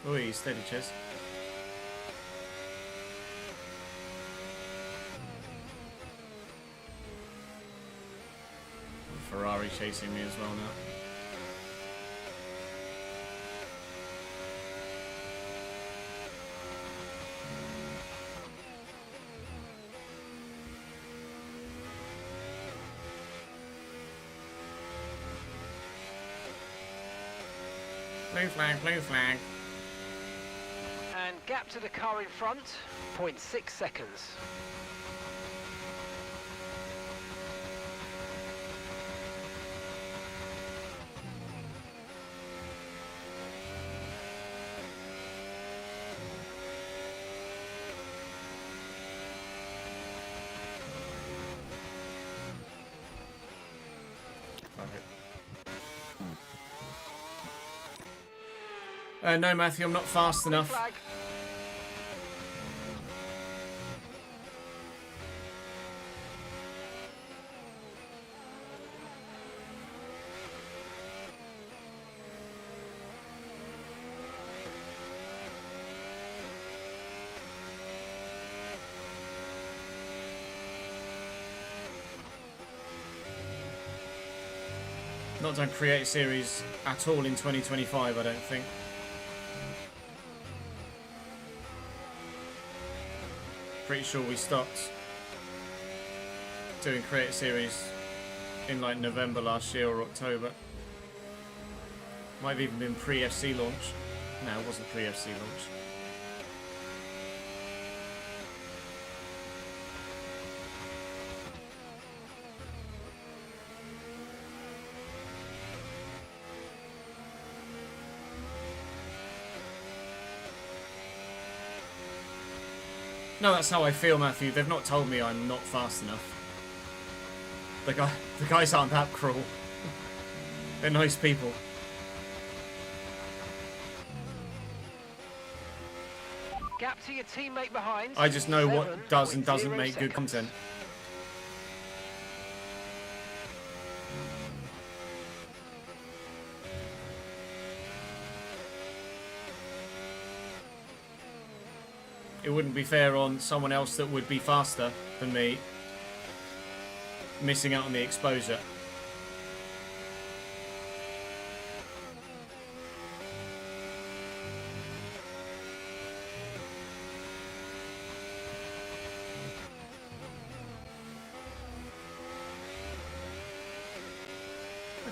Oi, steady, Chess. Ferrari chasing me as well now. Blue flag, blue flag. And gap to the car in front, 0.6 seconds. No, Matthew, I'm not fast enough. Flag. Not done Create a Series at all in 2025, I don't think. Pretty sure we stopped doing Create a Series in like November last year or October. Might have even been pre-FC launch. No, it wasn't pre-FC launch. No, that's how I feel, Matthew. They've not told me I'm not fast enough. The guys aren't that cruel. They're nice people. Gap to your teammate behind. I just know what does and doesn't make good content. It wouldn't be fair on someone else that would be faster than me missing out on the exposure.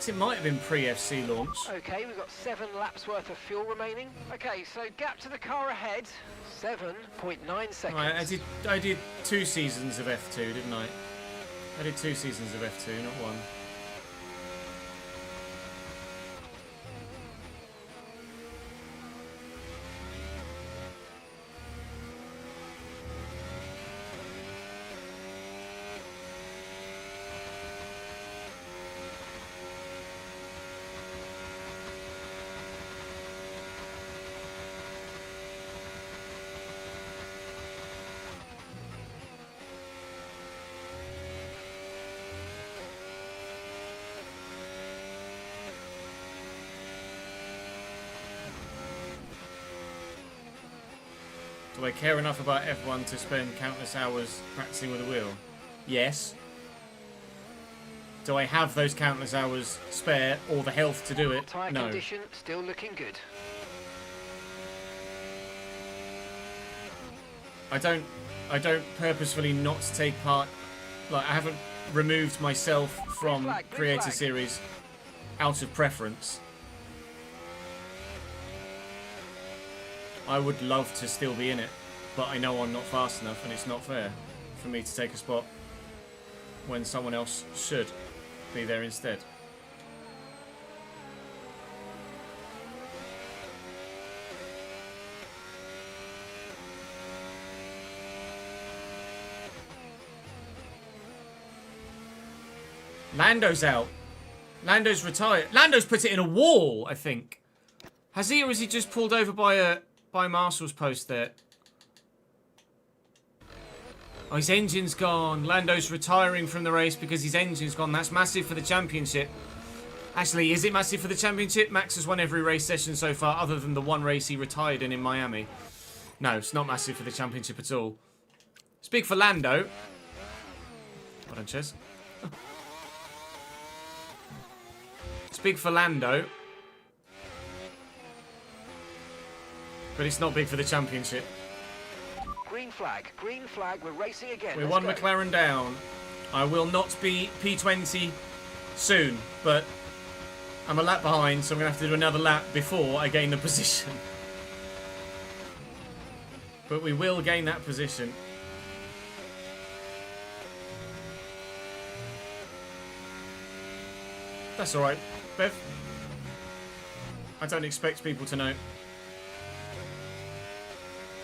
It might have been pre-FC launch. Okay, we've got 7 laps worth of fuel remaining. Okay, so gap to the car ahead, 7.9 seconds. Right, I did 2 seasons of F2, didn't I? I did 2 seasons of F2, not 1. Do I care enough about F1 to spend countless hours practicing with a wheel? Yes. Do I have those countless hours spare or the health to do it? Tyre No. condition still looking good. I don't purposefully not take part. Like, I haven't removed myself from green Create a flag. Series out of preference. I would love to still be in it, but I know I'm not fast enough, and it's not fair for me to take a spot when someone else should be there instead. Lando's out. Lando's retired. Lando's put it in a wall, I think. Has he, or has he just pulled over by Marshall's post there? Oh, his engine's gone. Lando's retiring from the race because his engine's gone. That's massive for the championship. Actually, is it massive for the championship? Max has won every race session so far other than the one race he retired in Miami. No, it's not massive for the championship at all. It's big for Lando. Well done, Ches. It's big for Lando. But it's not big for the championship. Green flag, we're racing again. We're Let's one go. McLaren down. I will not be P20 soon, but I'm a lap behind, so I'm going to have to do another lap before I gain the position. But we will gain that position. That's alright, Bev. I don't expect people to know.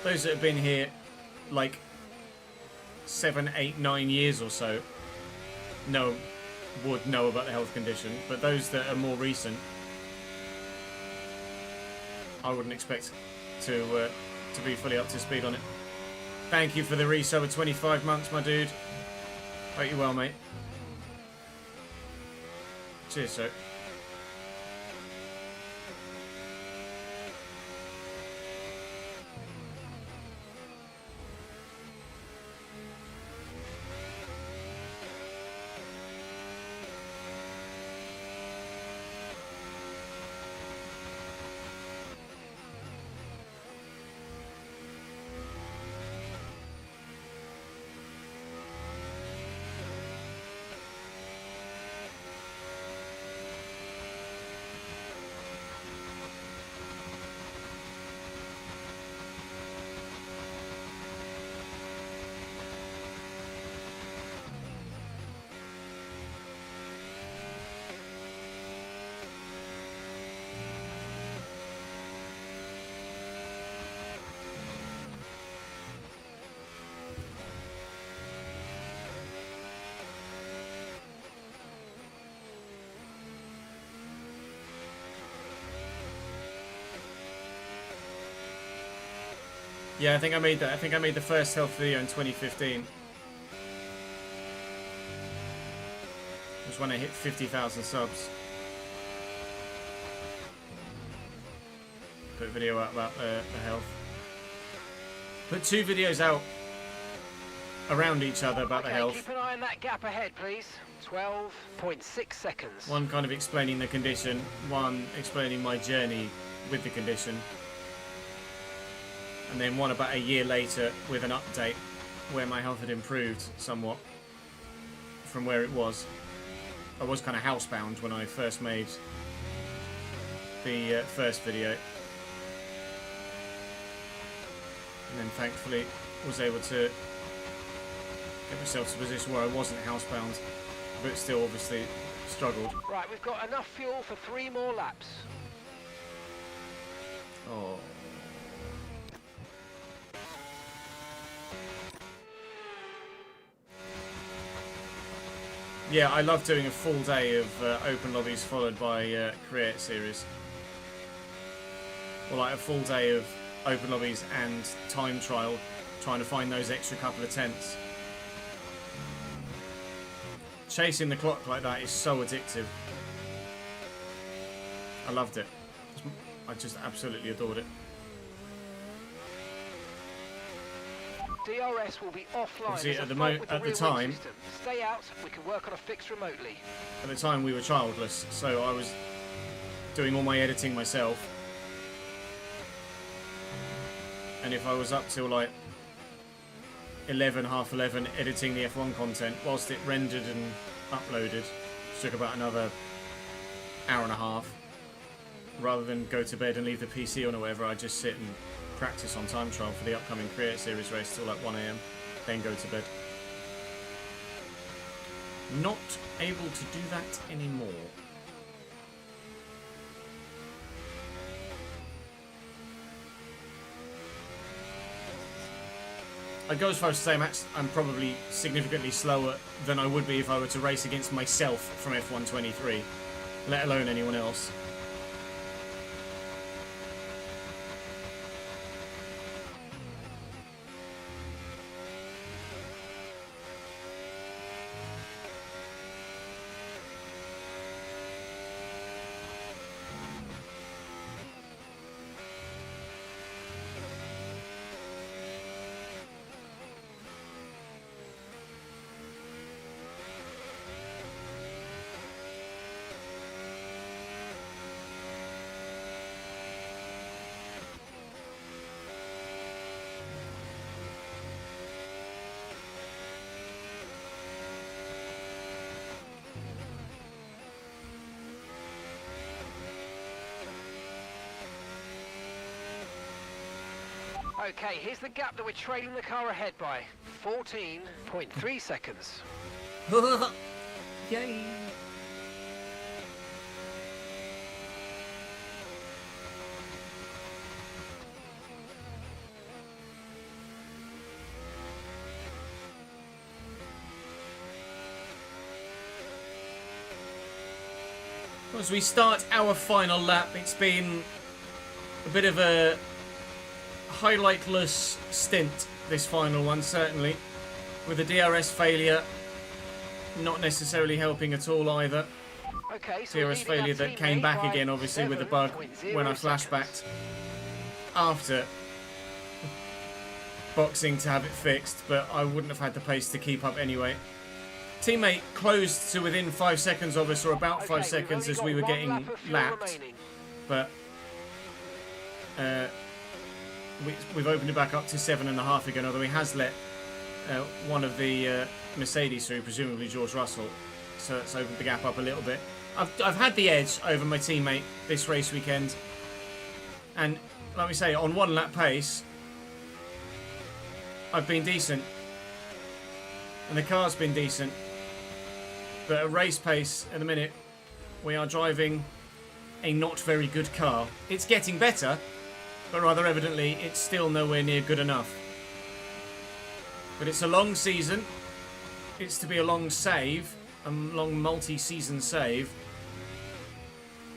Those that have been here like 7, 8, 9 years or so would know about the health condition, but those that are more recent, I wouldn't expect to be fully up to speed on it. Thank you for the resub of 25 months, my dude. Hope you're well, mate. Cheers, sir. Yeah, I think I made that. I think I made the first health video in 2015. It was when I hit 50,000 subs. Put a video out about the health. Put 2 videos out around each other about the health. Keep an eye on that gap ahead, please. 12.6 seconds. One kind of explaining the condition, one explaining my journey with the condition. And then one about a year later with an update where my health had improved somewhat from where it was. I was kind of housebound when I first made the first video. And then thankfully was able to get myself to a position where I wasn't housebound, but still obviously struggled. Right, we've got enough fuel for 3 more laps. Oh. Yeah, I love doing a full day of open lobbies followed by Create series. Or like a full day of open lobbies and time trial, trying to find those extra couple of tenths. Chasing the clock like that is so addictive. I loved it. I just absolutely adored it. DRS will be offline. See, at the time, stay out. We can work on a fix remotely. At the time, we were childless, so I was doing all my editing myself. And if I was up till like 11, half 11, editing the F1 content, whilst it rendered and uploaded, which took about another hour and a half, rather than go to bed and leave the PC on or whatever, I'd just sit and practice on time trial for the upcoming Create Series race till like 1 AM, then go to bed. Not able to do that anymore. I'd go as far as to say I'm probably significantly slower than I would be if I were to race against myself from F123, let alone anyone else. Okay, here's the gap that we're trailing the car ahead by. 14.3 seconds. Yay! As we start our final lap, it's been a bit of a highlightless stint, this final one, certainly, with the DRS failure not necessarily helping at all either. Okay, so DRS failure that came back again, obviously, with the bug when I flashbacked after boxing to have it fixed, but I wouldn't have had the pace to keep up anyway. Teammate closed to within 5 seconds of us, or about 5 seconds as we were getting lapped, but we've opened it back up to 7.5 again, although he has let one of the Mercedes through, presumably George Russell, so it's opened the gap up a little bit. I've had the edge over my teammate this race weekend, and like we say, on 1 lap pace, I've been decent, and the car's been decent, but at race pace at the minute, we are driving a not very good car. It's getting better, but rather evidently it's still nowhere near good enough. But it's a long season. It's to be a long save, a long multi-season save.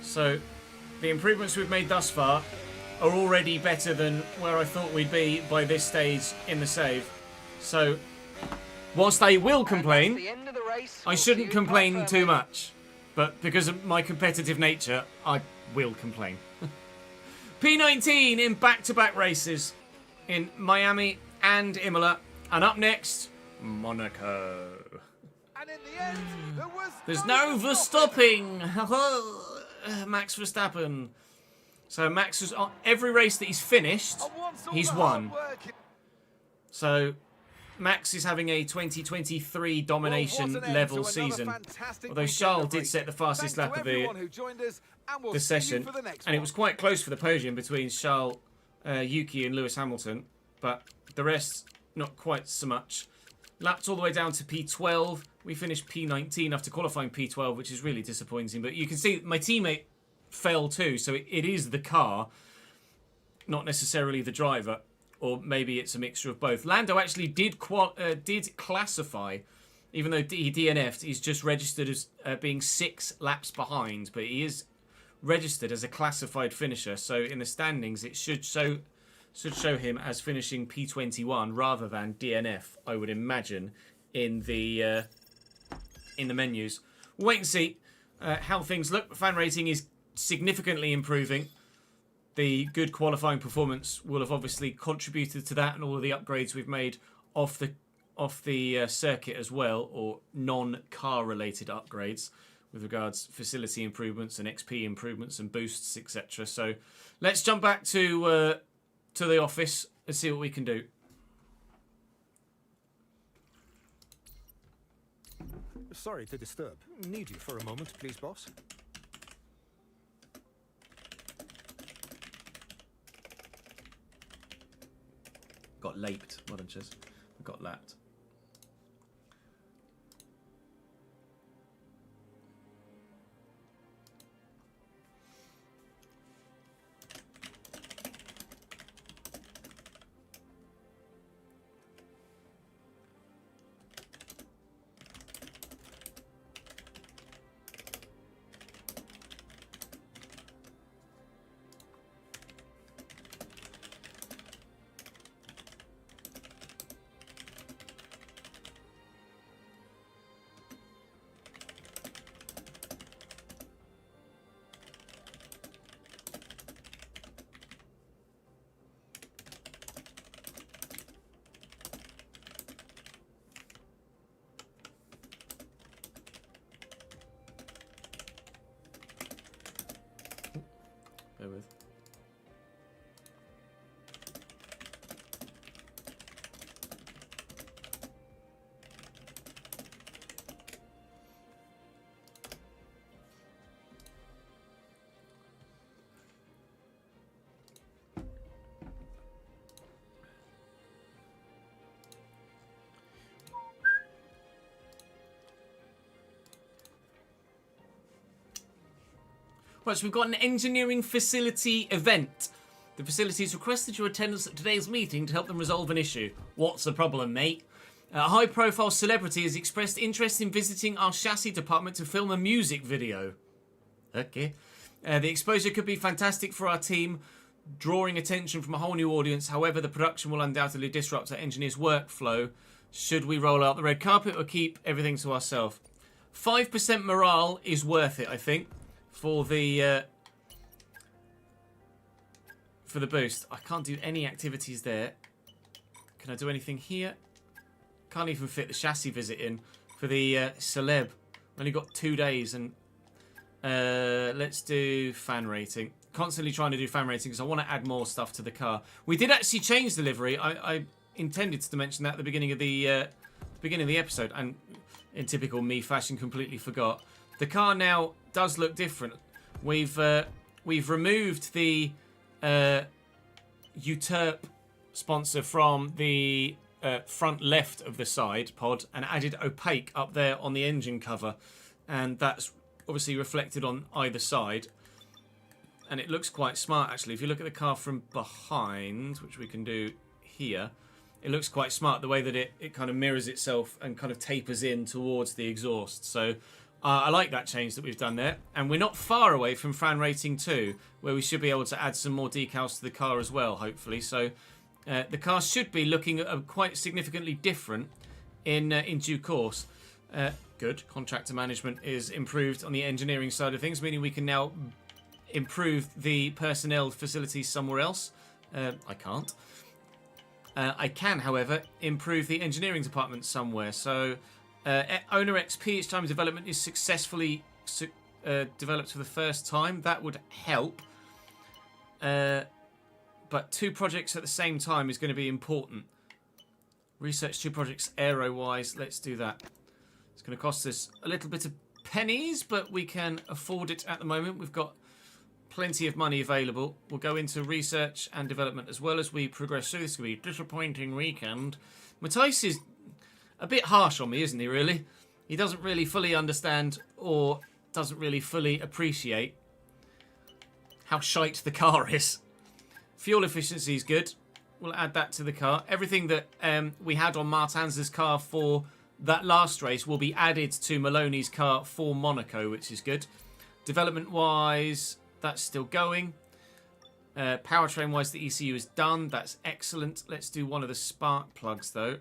So the improvements we've made thus far are already better than where I thought we'd be by this stage in the save. So, whilst I will complain, I shouldn't complain too much. But because of my competitive nature, I will complain. P19 in back-to-back races in Miami and Imola. And up next, Monaco. And in the end, there's no Verstappen. Max Verstappen. So Max was on every race that he's finished, he's won. So Max is having a 2023 domination level season. Although Charles did set the fastest lap of the session, and it was quite close for the podium between Charles, Yuki and Lewis Hamilton, but the rest not quite so much. Lapped all the way down to P12. We finished P19 after qualifying P12, which is really disappointing. But you can see my teammate fell too, so it is the car, not necessarily the driver, or maybe it's a mixture of both. Lando actually did classify, even though he DNF'd. He's just registered as being 6 laps behind, but he is registered as a classified finisher. So in the standings, it should show him as finishing P21 rather than DNF, I would imagine, in the menus. We'll wait and see how things look. Fan rating is significantly improving. The good qualifying performance will have obviously contributed to that, and all of the upgrades we've made off the circuit as well, or non-car related upgrades with regards facility improvements and XP improvements and boosts, etc. So let's jump back to the office and see what we can do. Sorry to disturb. Need you for a moment, please, boss? Got laped, well done, Chess. Got lapped. Bear with. Right, so we've got an engineering facility event. The facility has requested your attendance at today's meeting to help them resolve an issue. What's the problem, mate? A high-profile celebrity has expressed interest in visiting our chassis department to film a music video. Okay. The exposure could be fantastic for our team, drawing attention from a whole new audience. However, the production will undoubtedly disrupt our engineers' workflow. Should we roll out the red carpet or keep everything to ourselves? 5% morale is worth it, I think, for the boost. I can't do any activities there. Can I do anything here? Can't even fit the chassis visit in for the celeb. Only got 2 days, and let's do fan rating. Constantly trying to do fan rating because I want to add more stuff to the car. We did actually change the livery. I intended to mention that at the beginning of the episode, and in typical me fashion, completely forgot. The car now does look different. We've removed the Uterp sponsor from the front left of the side pod and added opaque up there on the engine cover, and that's obviously reflected on either side, and it looks quite smart actually. If you look at the car from behind, which we can do here, it looks quite smart the way that it kind of mirrors itself and kind of tapers in towards the exhaust. So I like that change that we've done there. And we're not far away from fan rating 2, where we should be able to add some more decals to the car as well, hopefully. So the car should be looking quite significantly different in due course. Good. Contractor management is improved on the engineering side of things, meaning we can now improve the personnel facilities somewhere else. I can't. I can, however, improve the engineering department somewhere. So Owner XP, each time development is successfully developed for the first time. That would help. But 2 projects at the same time is going to be important. Research 2 projects aero-wise. Let's do that. It's going to cost us a little bit of pennies, but we can afford it at the moment. We've got plenty of money available. We'll go into research and development as well as we progress through. This is going to be a disappointing weekend. Matthijs is a bit harsh on me, isn't he, really? He doesn't really fully understand or doesn't really fully appreciate how shite the car is. Fuel efficiency is good. We'll add that to the car. Everything that we had on Martins's car for that last race will be added to Maloney's car for Monaco, which is good. Development-wise, that's still going. Powertrain-wise, the ECU is done. That's excellent. Let's do one of the spark plugs, though.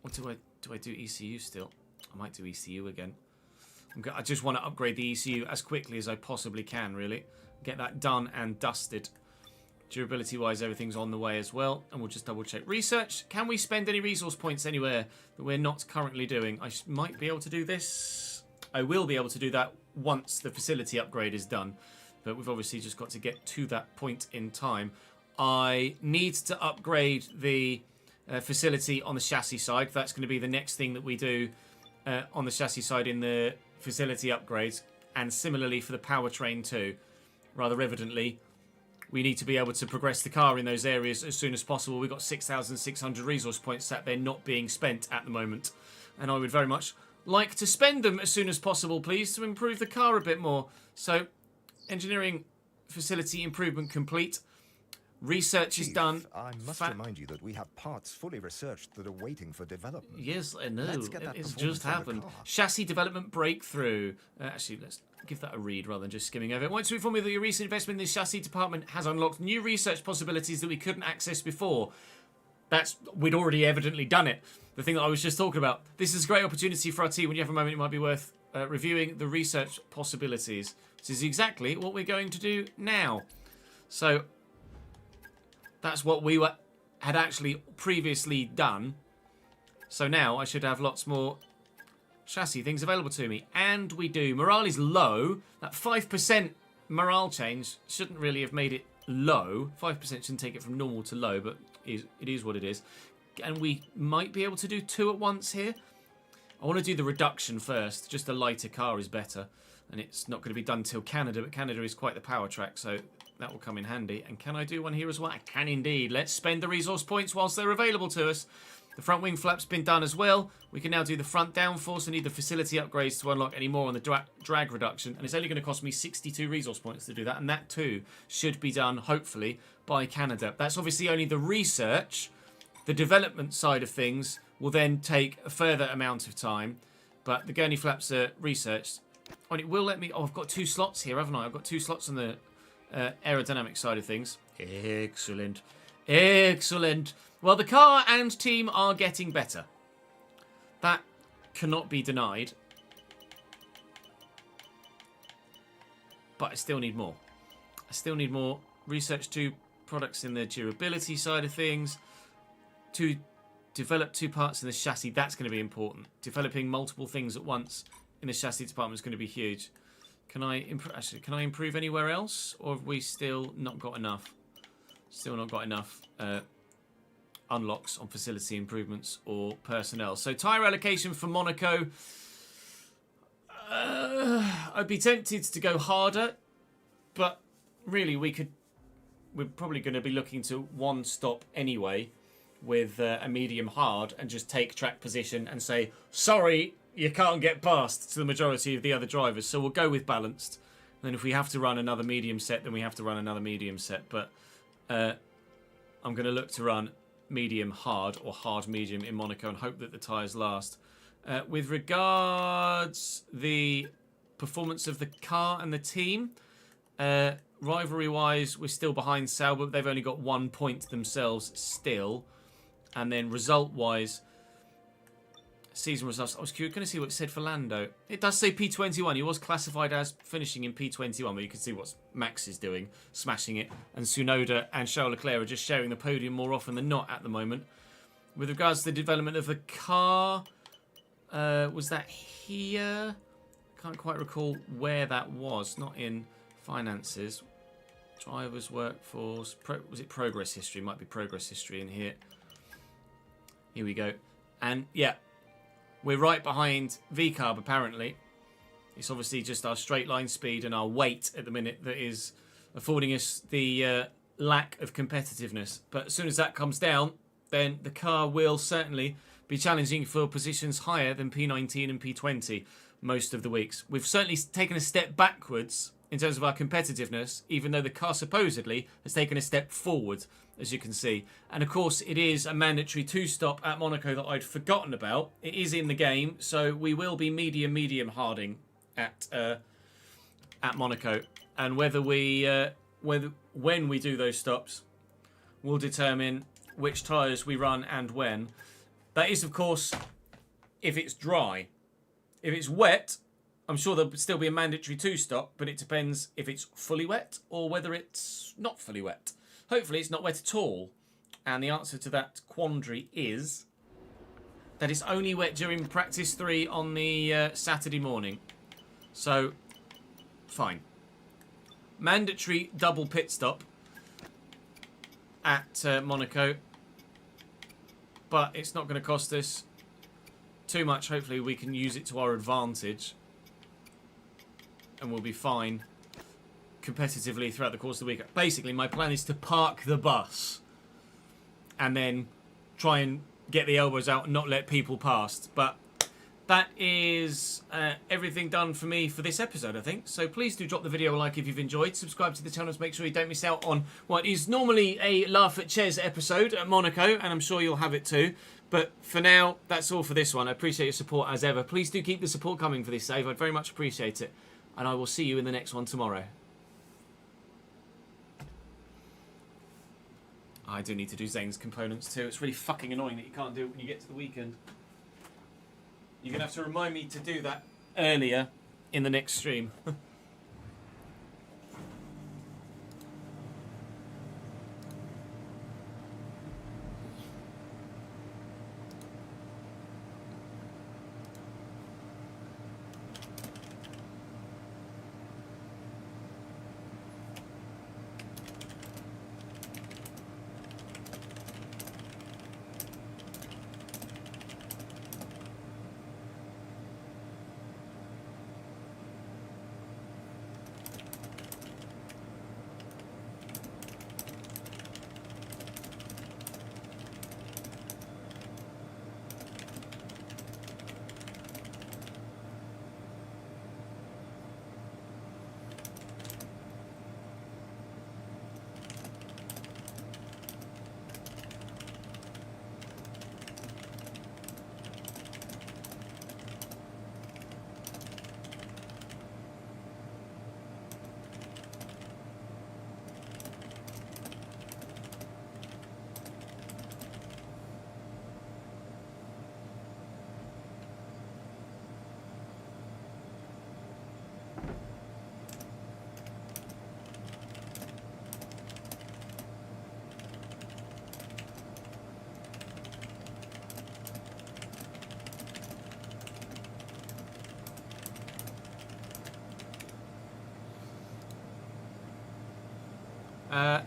Or do I do ECU still? I might do ECU again. I just want to upgrade the ECU as quickly as I possibly can, really. Get that done and dusted. Durability-wise, everything's on the way as well. And we'll just double-check. Research. Can we spend any resource points anywhere that we're not currently doing? I might be able to do this. I will be able to do that once the facility upgrade is done. But we've obviously just got to get to that point in time. I need to upgrade the facility on the chassis side. That's going to be the next thing that we do on the chassis side in the facility upgrades. And similarly for the powertrain too. Rather evidently, we need to be able to progress the car in those areas as soon as possible. We've got 6,600 resource points that they're not being spent at the moment. And I would very much like to spend them as soon as possible, please, to improve the car a bit more. So, engineering facility improvement complete. Research is done. I must remind you that we have parts fully researched that are waiting for development. Yes, I know. Let's get that It's performance just on the happened. car. Chassis development breakthrough. Actually, let's give that a read rather than just skimming over it. Once we inform you that your recent investment in the chassis department has unlocked new research possibilities that we couldn't access before. We'd already evidently done it. The thing that I was just talking about. This is a great opportunity for our team. When you have a moment, it might be worth reviewing the research possibilities. This is exactly what we're going to do now. So that's what we had actually previously done. So now I should have lots more chassis things available to me. And we do. Morale is low. That 5% morale change shouldn't really have made it low. 5% shouldn't take it from normal to low, but it is what it is. And we might be able to do 2 at once here. I want to do the reduction first. Just a lighter car is better. And it's not going to be done till Canada, but Canada is quite the power track, so that will come in handy. And can I do one here as well? I can indeed. Let's spend the resource points whilst they're available to us. The front wing flap's been done as well. We can now do the front downforce. I need the facility upgrades to unlock any more on the drag reduction. And it's only going to cost me 62 resource points to do that. And that too should be done, hopefully, by Canada. That's obviously only the research. The development side of things will then take a further amount of time. But the gurney flaps are researched. And it will let me... Oh, I've got 2 slots here, haven't I? I've got 2 slots on the aerodynamic side of things. Excellent. Excellent. Well, the car and team are getting better. That cannot be denied. But I still need more. I still need more. Research 2 products in the durability side of things. To develop 2 parts in the chassis, that's going to be important. Developing multiple things at once in the chassis department is going to be huge. Can I improve anywhere else? Or have we still not got enough? Still not got enough unlocks on facility improvements or personnel. So tyre allocation for Monaco. I'd be tempted to go harder, but really we're probably going to be looking to 1 stop anyway with a medium hard and just take track position and say, sorry, you can't get past to the majority of the other drivers. So we'll go with balanced. And then if we have to run another medium set, then we have to run another medium set. But I'm going to look to run medium hard or hard medium in Monaco and hope that the tyres last. With regards the performance of the car and the team, rivalry-wise, we're still behind Sauber. They've only got 1 point themselves still. And then result-wise, season results. I was going to see what it said for Lando. It does say P21. He was classified as finishing in P21, but you can see what Max is doing, smashing it. And Tsunoda and Charles Leclerc are just sharing the podium more often than not at the moment. With regards to the development of the car, was that here? Can't quite recall where that was. Not in finances. Drivers' workforce. Was it progress history? Might be progress history in here. Here we go. And yeah, we're right behind VCarb apparently. It's obviously just our straight line speed and our weight at the minute that is affording us the lack of competitiveness. But as soon as that comes down, then the car will certainly be challenging for positions higher than P19 and P20 most of the weeks. We've certainly taken a step backwards in terms of our competitiveness, even though the car supposedly has taken a step forward, as you can see. And of course, it is a mandatory 2-stop at Monaco that I'd forgotten about. It is in the game, so we will be medium harding at Monaco. And whether we when we do those stops will determine which tyres we run and when. That is, of course, if it's dry. If it's wet, I'm sure there'll still be a mandatory 2-stop, but it depends if it's fully wet or whether it's not fully wet. Hopefully it's not wet at all. And the answer to that quandary is that it's only wet during practice 3 on the Saturday morning. So, fine. Mandatory double pit stop at Monaco. But it's not going to cost us too much. Hopefully we can use it to our advantage. And we'll be fine competitively throughout the course of the week. Basically, my plan is to park the bus and then try and get the elbows out and not let people past. But that is everything done for me for this episode, I think. So please do drop the video a like if you've enjoyed. Subscribe to the channel to make sure you don't miss out on what is normally a Laugh at Ches episode at Monaco, and I'm sure you'll have it too. But for now, that's all for this one. I appreciate your support as ever. Please do keep the support coming for this save. I'd very much appreciate it. And I will see you in the next one tomorrow. I do need to do Zane's components too. It's really fucking annoying that you can't do it when you get to the weekend. You're going to have to remind me to do that earlier in the next stream.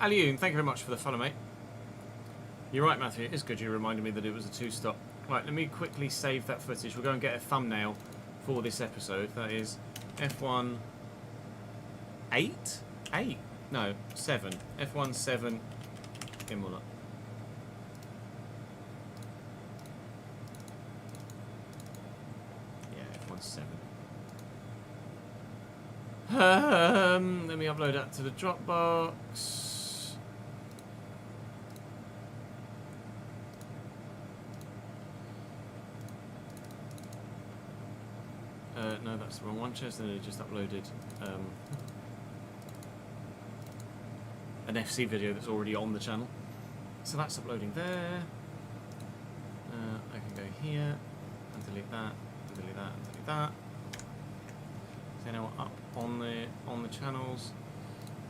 Alioun, thank you very much for the follow, mate. You're right, Matthew. It is good you reminded me that it was a 2-stop. Right, let me quickly save that footage. We'll go and get a thumbnail for this episode. That is F1 8? 8? No, 7. F1 7 Imola. Yeah, F1 7. Let me upload that to the Dropbox. No, that's the wrong one. Chesney just uploaded an FC video that's already on the channel. So that's uploading there. I can go here and delete that, and delete that, and delete that. So now we're up on the channels.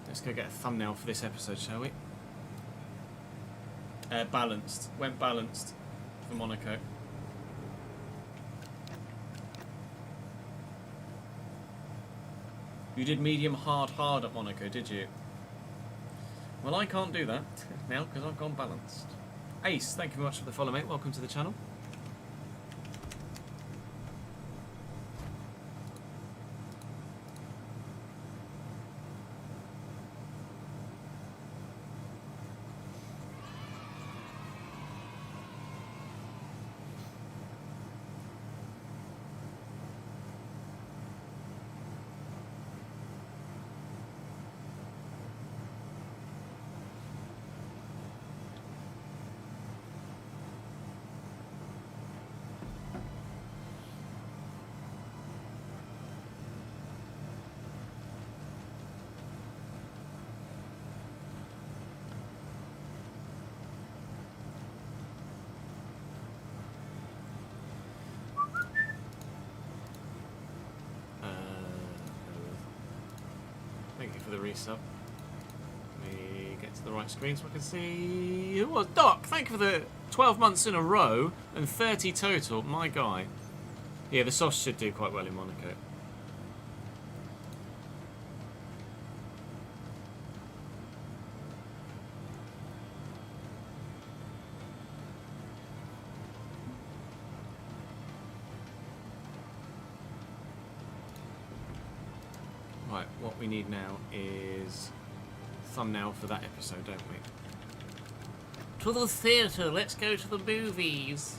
Let's go get a thumbnail for this episode, shall we? Balanced. Went balanced for Monaco. You did medium hard at Monaco, did you? Well, I can't do that now because I've gone balanced. Ace, thank you very much for the follow, mate. Welcome to the channel. Thank you for the resub. Let me get to the right screen so I can see who was. Doc, thank you for the 12 months in a row and 30 total. My guy. Yeah, the sauce should do quite well in Monaco. Right, what we need now is thumbnail for that episode, don't we? To the theatre, let's go to the movies.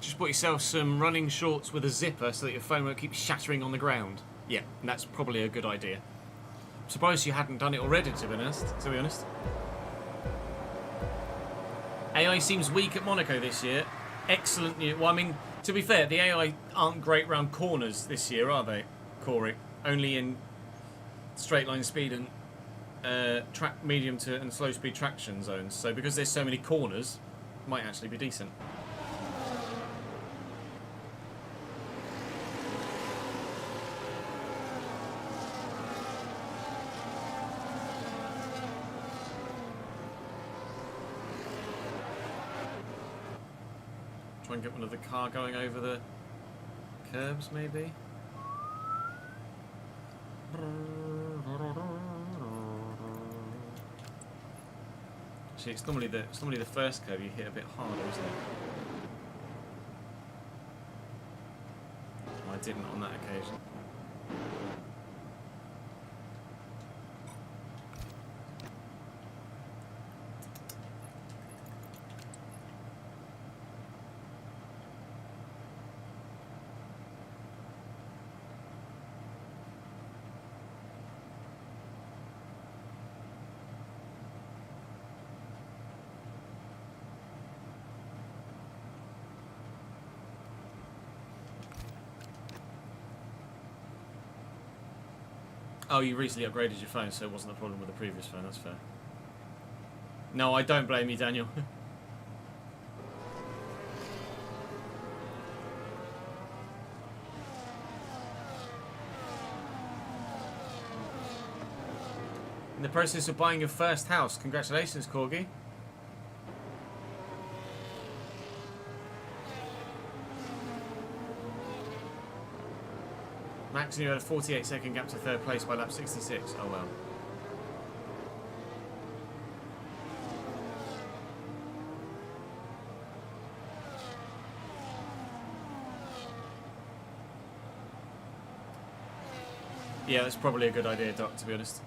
Just bought yourself some running shorts with a zipper so that your phone won't keep shattering on the ground. Yeah, and that's probably a good idea. I'm surprised you hadn't done it already, to be honest. AI seems weak at Monaco this year. Excellent news. Well, I mean, to be fair, the AI aren't great round corners this year, are they, Corey? Only in straight line speed and track medium to and slow speed traction zones. So because there's so many corners, it might actually be decent. Try and get one of the car going over the curbs, maybe. Actually, it's normally the first curve you hit a bit harder, isn't it? I didn't on that occasion. Oh, you recently upgraded your phone, so it wasn't a problem with the previous phone, that's fair. No, I don't blame you, Daniel. In the process of buying your first house. Congratulations, Corgi. Max, and you had a 48-second gap to third place by lap 66. Oh well. Yeah, that's probably a good idea, Doc, to be honest.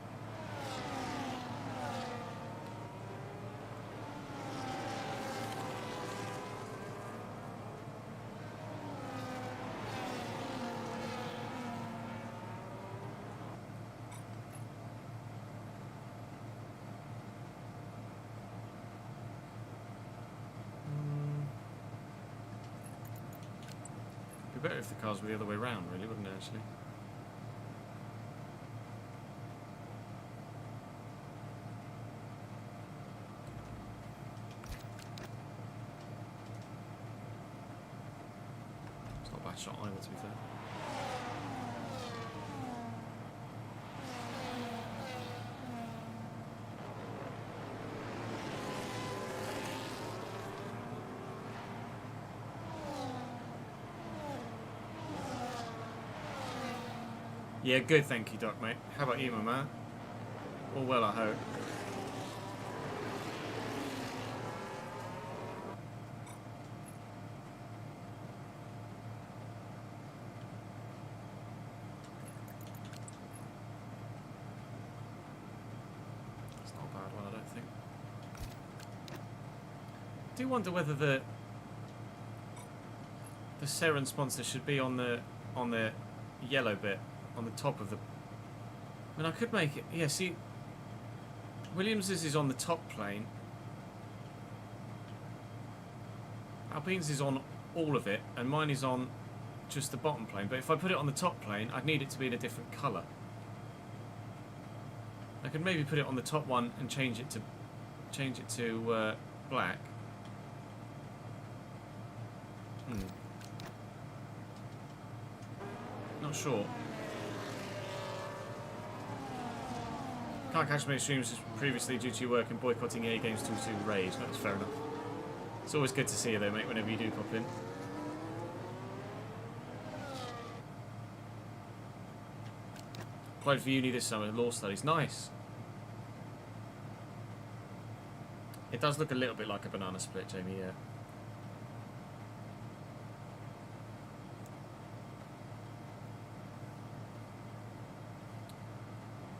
Be better if the cars were the other way around, really, wouldn't it, actually? It's not a bad shot either, to be fair. Yeah, good, thank you, Doc, mate. How about you, my man? All well, I hope. It's not a bad one, I don't think. I do wonder whether the Seren sponsor should be on the yellow bit. On the top of the... I mean, I could make it... Yeah, see... Williams's is on the top plane. Alpine's is on all of it, and mine is on just the bottom plane. But if I put it on the top plane, I'd need it to be in a different colour. I could maybe put it on the top one and change it to black. Not sure. Can't catch many streams previously due to your work and boycotting EA games too soon. Rage. That's fair enough. It's always good to see you though, mate, whenever you do pop in. Applied for uni this summer, law studies. Nice. It does look a little bit like a banana split, Jamie, yeah.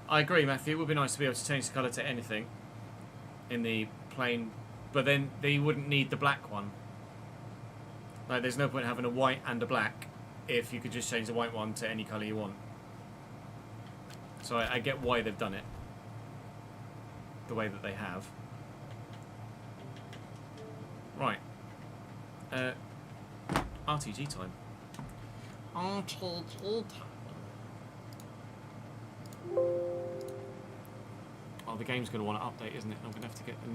I agree, Matthew. It would be nice to be able to change the colour to anything in the plane, but then they wouldn't need the black one. Like, there's no point having a white and a black if you could just change the white one to any colour you want. So I get why they've done it the way that they have. Right. RTG time. RTG time. Oh, the game's going to want to update, isn't it? I'm going to have to get a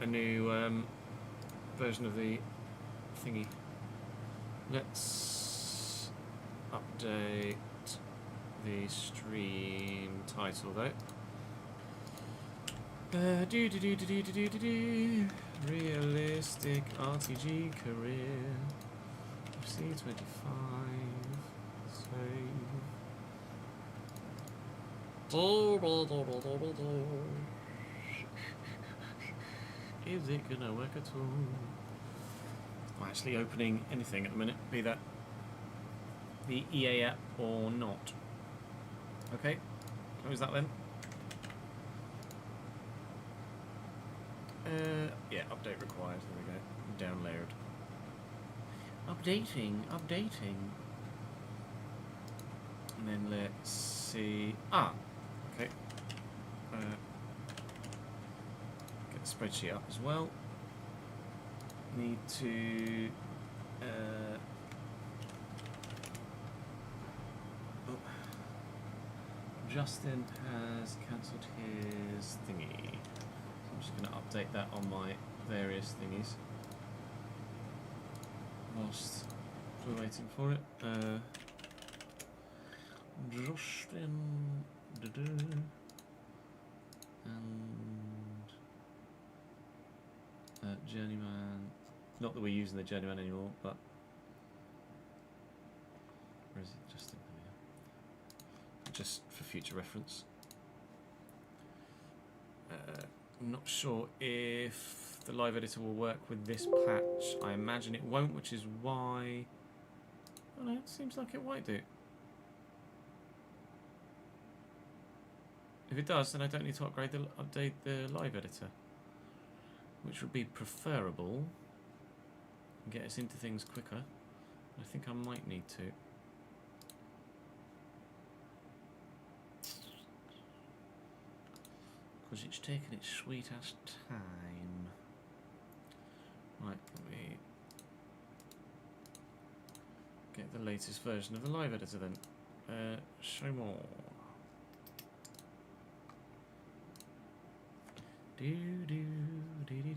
new version of the thingy. Let's update the stream title though. Realistic RTG career. FC25. Save. Is it gonna work at all? I'm actually opening anything at the minute, be that the EA app or not. Okay, close that then. Yeah, update required. There we go. Down layered. Updating. And then let's see. Okay. Get the spreadsheet up as well. Need to. Justin has cancelled his thingy. So I'm just going to update that on my various thingies whilst we're waiting for it. Justin and Journeyman. Not that we're using the Journeyman anymore, but where is it? Justin. Just for future reference. I'm not sure if the live editor will work with this patch. I imagine it won't, which is why. Oh no, it seems like it might do. If it does, then I don't need to update the live editor, which would be preferable and get us into things quicker. I think I might need to. Because it's taken its sweet ass time. Right, let me get the latest version of the live editor then. Show more. Do do do do do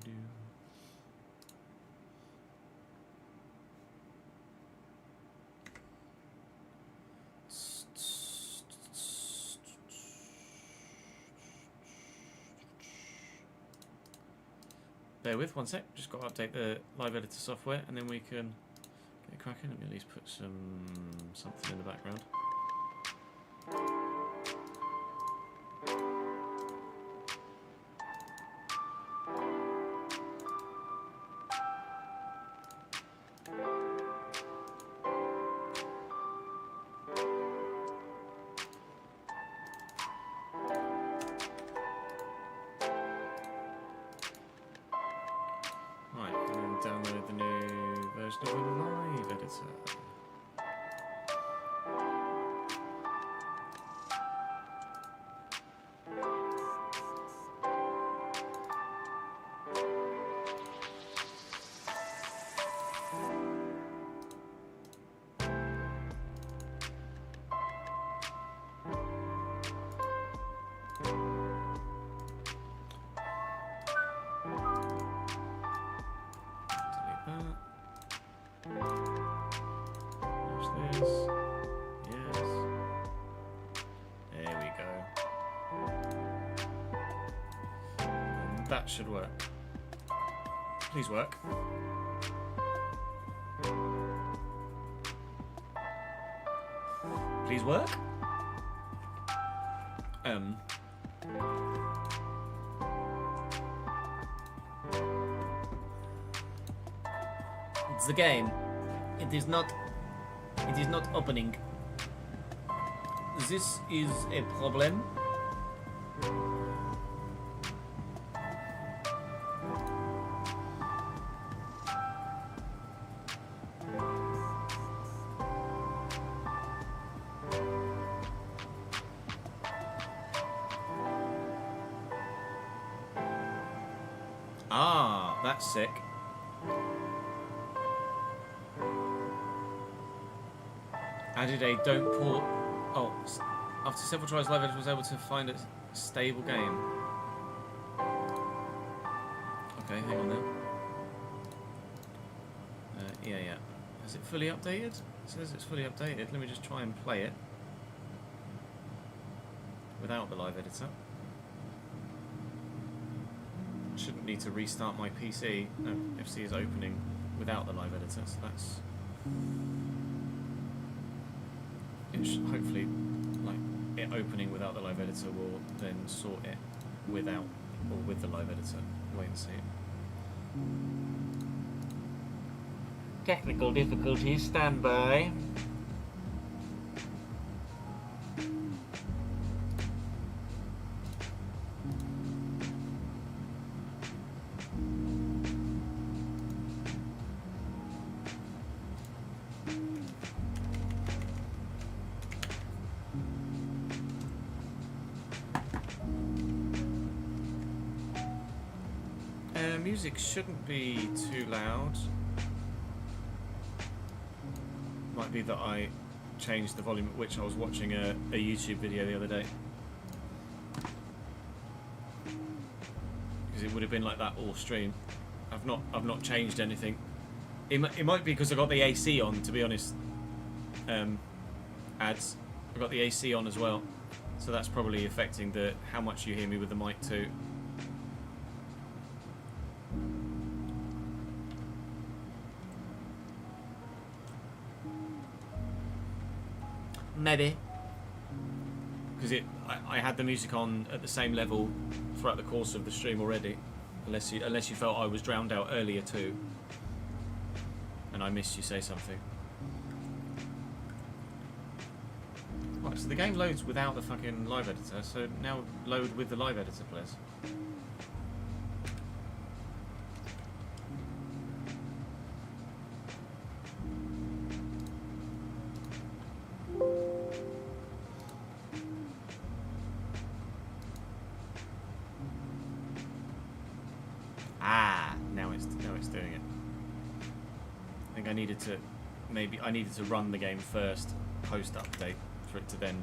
do. Bear with, one sec. Just got to update the live editor software, and then we can get cracking. Let me at least put something in the background. Download the new version of the live editor. That should work. Please work. Please work. It's the game. It is not opening. This is a problem. Ah, that's sick. Added a don't port. Oh, after several tries, live editor was able to find a stable game. Okay, hang on now. Yeah. Is it fully updated? It says it's fully updated. Let me just try and play it without the live editor. Shouldn't need to restart my PC. No, FC is opening without the live editor, so that's... It should, hopefully, like, it opening without the live editor will then sort it without, or with the live editor. Wait and see. Technical difficulties, stand by. Music shouldn't be too loud. Might be that I changed the volume at which I was watching a YouTube video the other day. Because it would have been like that all stream. I've not changed anything. It might be because I got the AC on, to be honest. Ads. I got the AC on as well, so that's probably affecting how much you hear me with the mic too. Maybe. Because I had the music on at the same level throughout the course of the stream already. Unless you felt I was drowned out earlier too. And I missed you say something. Right, so the game loads without the fucking live editor, so now load with the live editor, please. Now it's doing it. I think I maybe I needed to run the game first, post-update, for it to then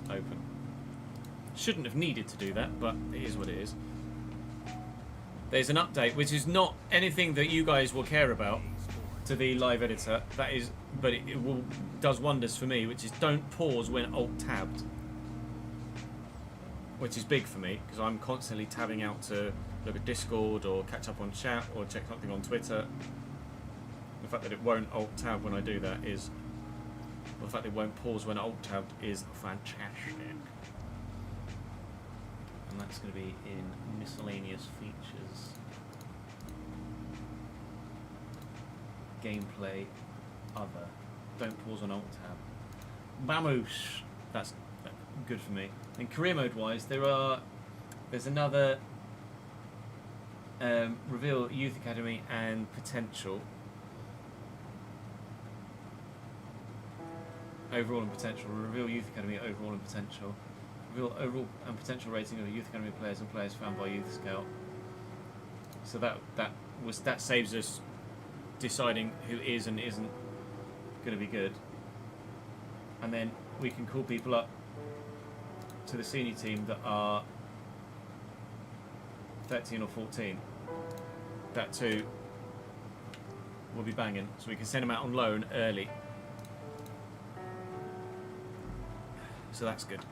open. Shouldn't have needed to do that, but it is what it is. There's an update, which is not anything that you guys will care about to the live editor. That is, but it does wonders for me, which is don't pause when alt-tabbed. Which is big for me, because I'm constantly tabbing out to look at Discord or catch up on chat or check something on Twitter. The fact that it won't alt-tab when I do that is... Well, the fact that it won't pause when alt-tabbed is fantastic. And that's going to be in miscellaneous features. Gameplay, other. Don't pause on alt-tab. Vamos! That's good for me. And career mode wise, there's another reveal youth academy and potential. Overall and potential. Reveal youth academy overall and potential. Reveal overall and potential rating of youth academy players and players found by Youth Scout. So that saves us deciding who is and isn't going to be good, and then we can call people up to the senior team that are 13 or 14. That too will be banging, so we can send them out on loan early. So that's good.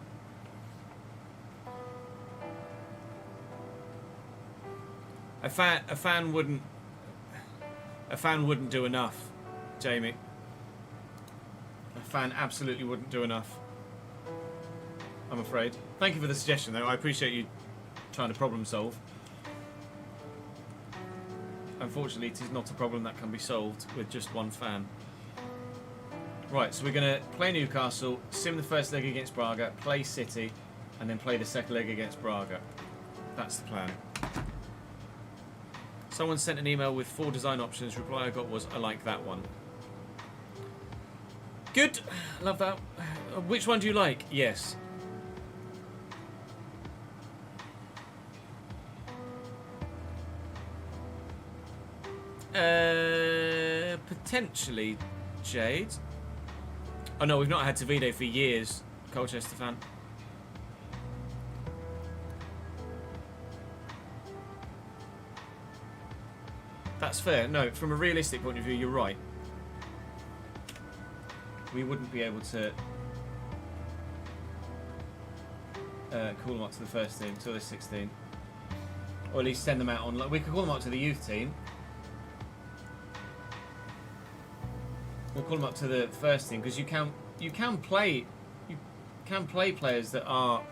A fan wouldn't do enough, Jamie. A fan absolutely wouldn't do enough, I'm afraid. Thank you for the suggestion, though. I appreciate you trying to problem solve. Unfortunately, it is not a problem that can be solved with just one fan. Right, so we're going to play Newcastle, sim the first leg against Braga, play City, and then play the second leg against Braga. That's the plan. Someone sent an email with 4 design options. Reply I got was, I like that one. Good. Love that. Which one do you like? Yes. Potentially, Jade. Oh no, we've not had Tavide for years, Colchester fan. That's fair. No, from a realistic point of view, you're right. We wouldn't be able to call them up to the first team until they're 16. Or at least send them out on... We could call them up to the youth team. We'll call them up to the first team, because you can play players that are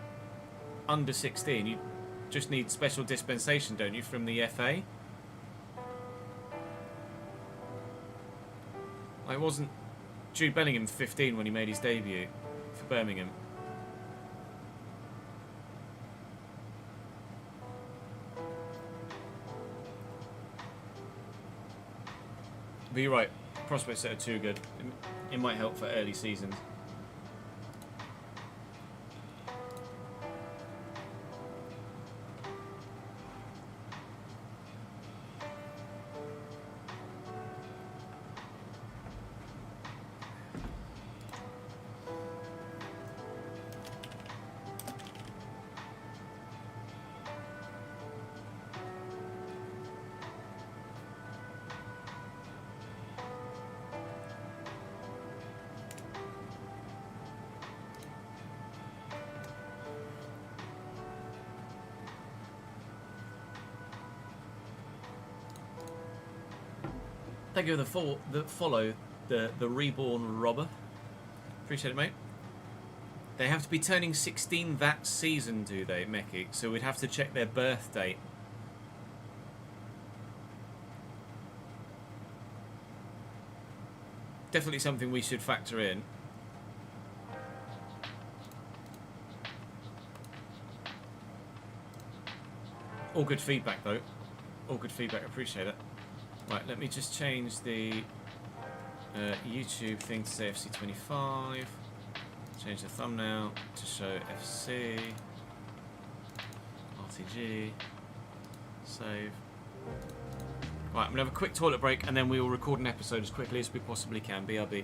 under 16. You just need special dispensation, don't you, from the FA? Like, wasn't Jude Bellingham 15 when he made his debut for Birmingham? But you're right, prospects that are too good. It might help for early seasons. Thank you for the follow, the reborn robber. Appreciate it, mate. They have to be turning 16 that season, do they, Meki? So we'd have to check their birth date. Definitely something we should factor in. All good feedback, though. All good feedback. Appreciate it. Right, let me just change the YouTube thing to say FC25. Change the thumbnail to show FC. RTG. Save. Right, I'm going to have a quick toilet break and then we will record an episode as quickly as we possibly can. BRB.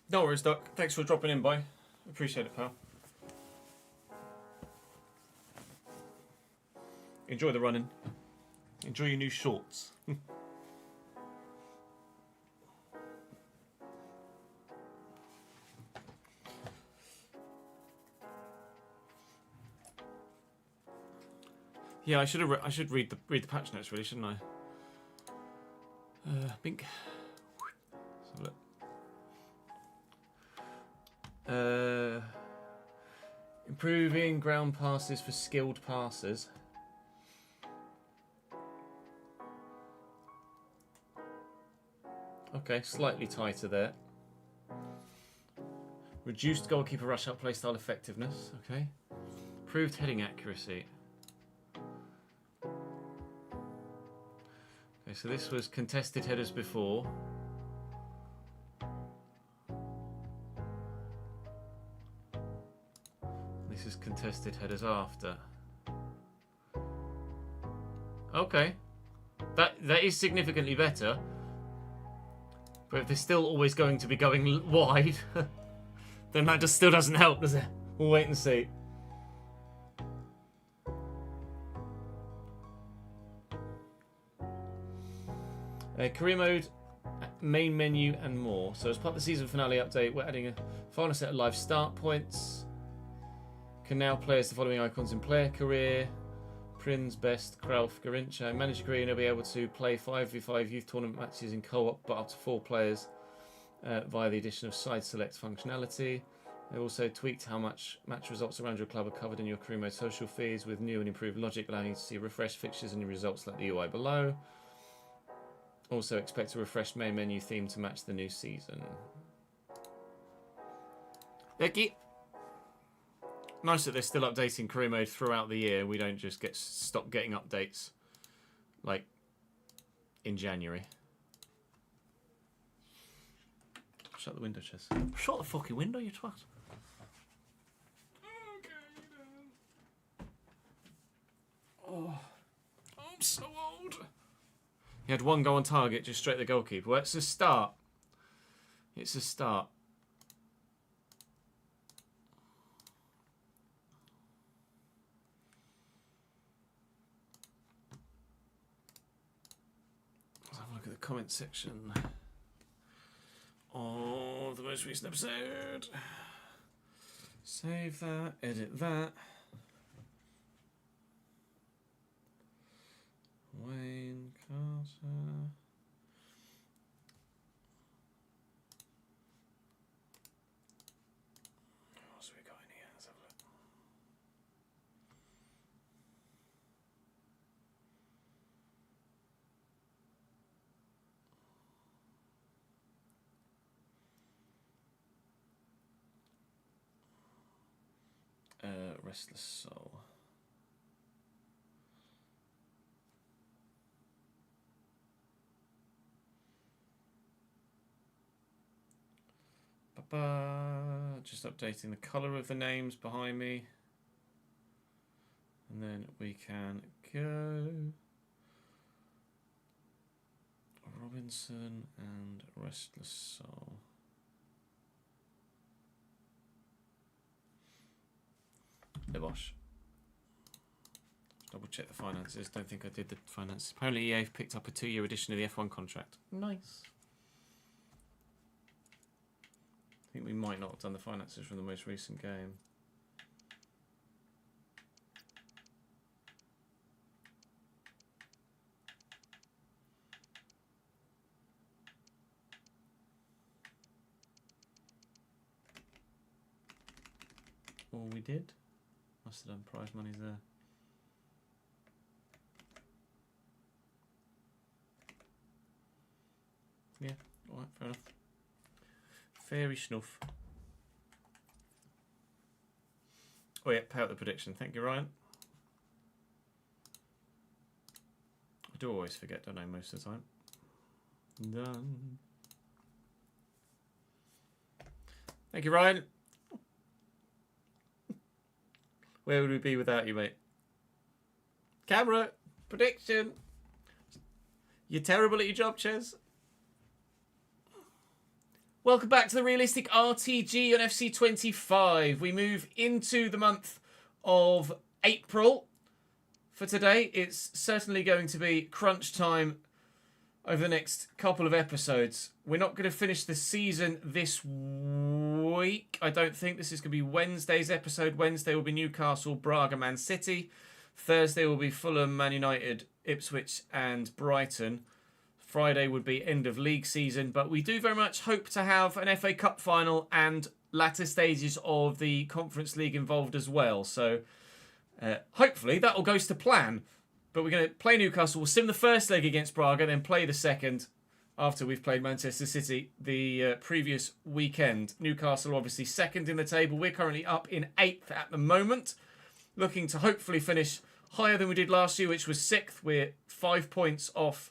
No worries, Doc. Thanks for dropping in, boy. Appreciate it, pal. Enjoy the running. Enjoy your new shorts. Yeah, I should read the patch notes, really, shouldn't I? Bink. Let's have a look. Improving ground passes for skilled passers. Okay, slightly tighter there. Reduced goalkeeper rush-up playstyle effectiveness. Okay. Improved heading accuracy. Okay, so this was contested headers before. This is contested headers after. Okay. That is significantly better. But if they're still always going to be going wide, then that just still doesn't help, does it? We'll wait and see. Career mode, main menu, and more. So as part of the season finale update, we're adding a final set of live start points. Can now play as the following icons in player career: Prinz, Best, Kralf, Garincha. Manage your career and you'll be able to play 5v5 youth tournament matches in co-op, but up to 4 players via the addition of side select functionality. They've also tweaked how much match results around your club are covered in your career mode social feeds with new and improved logic, allowing you to see refreshed fixtures and your results like the UI below. Also expect a refreshed main menu theme to match the new season. Becky. Nice that they're still updating career mode throughout the year. We don't just stop getting updates like in January. Shut the window, Chess. Shut the fucking window, you twat. He had 1 goal on target, just straight at the goalkeeper. Well, it's a start. It's a start. Let's have a look at the comment section of the most recent episode. Save that, edit that. Wayne Carter. What else have we got in here? Let's have a look. Restless Soul. Just updating the colour of the names behind me. And then we can go. Robinson and Restless Soul. Bosh. Double check the finances. Don't think I did the finances. Apparently EA have picked up a 2-year edition of the F1 contract. Nice. I think we might not have done the finances from the most recent game. Or we did. Must have done prize monies there. Yeah, alright, fair enough. Fairy snuff. Oh yeah, pay out the prediction. Thank you, Ryan. I do always forget, don't I, most of the time. Done. Thank you, Ryan. Where would we be without you, mate? Camera, prediction. You're terrible at your job, Ches. Welcome back to the Realistic RTG on FC25. We move into the month of April. For today, it's certainly going to be crunch time over the next couple of episodes. We're not going to finish the season this week. I don't think this is going to be Wednesday's episode. Wednesday will be Newcastle, Braga, Man City. Thursday will be Fulham, Man United, Ipswich and Brighton. Friday would be end of league season, but we do very much hope to have an FA Cup final and latter stages of the Conference League involved as well. So hopefully that all goes to plan. But we're going to play Newcastle. We'll sim the first leg against Braga, then play the second after we've played Manchester City the previous weekend. Newcastle obviously second in the table. We're currently up in 8th at the moment, looking to hopefully finish higher than we did last year, which was 6th. We're 5 points off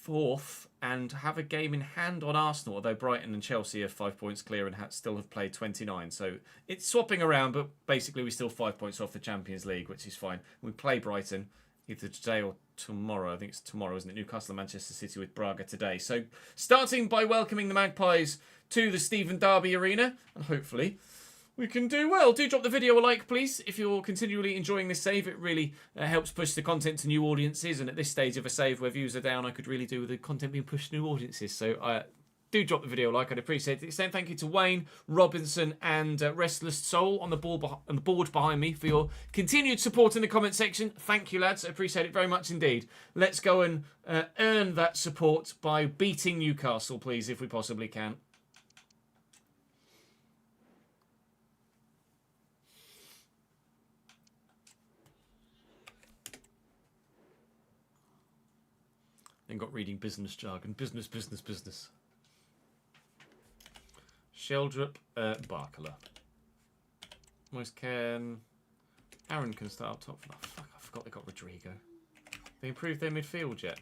4th and have a game in hand on Arsenal, although Brighton and Chelsea are 5 points clear and still have played 29. So it's swapping around, but basically we're still 5 points off the Champions League, which is fine. We play Brighton either today or tomorrow. I think it's tomorrow, isn't it? Newcastle and Manchester City with Braga today. So starting by welcoming the Magpies to the Stephen Derby Arena, and hopefully we can do well. Do drop the video a like, please, if you're continually enjoying this save. It really helps push the content to new audiences. And at this stage of a save where views are down, I could really do with the content being pushed to new audiences. So do drop the video a like. I'd appreciate it. Same thank you to Wayne, Robinson and Restless Soul on the board behind me for your continued support in the comment section. Thank you, lads. I appreciate it very much indeed. Let's go and earn that support by beating Newcastle, please, if we possibly can. Then got reading business jargon. Business. Sheldrup, Barkala. Moise Ken. Aaron can start up top. Oh, fuck, I forgot they got Rodrigo. They improved their midfield yet?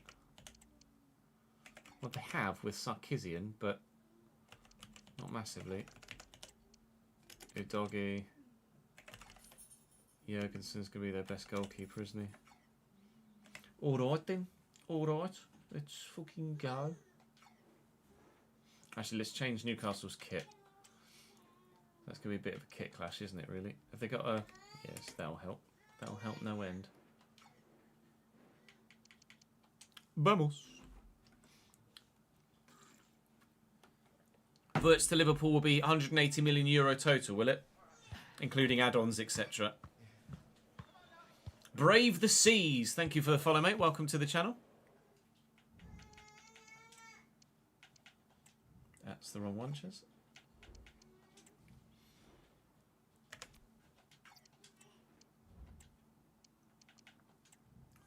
Well, they have with Sarkisian, but not massively. Udogi. Jurgensen's going to be their best goalkeeper, isn't he? All right then. Alright, let's fucking go. Actually, let's change Newcastle's kit. That's going to be a bit of a kit clash, isn't it, really? Have they got a... Yes, that'll help. That'll help no end. Vamos. Verts to Liverpool will be €180 million total, will it? Including add-ons, etc. Brave the Seas. Thank you for the follow, mate. Welcome to the channel. That's the wrong one, Ches.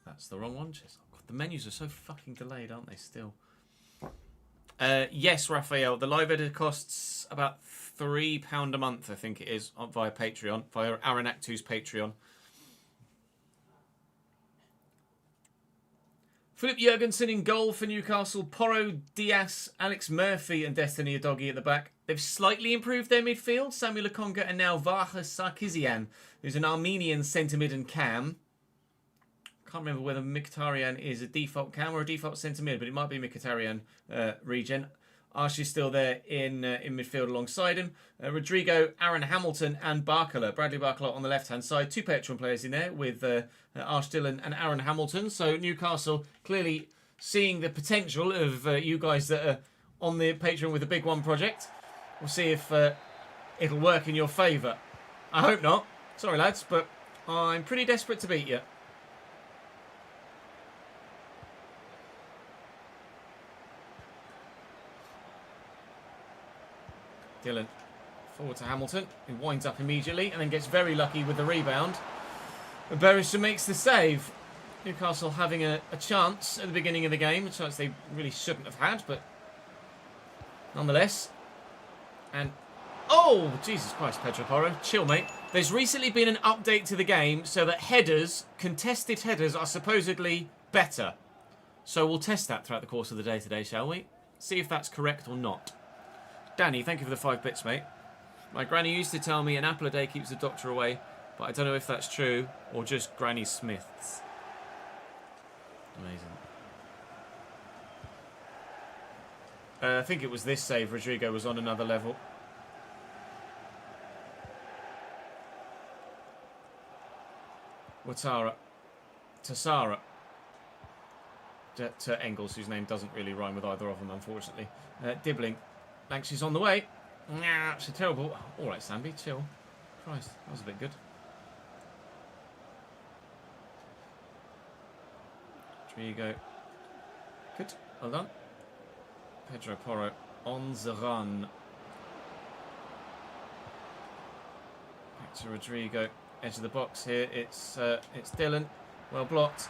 That's the wrong one, Ches. Oh, God, the menus are so fucking delayed, aren't they, still? Yes, Raphael. The live edit costs about £3 a month, I think it is, via Patreon, via Aaron Actu's Patreon. Philip Jurgensen in goal for Newcastle. Porro, Diaz, Alex Murphy and Destiny Udogie at the back. They've slightly improved their midfield. Samuel Lokonga and now Vaha Sarkisian, who's an Armenian centre mid and cam. Can't remember whether Mkhitaryan is a default cam or a default centre mid, but it might be Mkhitaryan regen. Arsh is still there in midfield alongside him. Rodrigo, Aaron Hamilton and Barkala. Bradley Barkala on the left-hand side. Two Patreon players in there with Arsh Dillon and Aaron Hamilton. So Newcastle clearly seeing the potential of you guys that are on the Patreon with the Big One project. We'll see if it'll work in your favour. I hope not. Sorry, lads, but I'm pretty desperate to beat you. Dillon forward to Hamilton, who winds up immediately and then gets very lucky with the rebound. But Berisha makes the save. Newcastle having a chance at the beginning of the game, a chance they really shouldn't have had, but nonetheless. And, oh, Jesus Christ, Pedro Porro, chill, mate. There's recently been an update to the game so that headers, contested headers, are supposedly better. So we'll test that throughout the course of the day today, shall we? See if that's correct or not. Danny, thank you for the 5 bits, mate. My granny used to tell me an apple a day keeps the doctor away, but I don't know if that's true or just Granny Smith's. Amazing. I think it was this save. Rodrigo was on another level. Ouattara. Tassara. To Engels, whose name doesn't really rhyme with either of them, unfortunately. Dibbling. Lanks is on the way. Nah, it's a terrible... All right, Sambi, chill. Christ, that was a bit good. Rodrigo. Good, well done. Pedro Porro on the run. Back to Rodrigo. Edge of the box here. It's Dillon. Well blocked.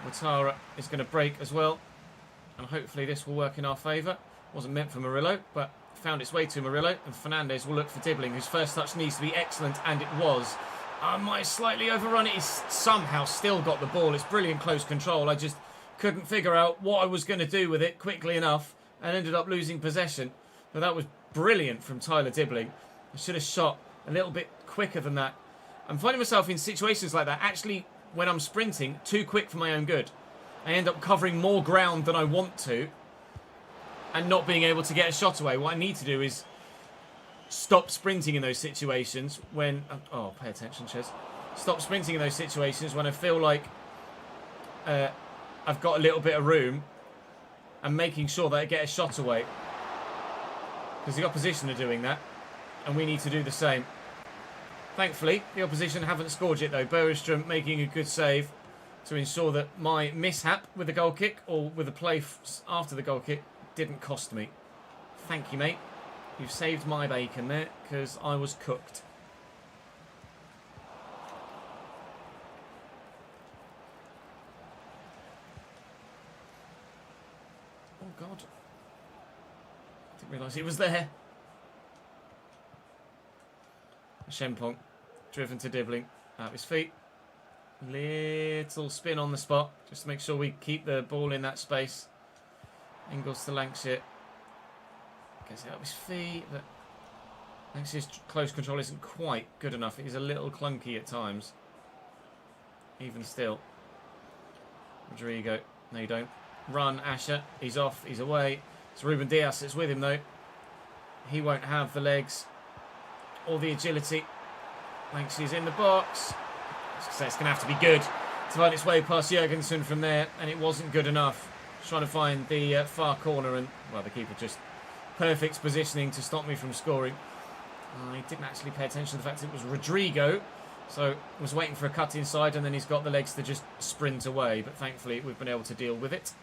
Ouattara is going to break as well. And hopefully this will work in our favour. Wasn't meant for Murillo, but found its way to Murillo. And Fernandes will look for Dibbling, whose first touch needs to be excellent, and it was. I might slightly overrun it. He's somehow still got the ball. It's brilliant close control. I just couldn't figure out what I was going to do with it quickly enough and ended up losing possession. But that was brilliant from Tyler Dibbling. I should have shot a little bit quicker than that. I'm finding myself in situations like that, actually, when I'm sprinting, too quick for my own good. I end up covering more ground than I want to and not being able to get a shot away. What I need to do is stop sprinting in those situations when... Oh, pay attention, Ches. Stop sprinting in those situations when I feel like I've got a little bit of room and making sure that I get a shot away. Because the opposition are doing that and we need to do the same. Thankfully, the opposition haven't scored yet, though. Bergström making a good save to ensure that my mishap with the goal kick or with the play after the goal kick didn't cost me. Thank you, mate. You've saved my bacon there because I was cooked. Oh, God. Didn't realise it was there. Shempong, driven to Dibbling, out his feet. Little spin on the spot, just to make sure we keep the ball in that space. Ingles to Lancashire. Gets it up his feet, but Lancashire's close control isn't quite good enough. It is a little clunky at times. Even still. Rodrigo No, you don't. Run, Asher. He's off. He's away. It's Ruben Diaz that's with him, though. He won't have the legs or the agility. Lanksy's in the box. So it's going to have to be good to find its way past Jurgensen from there, and it wasn't good enough. Trying to find the far corner, and, well, the keeper just perfect positioning to stop me from scoring. I didn't actually pay attention to the fact that it was Rodrigo, so was waiting for a cut inside, and then he's got the legs to just sprint away, but thankfully we've been able to deal with it.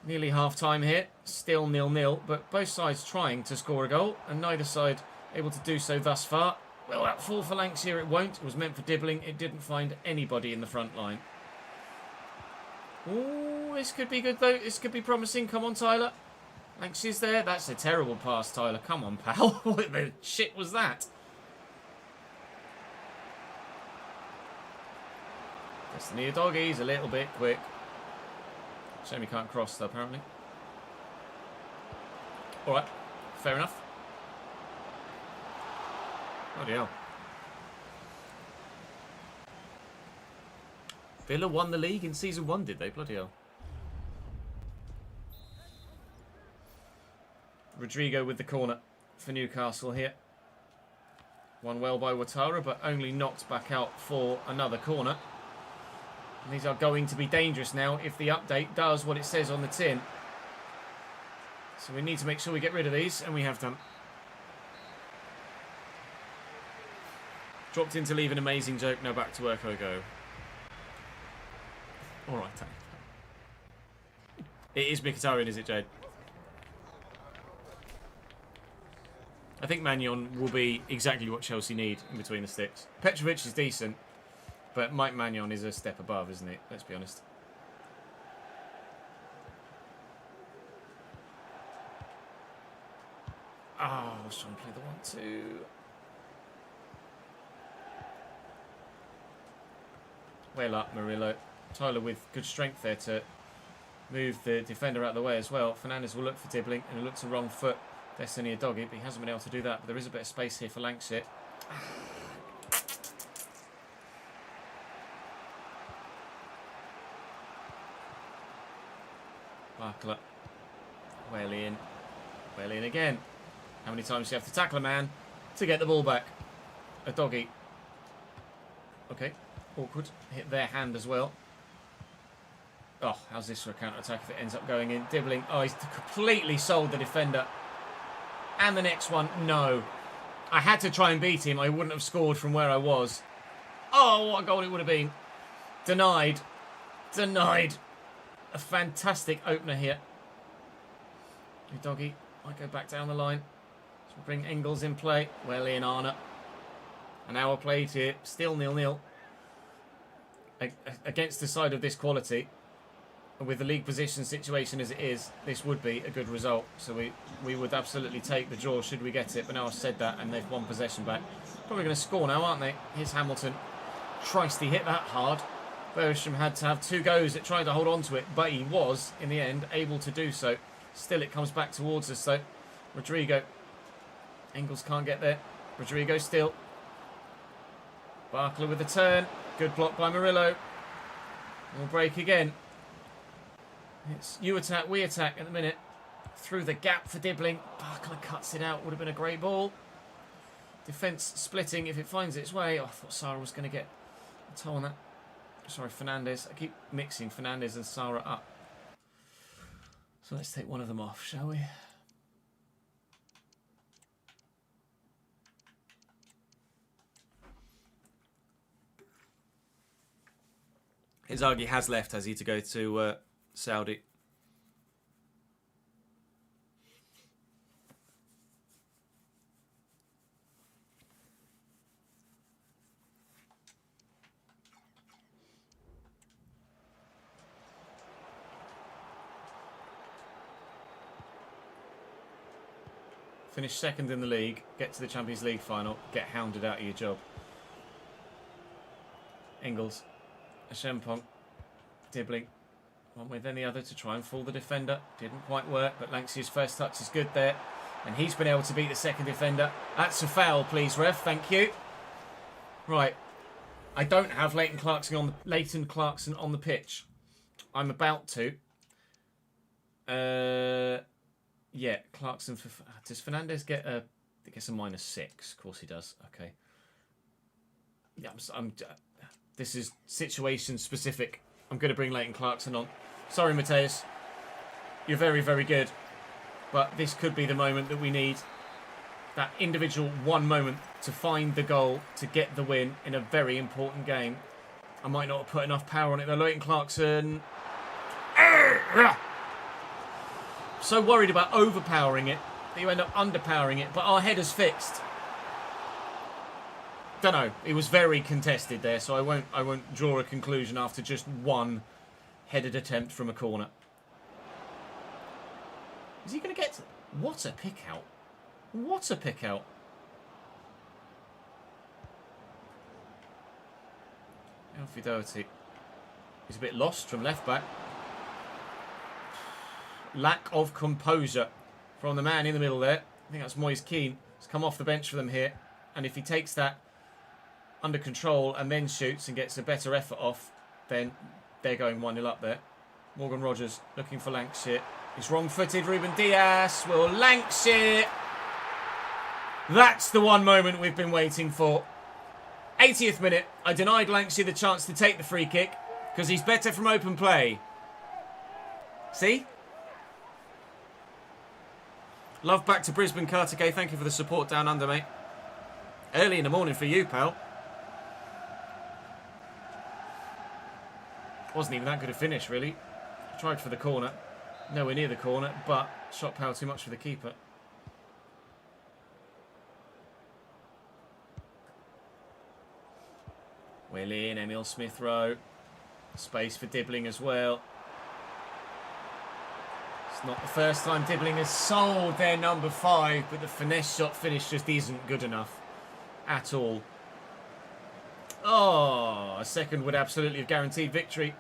Nearly half-time here, still 0-0, but both sides trying to score a goal, and neither side able to do so thus far. Will that fall for Lanksy? It won't. It was meant for Dibbling. It didn't find anybody in the front line. Ooh, this could be good, though. This could be promising. Come on, Tyler. Lanksy's there. That's a terrible pass, Tyler. Come on, pal. What the shit was that? Destiny of Doggy's a little bit quick. Shame he can't cross, though, apparently. Alright. Fair enough. Bloody hell. Villa won the league in Season 1, did they? Bloody hell. Rodrigo with the corner for Newcastle here. Won well by Ouattara, but only knocked back out for another corner. And these are going to be dangerous now if the update does what it says on the tin. So we need to make sure we get rid of these, and we have done. Dropped in to leave an amazing joke. Now back to work I go. Alright. It is Mkhitaryan, is it, Jade? I think Magnon will be exactly what Chelsea need in between the sticks. Petrovic is decent, but Mike Magnon is a step above, isn't it? Let's be honest. Oh, I was trying to play the 1-2. Well up, Murillo. Tyler with good strength there to move the defender out of the way as well. Fernandes will look for Dibbling, and he looks the wrong foot. Destiny a doggy, but he hasn't been able to do that. But there is a bit of space here for Lanksy. Barkler. Well in. Well in again. How many times do you have to tackle a man to get the ball back? A doggy. Okay. Awkward. Hit their hand as well. Oh, how's this for a counter-attack if it ends up going in? Dibbling. Oh, he's completely sold the defender. And the next one, no. I had to try and beat him. I wouldn't have scored from where I was. Oh, what a goal it would have been. Denied. Denied. A fantastic opener here. Doggy might go back down the line. So we'll bring Engels in play. Well in, Arna. An hour played here. Still 0-0. Against the side of this quality, with the league position situation as it is, this would be a good result. So we would absolutely take the draw should we get it. But now I've said that and they've won possession back. Probably going to score now, aren't they? Here's Hamilton. Christ, he hit that hard. Bergstrom had to have 2 goes at trying to hold on to it, but he was, in the end, able to do so. Still, it comes back towards us, though. Rodrigo. Engels can't get there. Rodrigo still. Barkler with the turn. Good block by Murillo. We'll break again. It's you attack, we attack at the minute. Through the gap for Dibbling. Barkler cuts it out. Would have been a great ball. Defence splitting if it finds its way. Oh, I thought Sarah was going to get a toe on that. Sorry, Fernandes. I keep mixing Fernandes and Sarah up. So let's take one of them off, shall we? Inzaghi has left, has he, to go to Saudi? Finish second in the league, get to the Champions League final, get hounded out of your job. Engels. Ashempong, Dibbling, one way then the other to try and fool the defender. Didn't quite work, but Lanksy's first touch is good there. And he's been able to beat the second defender. That's a foul, please, ref. Thank you. Right. I don't have Leighton Clarkson on the pitch. I'm about to. Yeah, Clarkson. Does Fernandez get a? He gets a -6. Of course he does. Okay. Yeah, this is situation specific. I'm going to bring Leighton Clarkson on. Sorry, Mateus. You're very, very good. But this could be the moment that we need. That individual one moment to find the goal, to get the win in a very important game. I might not have put enough power on it though. Leighton Clarkson. So worried about overpowering it that you end up underpowering it. But our header's fixed. Don't know. It was very contested there, so I won't draw a conclusion after just one headed attempt from a corner. Is he going to get... What a pick out. What a pick out. Alfie Doherty. He's a bit lost from left back. Lack of composure from the man in the middle there. I think that's Moise Keane. He's come off the bench for them here. And if he takes that under control and then shoots and gets a better effort off, then they're going 1-0 up there. Morgan Rogers looking for Lancashire. He's wrong-footed. Ruben Diaz will Lancashire. That's the one moment we've been waiting for. 80th minute. I denied Lancashire the chance to take the free kick because he's better from open play. See? Love back to Brisbane, Carter K. Thank you for the support down under, mate. Early in the morning for you, pal. Wasn't even that good a finish, really. Tried for the corner. Nowhere near the corner, but shot power too much for the keeper. Well in, Emil Smith-Rowe. Space for Dibbling as well. It's not the first time Dibbling has sold their number 5, but the finesse shot finish just isn't good enough at all. Oh, a second would absolutely have guaranteed victory.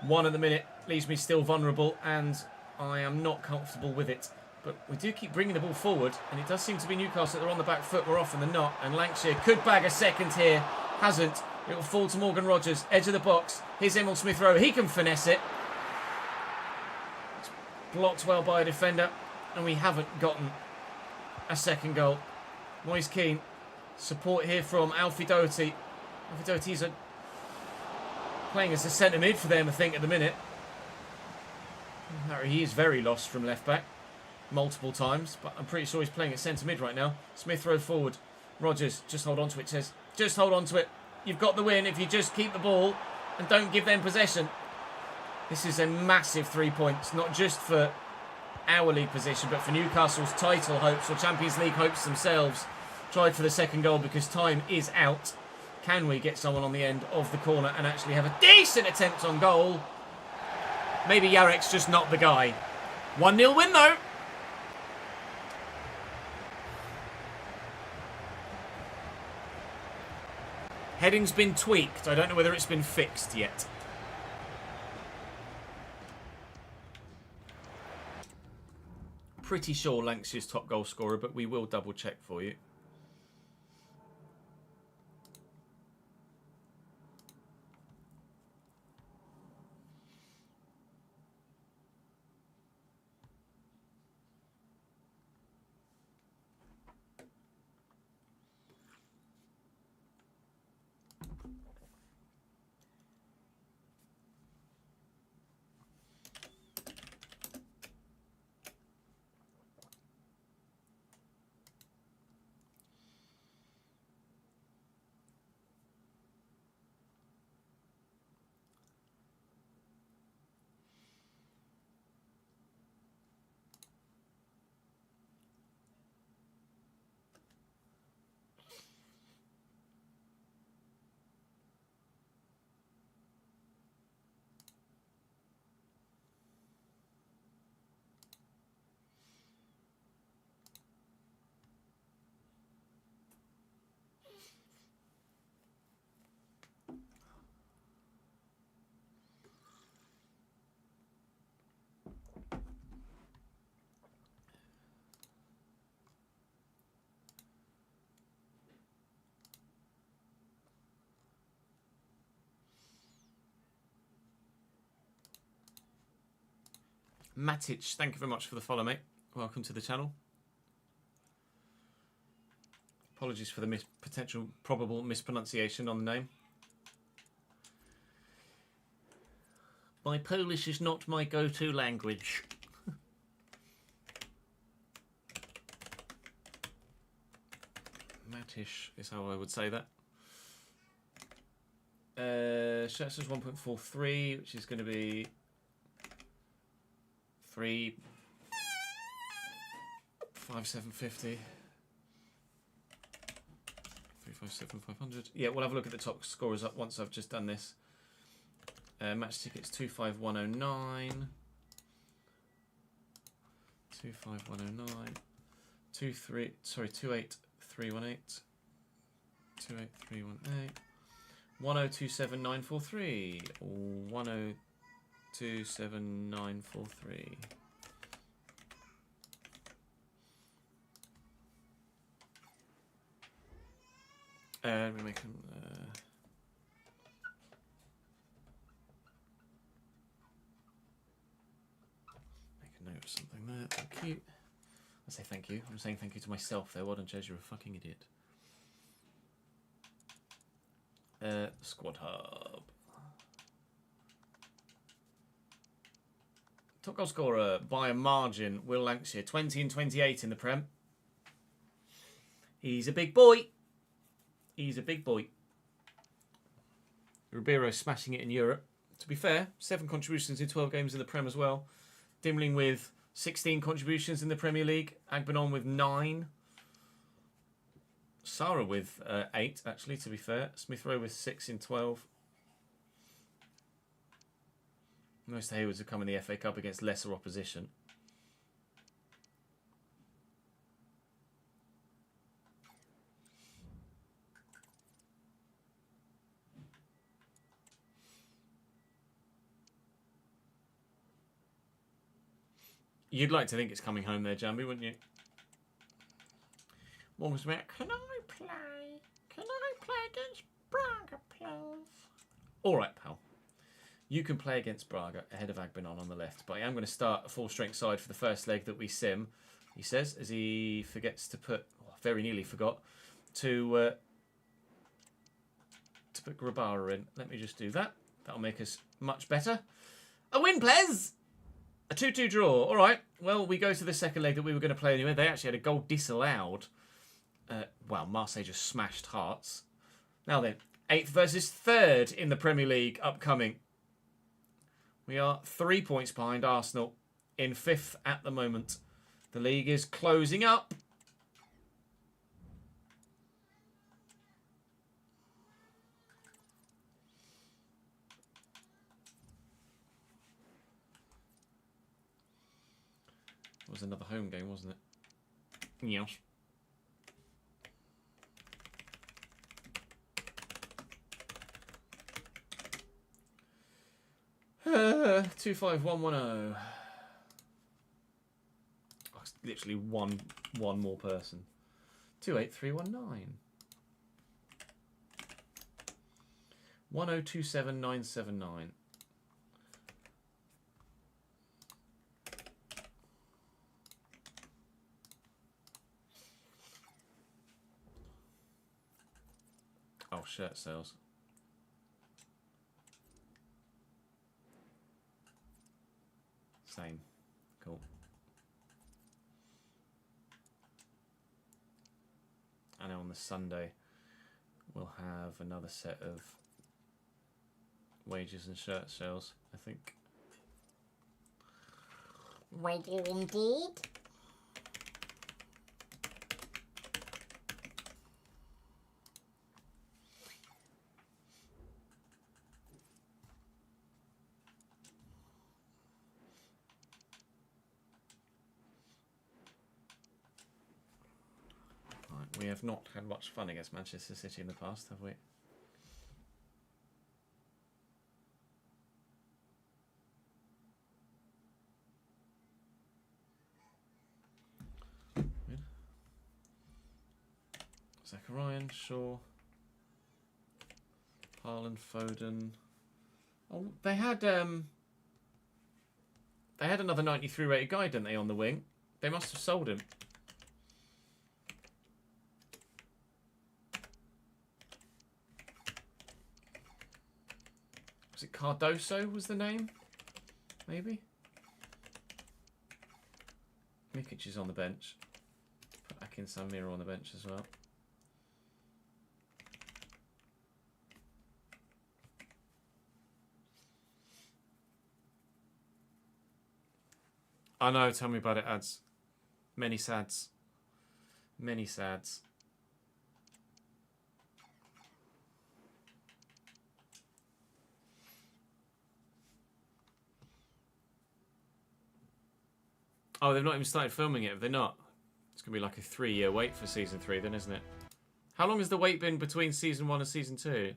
1 at the minute leaves me still vulnerable, and I am not comfortable with it. But we do keep bringing the ball forward, and it does seem to be Newcastle that are on the back foot more often than not. And Lancashire could bag a second here. Hasn't. It will fall to Morgan Rogers. Edge of the box. Here's Emil Smith-Rowe. He can finesse it. It's blocked well by a defender, and we haven't gotten a second goal. Moise Keane. Support here from Alfie Doherty. Alfie Doherty's playing as a centre mid for them, I think, at the minute. He is very lost from left back multiple times, but I'm pretty sure he's playing at centre mid right now. Smith-Rowe forward. Rogers, just hold on to it, says. Just hold on to it. You've got the win if you just keep the ball and don't give them possession. This is a massive 3 points, not just for our league position, but for Newcastle's title hopes or Champions League hopes themselves. Tried for the second goal because time is out. Can we get someone on the end of the corner and actually have a decent attempt on goal? Maybe Yarek's just not the guy. 1-0 win though. Heading's been tweaked. I don't know whether it's been fixed yet. Pretty sure Lancashire's top goal scorer, but we will double check for you. Matic, thank you very much for the follow, mate. Welcome to the channel. Apologies for the potential probable mispronunciation on the name. My Polish is not my go-to language. Matish is how I would say that. Shirts is 1.43, which is going to be 35750. 357,500. Yeah, we'll have a look at the top scorers up once I've just done this. Match tickets 25109. 25109. 28318. 28318. 1027943. 1027943. We make them. Make a note of something there. Thank you. I say thank you. I'm saying thank you to myself there. Well done, Jez. You're a fucking idiot. Squad Hub. Top goal scorer by a margin, Will Lancashire. 20 and 28 in the Prem. He's a big boy. He's a big boy. Ribeiro smashing it in Europe. To be fair, 7 contributions in 12 games in the Prem as well. Dimling with 16 contributions in the Premier League. Agbenon with 9. Sarah with 8, actually, to be fair. Smith Rowe with 6 in 12. Most Haywards have come in the FA Cup against lesser opposition. You'd like to think it's coming home there, Jambi, wouldn't you? One was about, can I play? Can I play against Braga, please? All right, pal. You can play against Braga ahead of Agbenon on the left, but I am going to start a full-strength side for the first leg that we sim, he says, as he forgets to put, very nearly forgot, to put Grabara in. Let me just do that. That'll make us much better. A win, Plez! A 2-2 draw. All right. Well, we go to the second leg that we were going to play anyway. They actually had a goal disallowed. Well, Marseille just smashed Hearts. Now then, 8th versus 3rd in the Premier League upcoming. We are 3 points behind Arsenal in 5th at the moment. The league is closing up. It was another home game, wasn't it? Yes. Uh, 25110. Oh, it's literally one more person. 28319. 1027979. Oh, shirt sales. Same. Cool. And on the Sunday, we'll have another set of wages and shirt sales, I think. Ready indeed. We have not had much fun against Manchester City in the past, have we? Good. Zacharian, Shaw, Haaland, Foden. Oh, they had They had another 93 rated guy, didn't they, on the wing? They must have sold him. Was it Cardoso was the name? Maybe? Mikic is on the bench. Put Akin Samira on the bench as well. I know, tell me about it, ads. Many sads. Many sads. Oh, they've not even started filming it, have they not? It's going to be like a 3-year wait for Season 3 then, isn't it? How long has the wait been between Season 1 and Season 2?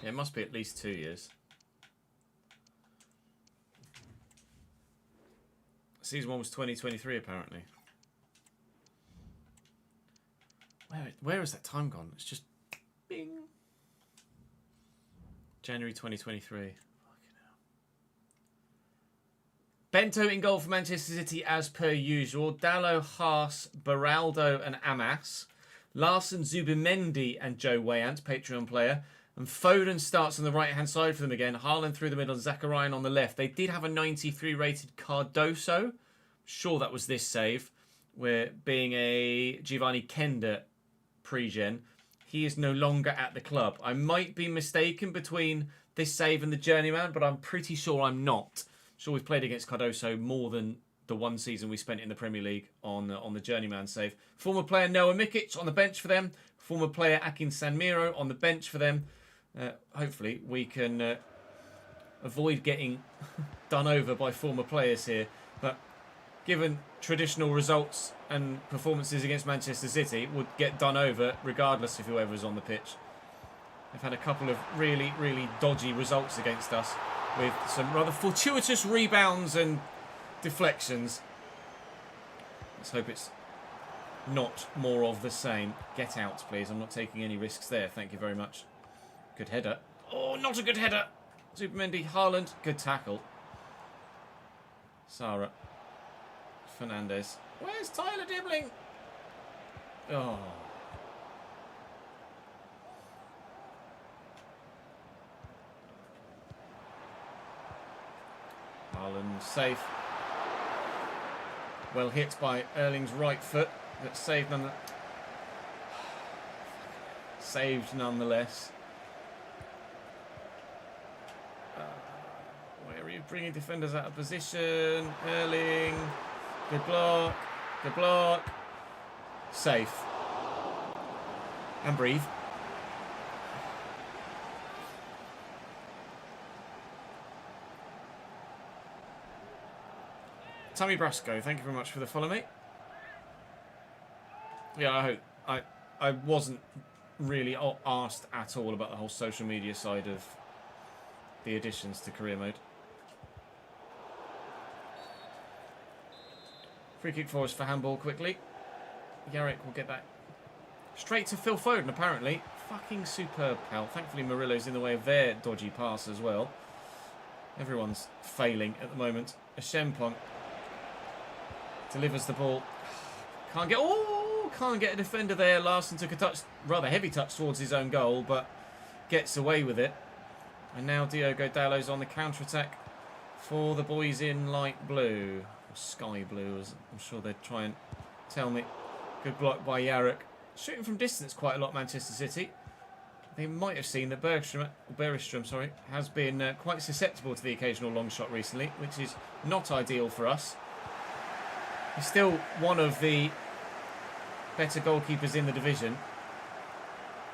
Yeah, it must be at least 2 years. Season 1 was 2023, apparently. Where has that time gone? It's just... bing. January 2023. Fucking hell. Bento in goal for Manchester City as per usual. Dalot, Haas, Beraldo and Amas. Larson, Zubimendi and Joe Wayant, Patreon player. And Foden starts on the right-hand side for them again. Haaland through the middle, Zachariah on the left. They did have a 93 rated Cardoso. Sure that was this save. Where being a Giovanni Kenda pre-gen, he is no longer at the club. I might be mistaken between this save and the journeyman, but I'm pretty sure I'm not. Sure we've played against Cardoso more than the one season we spent in the Premier League on the journeyman save. Former player Noah Mikic on the bench for them. Former player Akin Sanmiro on the bench for them. Hopefully we can avoid getting done over by former players here, but given traditional results and performances against Manchester City, would get done over regardless of whoever is on the pitch. They've had a couple of really, really dodgy results against us with some rather fortuitous rebounds and deflections. Let's hope it's not more of the same. Get out, please. I'm not taking any risks there. Thank you very much. Good header. Oh, not a good header. Zubimendi, Haaland. Good tackle. Sarah. Fernandez. Where's Tyler Dibbling? Oh. Haaland safe. Well hit by Erling's right foot, but saved nonetheless. Where are you bringing defenders out of position? Erling. Good block. Good block. Safe. And breathe. Tammy Brasco, thank you very much for the follow, mate. Yeah, I wasn't really asked at all about the whole social media side of the additions to career mode. Free kick for us for handball quickly. Yarrick will get that straight to Phil Foden, apparently. Fucking superb, pal. Thankfully, Murillo's in the way of their dodgy pass as well. Everyone's failing at the moment. Ashempong delivers the ball. Can't get a defender there. Larson took a touch, rather heavy touch towards his own goal, but gets away with it. And now Diogo Dalot's on the counter-attack for the boys in light blue. Or sky blue, as I'm sure they'd try and tell me. Good block by Yarrick. Shooting from distance quite a lot, Manchester City. They might have seen that Bergstrom, has been quite susceptible to the occasional long shot recently, which is not ideal for us. He's still one of the better goalkeepers in the division.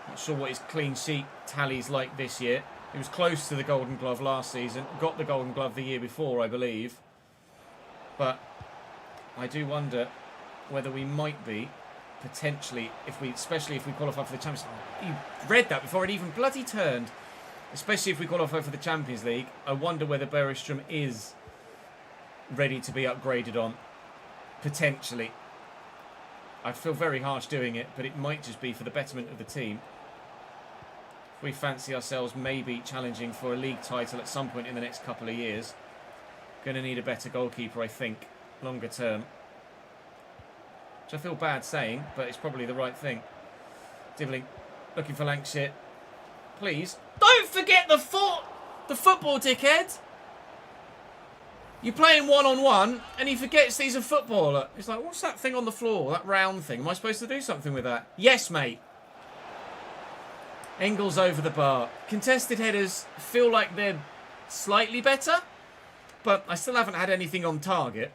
Not sure what his clean sheet tally's like this year. He was close to the Golden Glove last season. Got the Golden Glove the year before, I believe. But I do wonder whether we might be potentially, especially if we qualify for the Champions League. You read that before it even bloody turned. Especially if we qualify for the Champions League. I wonder whether Bergström is ready to be upgraded on. Potentially. I feel very harsh doing it, but it might just be for the betterment of the team. If we fancy ourselves maybe challenging for a league title at some point in the next couple of years, going to need a better goalkeeper, I think, longer term. Which I feel bad saying, but it's probably the right thing. Dibbling, looking for Lancashire. Please, don't forget the football, dickhead! You're playing one-on-one, and he forgets that he's a footballer. It's like, what's that thing on the floor, that round thing? Am I supposed to do something with that? Yes, mate. Engels over the bar. Contested headers feel like they're slightly better, but I still haven't had anything on target.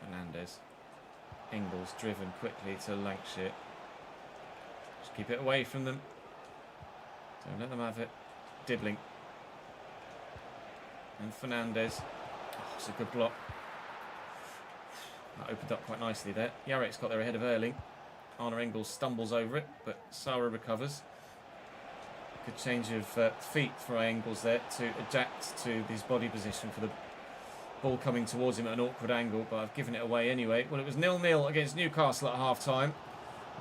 Fernandez. Engels driven quickly to Lancashire. Just keep it away from them. Don't let them have it. Dibbling. And Fernandez. Oh, it's a good block. That opened up quite nicely there. Jarek's got there ahead of Erling. Arne Engels stumbles over it, but Sara recovers. Good change of feet for Engels there to adapt to his body position for the ball coming towards him at an awkward angle, but I've given it away anyway. Well, it was 0-0 against Newcastle at half-time.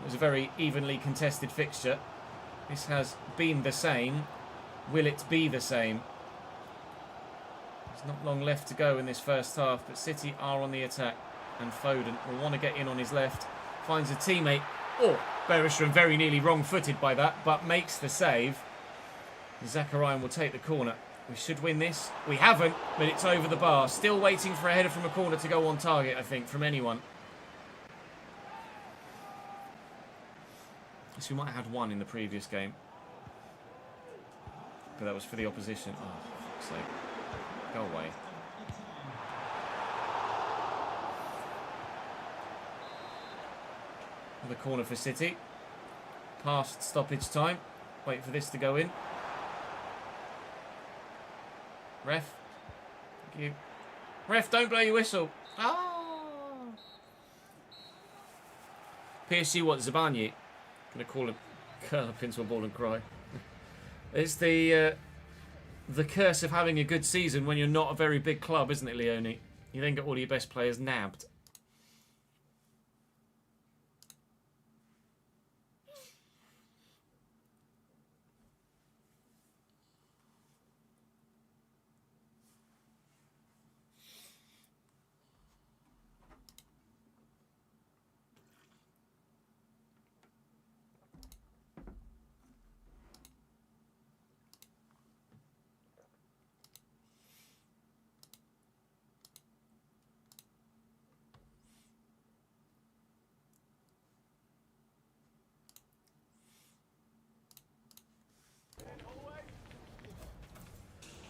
It was a very evenly contested fixture. This has been the same. Will it be the same? There's not long left to go in this first half, but City are on the attack. And Foden will want to get in on his left. Finds a teammate. Oh, Bergström very nearly wrong-footed by that, but makes the save. Zakarian will take the corner. We should win this. We haven't, but it's over the bar. Still waiting for a header from a corner to go on target, I think, from anyone. So we might have had one in the previous game. But that was for the opposition. Oh, for fuck's sake. Go away. The corner for City. Past stoppage time. Wait for this to go in. Ref. Thank you. Ref, don't blow your whistle. Oh. PSG what? Zabanye. Gonna call him, curl up into a ball and cry. It's the curse of having a good season when you're not a very big club, isn't it, Leone? You then get all your best players nabbed.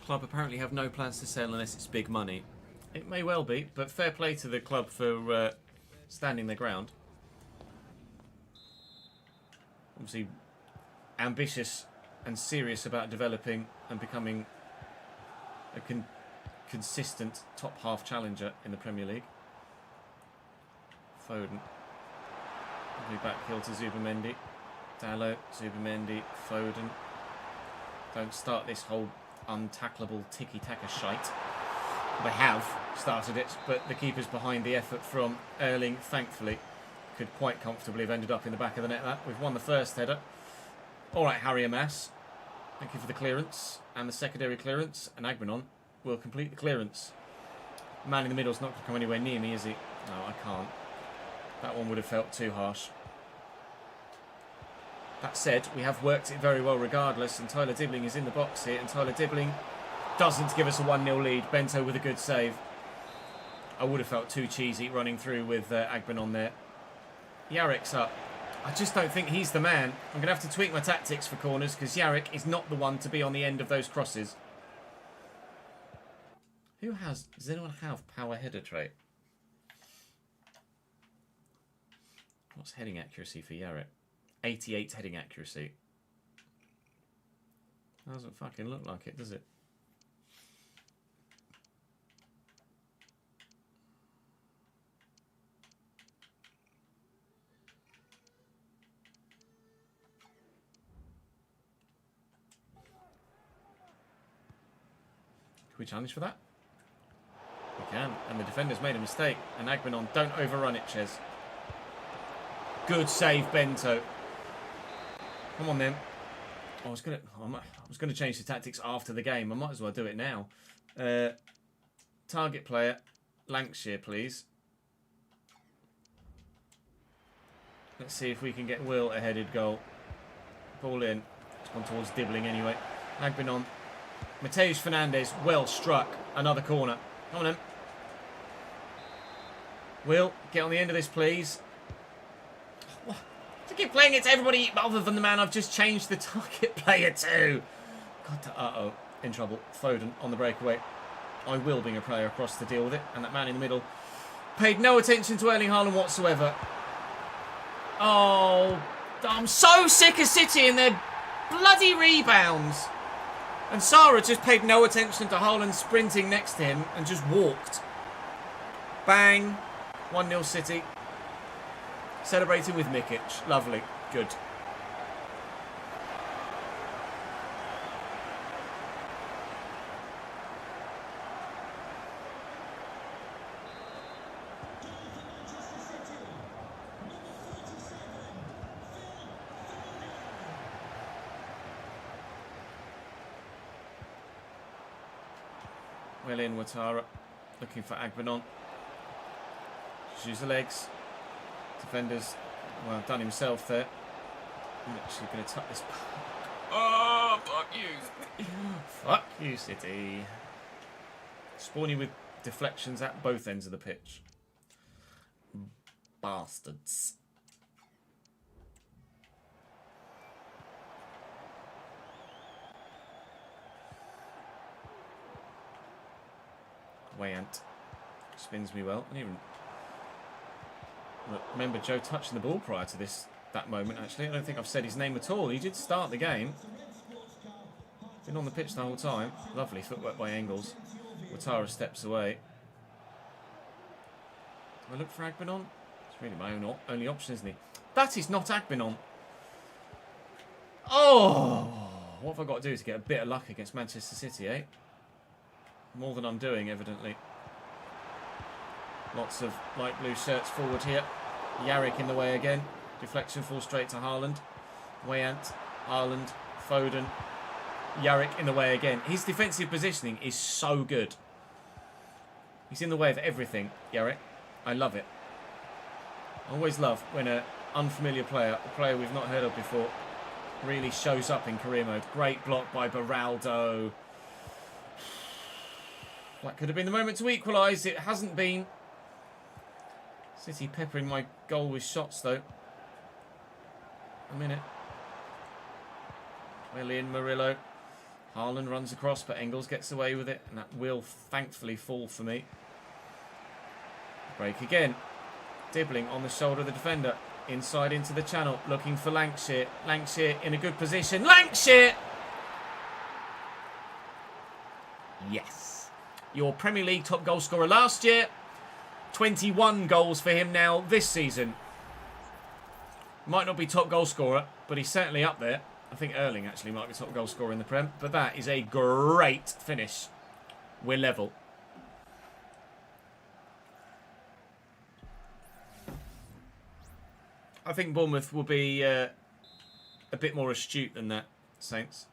Club apparently have no plans to sell unless it's big money. It may well be, but fair play to the club for standing their ground. Obviously ambitious and serious about developing and becoming a consistent top half challenger in the Premier League. Foden. Probably back heel to Zubamendi. Dalot, Zubamendi, Foden. Don't start this whole untackleable tiki-taka shite. They have started it, but the keeper's behind the effort from Erling, thankfully. Could quite comfortably have ended up in the back of the net. That we've won the first header. Alright, Harry Amas. Thank you for the clearance and the secondary clearance, and Agbenon will complete the clearance. Man in the middle's not going to come anywhere near me, is he? No, I can't. That one would have felt too harsh. That said, we have worked it very well regardless, and Tyler Dibbling is in the box here, and Tyler Dibbling doesn't give us a 1-0 lead. Bento with a good save. I would have felt too cheesy running through with Agbenon there. Jarek's up. I just don't think he's the man. I'm going to have to tweak my tactics for corners because Yarrick is not the one to be on the end of those crosses. Does anyone have power header trait? What's heading accuracy for Yarrick? 88 heading accuracy. Doesn't fucking look like it, does it? Can we challenge for that? We can. And the defender's made a mistake. And Agbenon, don't overrun it, Ches. Good save, Bento. Come on, then. I was gonna change the tactics after the game. I might as well do it now. Target player, Lancashire, please. Let's see if we can get Will a headed goal. Ball in. It's gone towards Dibbling anyway. Agbenon. Mateus Fernandes, well struck. Another corner. Come on, then. Will, get on the end of this, please. To keep playing it to everybody other than the man I've just changed the target player to. God, uh-oh. In trouble. Foden on the breakaway. I will bring a player across to deal with it. And that man in the middle paid no attention to Erling Haaland whatsoever. Oh, I'm so sick of City and their bloody rebounds. And Sarah just paid no attention to Haaland sprinting next to him and just walked. Bang. 1-0 City. Celebrating with Mikic. Lovely. Good. Well in, Ouattara. Looking for Agbenon. Just use the legs. Defenders, well, done himself there. I'm actually going to tuck this. Oh, fuck you. Fuck you, City. Spawning with deflections at both ends of the pitch. Bastards. Wayant. Spins me well. And even... Remember Joe touching the ball prior to that moment, actually. I don't think I've said his name at all. He did start the game. Been on the pitch the whole time. Lovely footwork by Engels. Ouattara steps away. Do I look for Agbenon? It's really my only option, isn't he? That is not Agbenon. Oh! What have I got to do to get a bit of luck against Manchester City, eh? More than I'm doing, evidently. Lots of light blue shirts forward here. Yarrick in the way again. Deflection falls straight to Haaland. Wayant, Haaland, Foden. Yarrick in the way again. His defensive positioning is so good. He's in the way of everything, Yarrick. I love it. I always love when an unfamiliar player, a player we've not heard of before, really shows up in career mode. Great block by Beraldo. That could have been the moment to equalise. It hasn't been. City peppering my goal with shots, though. A minute. Well in, Murillo. Haaland runs across, but Engels gets away with it. And that will thankfully fall for me. Break again. Dibbling on the shoulder of the defender. Inside into the channel. Looking for Lancashire. Lancashire in a good position. Lancashire! Yes. Your Premier League top goal scorer last year. 21 goals for him now this season. Might not be top goal scorer, but he's certainly up there. I think Erling actually might be top goal scorer in the Prem. But that is a great finish. We're level. I think Bournemouth will be a bit more astute than that, Saints.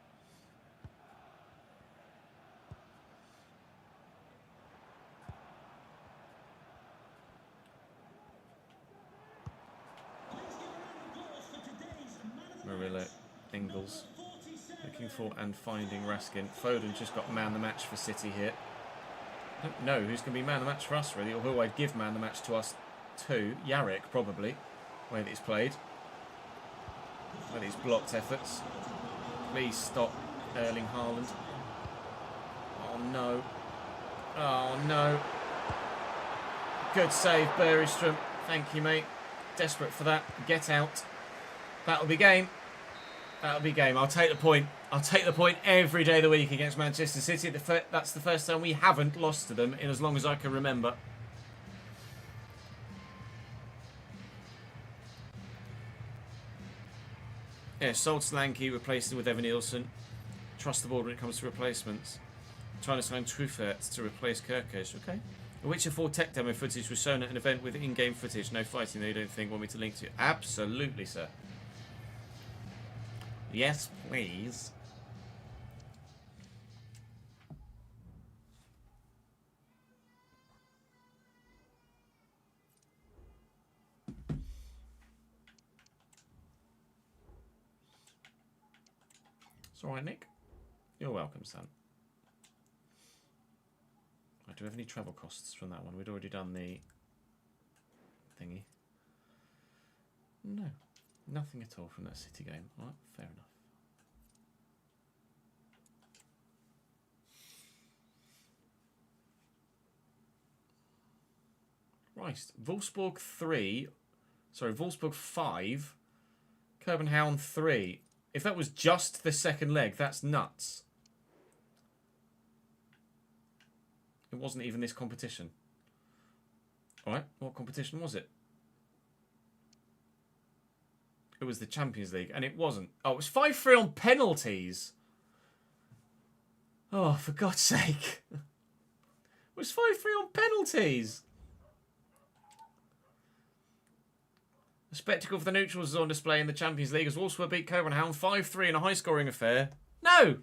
Murillo, Engels, looking for and finding Raskin. Foden just got man the match for City here. I don't know who's going to be man the match for us, really, or who I'd give man the match to us to. Yarrick, probably, the way that it's played. with his blocked efforts. Please stop Erling Haaland. Oh no. Oh no. Good save, Bergström. Thank you, mate. Desperate for that. Get out. That'll be game. That'll be game. I'll take the point. I'll take the point every day of the week against Manchester City. That's the first time we haven't lost to them in as long as I can remember. Yeah, sold Solanke, replaced him with Evan Nielsen. Trust the board when it comes to replacements. Trying to sign Truffert to replace Kirkos. Okay. The Witcher 4 tech demo footage was shown at an event with in-game footage. No fighting, though, you don't think want me to link to? Absolutely, sir. Yes, please. It's alright, Nick. You're welcome, son. Right, do we have any travel costs from that one? We'd already done the thingy. No. Nothing at all from that City game. Alright, fair enough. Right, Wolfsburg 3. Sorry, Wolfsburg 5. Copenhagen 3. If that was just the second leg, that's nuts. It wasn't even this competition. Alright, what competition was it? It was the Champions League, and it wasn't. Oh, it was 5-3 on penalties. Oh, for God's sake. It was 5-3 on penalties. The spectacle of the neutrals is on display in the Champions League as Wolfsburg beat Copenhagen 5-3 in a high-scoring affair. No!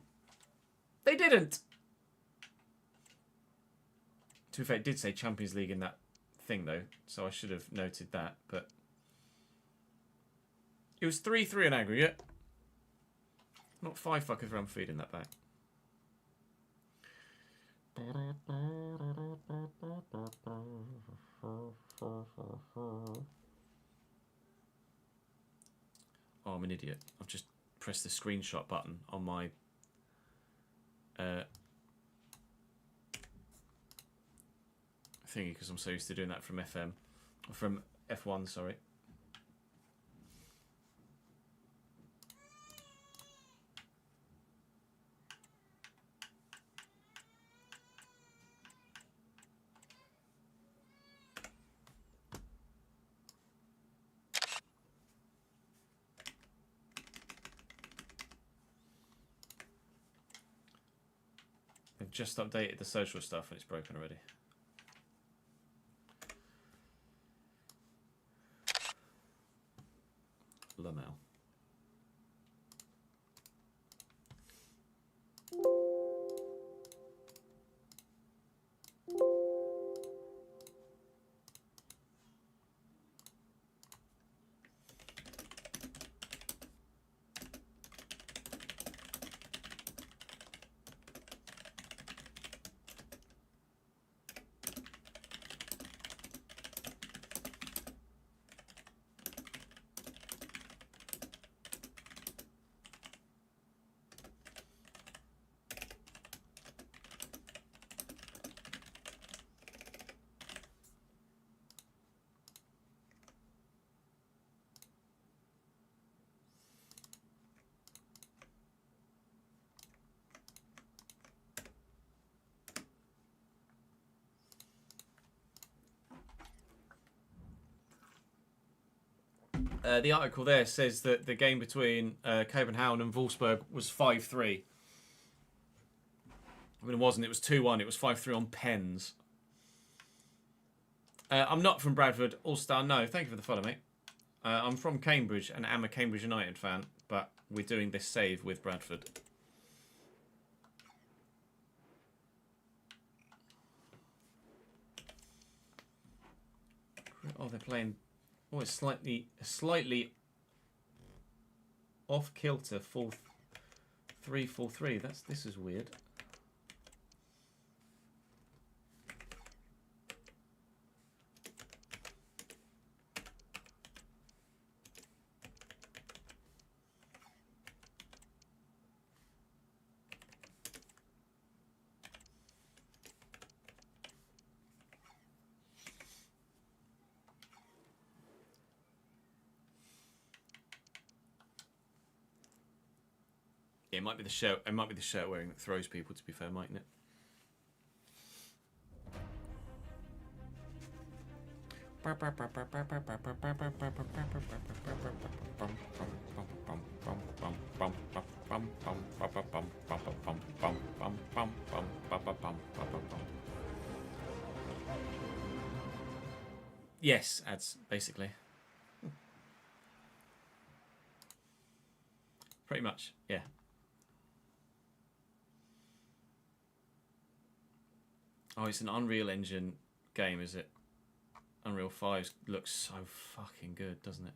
They didn't! To be fair, it did say Champions League in that thing, though, so I should have noted that, but... It was 3-3 in aggregate. Not 5 fuckers around feeding that back. Oh, I'm an idiot. I've just pressed the screenshot button on my thingy because I'm so used to doing that from F1, sorry. They've just updated the social stuff and it's broken already. Lamel. The article there says that the game between Copenhagen and Wolfsburg was 5-3. I mean, it wasn't. It was 2-1. It was 5-3 on pens. I'm not from Bradford. All-Star, no. Thank you for the follow, mate. I'm from Cambridge and am a Cambridge United fan, but we're doing this save with Bradford. Oh, they're playing... Oh, it's slightly off kilter. 4-3-4-3. This is weird. Yeah, it might be the shirt. It might be the shirt wearing that throws people. To be fair, mightn't it? Yes, ads basically. Pretty much, yeah. Oh, it's an Unreal Engine game, is it? Unreal 5 looks so fucking good, doesn't it?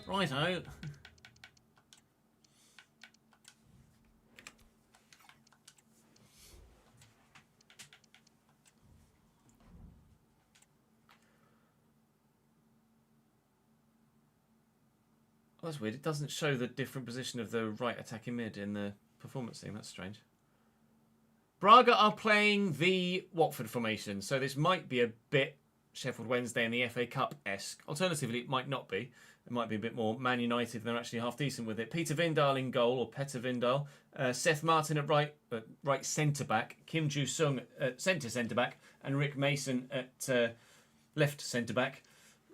Righto. Oh, that's weird. It doesn't show the different position of the right attacking mid in the performance thing. That's strange. Braga are playing the Watford formation, so this might be a bit Sheffield Wednesday in the FA Cup-esque. Alternatively, it might not be. It might be a bit more Man United, and they're actually half decent with it. Peter Vindal in goal, or Petter Vindal. Seth Martin at right centre-back. Kim Ju-sung at centre-back. And Rick Mason at left centre-back.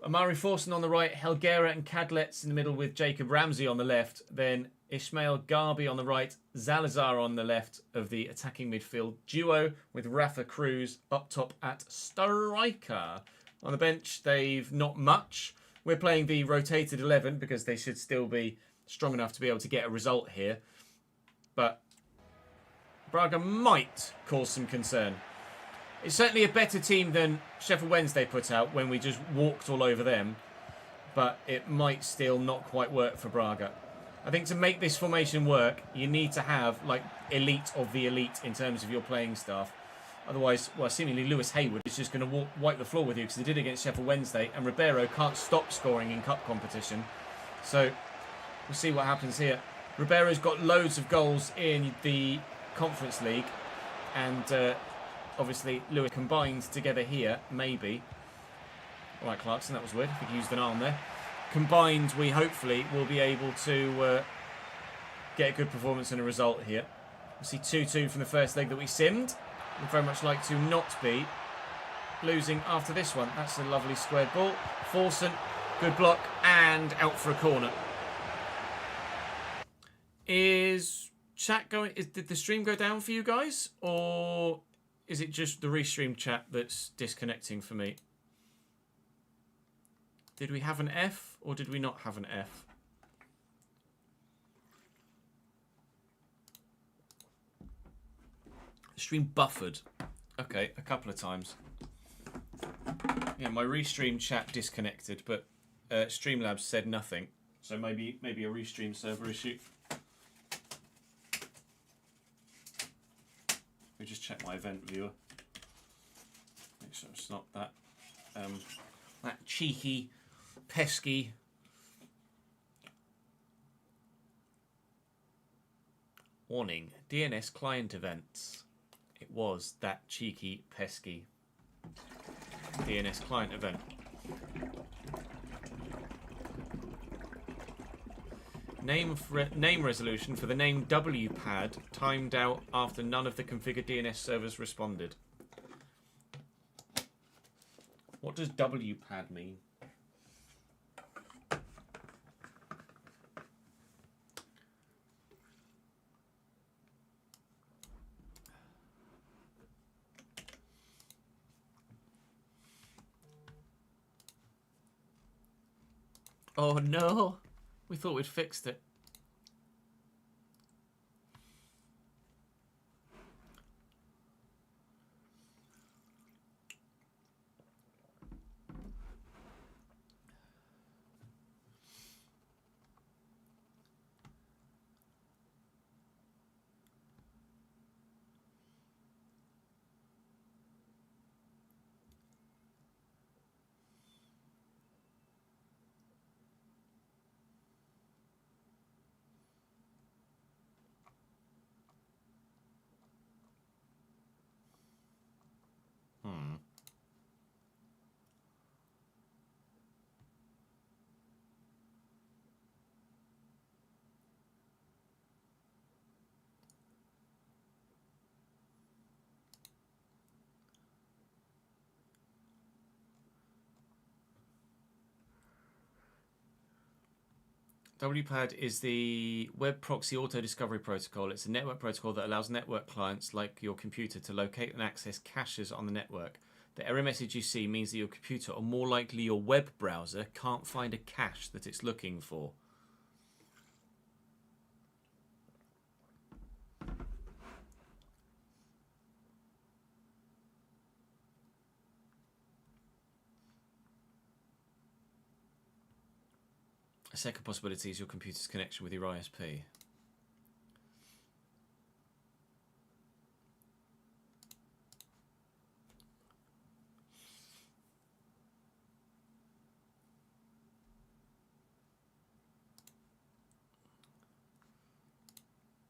Amari Forson on the right, Helguera and Cadlets in the middle with Jacob Ramsey on the left. Then Ismail Garbi on the right, Zalazar on the left of the attacking midfield duo with Rafa Cruz up top at striker. On the bench, they've not much. We're playing the rotated 11 because they should still be strong enough to be able to get a result here. But Braga might cause some concern. It's certainly a better team than Sheffield Wednesday put out when we just walked all over them. But it might still not quite work for Braga. I think to make this formation work, you need to have like elite of the elite in terms of your playing staff. Otherwise, well, seemingly Lewis Hayward is just going to wipe the floor with you because he did against Sheffield Wednesday. And Ribeiro can't stop scoring in cup competition. So we'll see what happens here. Ribeiro's got loads of goals in the Conference League. And obviously, Lewis combined together here, maybe. All right, Clarkson, that was weird. I think he used an arm there. Combined, we hopefully will be able to get a good performance and a result here. We see 2-2 from the first leg that we simmed. We'd very much like to not be losing after this one. That's a lovely squared ball. Forson, good block, and out for a corner. Is chat going? Did the stream go down for you guys? Or is it just the restream chat that's disconnecting for me? Did we have an F or did we not have an F? The stream buffered. Okay, a couple of times. Yeah, my restream chat disconnected, but Streamlabs said nothing. So maybe a restream server issue. Let me just check my event viewer. Make sure it's not that that cheeky, pesky. Warning, DNS client events. It was that cheeky, pesky DNS client event. Name resolution for the name WPAD timed out after none of the configured DNS servers responded. What does WPAD mean? Oh no, we thought we'd fixed it. WPAD is the Web Proxy Auto Discovery Protocol. It's a network protocol that allows network clients like your computer to locate and access caches on the network. The error message you see means that your computer, or more likely your web browser, can't find a cache that it's looking for. A second possibility is your computer's connection with your ISP.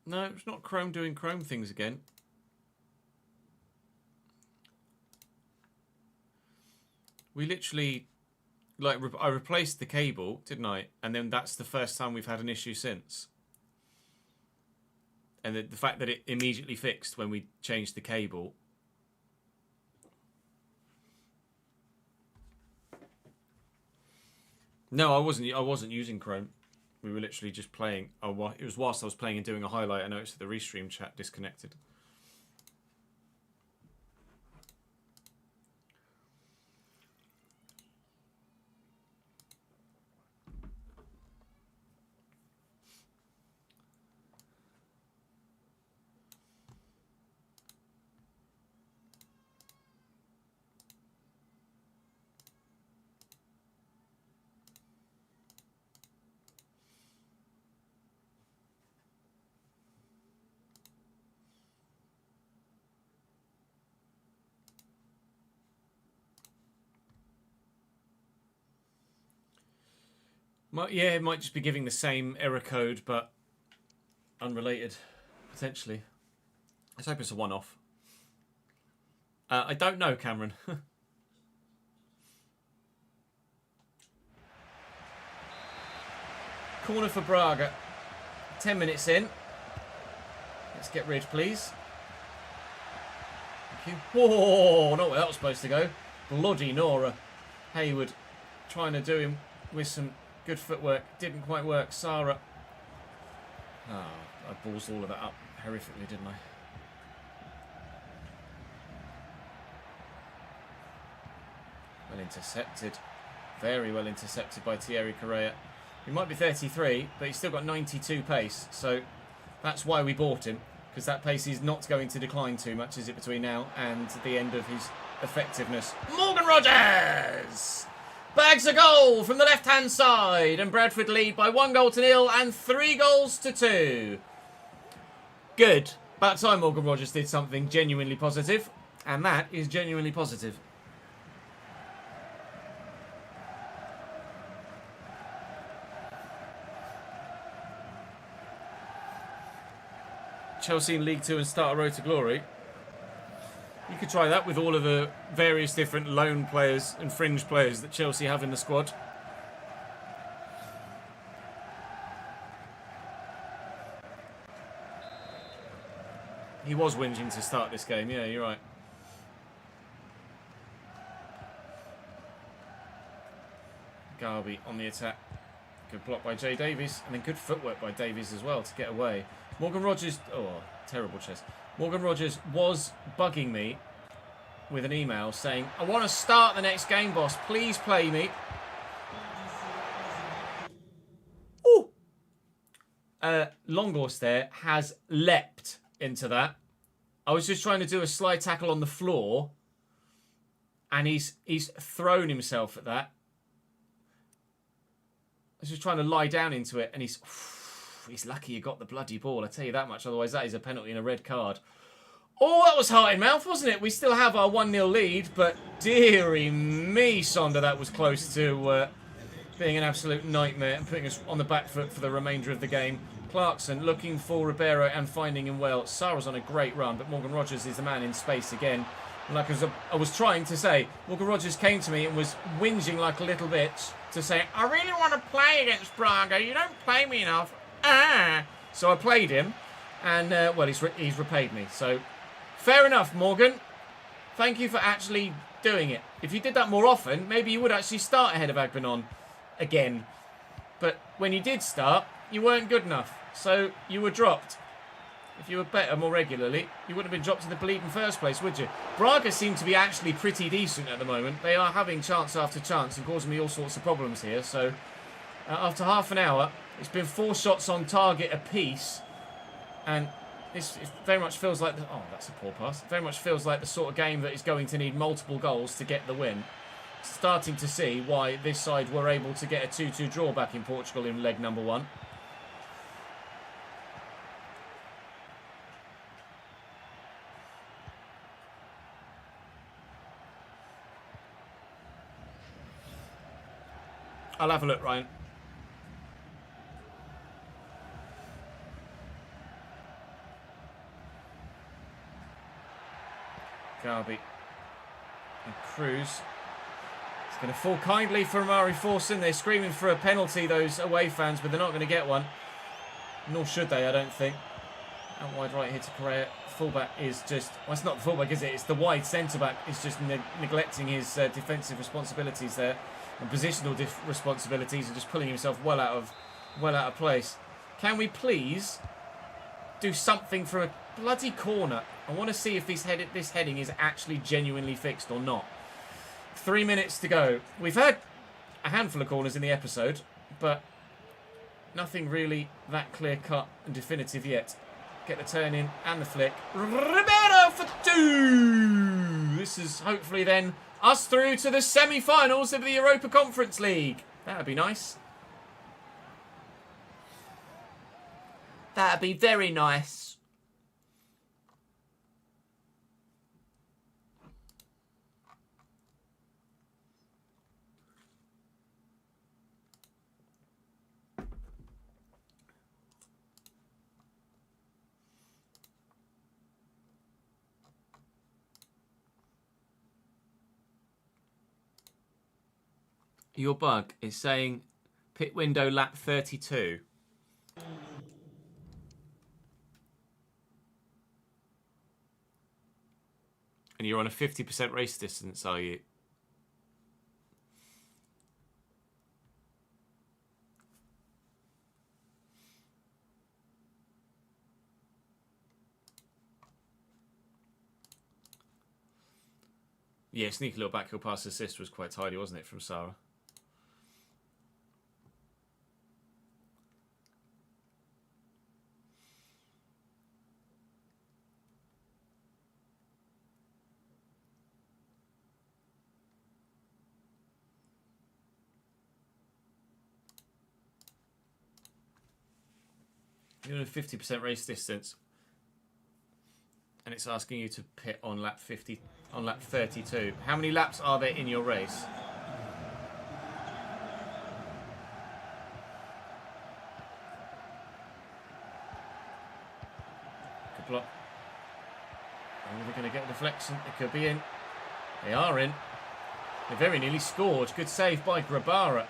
No, it's not Chrome doing Chrome things again. We literally... Like, I replaced the cable, didn't I? And then that's the first time we've had an issue since. And the fact that it immediately fixed when we changed the cable. No, I wasn't using Chrome. We were literally just playing. Oh, it was whilst I was playing and doing a highlight, I noticed that the restream chat disconnected. Yeah, it might just be giving the same error code, but unrelated, potentially. Let's hope it's a one-off. I don't know, Cameron. Corner for Braga. 10 minutes in. Let's get rid, please. Thank you. Whoa, not where that was supposed to go. Bloody Nora. Hayward trying to do him with some good footwork. Didn't quite work. Sarah. Oh, I ballsed all of that up horrifically, didn't I? Well intercepted. Very well intercepted by Thierry Correa. He might be 33, but he's still got 92 pace. So that's why we bought him. Because that pace is not going to decline too much, is it, between now and the end of his effectiveness. Morgan Rogers! Bags a goal from the left-hand side, and Bradford lead by 1-0 and 3-2. Good. About time Morgan Rogers did something genuinely positive, and that is genuinely positive. Chelsea in League 2 and start a road to glory. You could try that with all of the various different loan players and fringe players that Chelsea have in the squad. He was whinging to start this game, yeah, you're right. Garby on the attack. Good block by Jay Davies, and then good footwork by Davies as well to get away. Morgan Rogers, oh, terrible chest. Morgan Rogers was bugging me with an email saying, I want to start the next game, boss. Please play me. Ooh. Longhorse there has leapt into that. I was just trying to do a slide tackle on the floor, and he's thrown himself at that. I was just trying to lie down into it, and he's lucky he got the bloody ball, I tell you that much. Otherwise, that is a penalty and a red card. Oh, that was heart in mouth, wasn't it? We still have our 1-0 lead, but dearie me, Sonder, that was close to being an absolute nightmare and putting us on the back foot for the remainder of the game. Clarkson looking for Ribeiro and finding him well. Sarah's on a great run, but Morgan Rogers is the man in space again. And like I was trying to say, Morgan Rogers came to me and was whinging like a little bitch to say, I really want to play against Braga. You don't play me enough. So I played him, and well, he's repaid me. So fair enough, Morgan. Thank you for actually doing it. If you did that more often, maybe you would actually start ahead of Agbanon again. But when you did start, you weren't good enough. So you were dropped. If you were better more regularly, you wouldn't have been dropped in the bleeding first place, would you? Braga seem to be actually pretty decent at the moment. They are having chance after chance and causing me all sorts of problems here. So after half an hour, it's been 4 shots on target apiece. And it very much feels like... oh, that's a poor pass. It very much feels like the sort of game that is going to need multiple goals to get the win. Starting to see why this side were able to get a 2-2 draw back in Portugal in leg number 1. I'll have a look, Ryan. Garby and Cruz. It's going to fall kindly for Amari Forson. They're screaming for a penalty, those away fans, but they're not going to get one. Nor should they, I don't think. Out wide right here to Correa. Fullback is just... well, it's not the fullback, is it? It's the wide centre-back. Is just neglecting his defensive responsibilities there. And positional responsibilities and just pulling himself well out of place. Can we please do something from a bloody corner? I want to see if this heading is actually genuinely fixed or not. 3 minutes to go. We've had a handful of corners in the episode, but nothing really that clear-cut and definitive yet. Get the turn in and the flick. Ribeiro for 2! This is hopefully then us through to the semi-finals of the Europa Conference League. That would be nice. That would be very nice. Your bug is saying pit window lap 32. And you're on a 50% race distance, are you? Yeah, sneaky little backhill pass assist was quite tidy, wasn't it, from Sarah? You're on a 50% race distance, and it's asking you to pit on lap 32. How many laps are there in your race? Good block. Oh, they're going to get a deflection. It could be in. They are in. They very nearly scored. Good save by Grabara.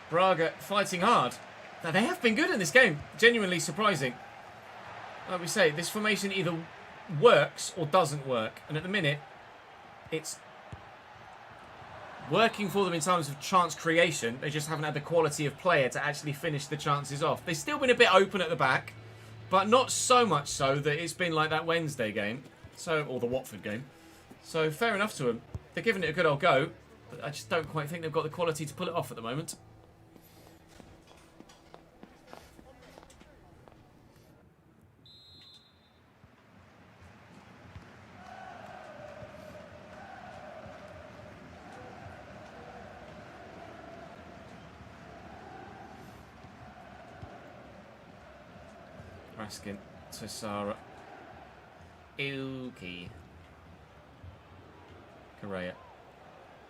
Braga fighting hard. Now, they have been good in this game. Genuinely surprising. Like we say, this formation either works or doesn't work. And at the minute, it's working for them in terms of chance creation. They just haven't had the quality of player to actually finish the chances off. They've still been a bit open at the back, but not so much so that it's been like that Wednesday game. Or the Watford game. So, fair enough to them. They're giving it a good old go, but I just don't quite think they've got the quality to pull it off at the moment. Raskin to Sarah. Okay. Correa.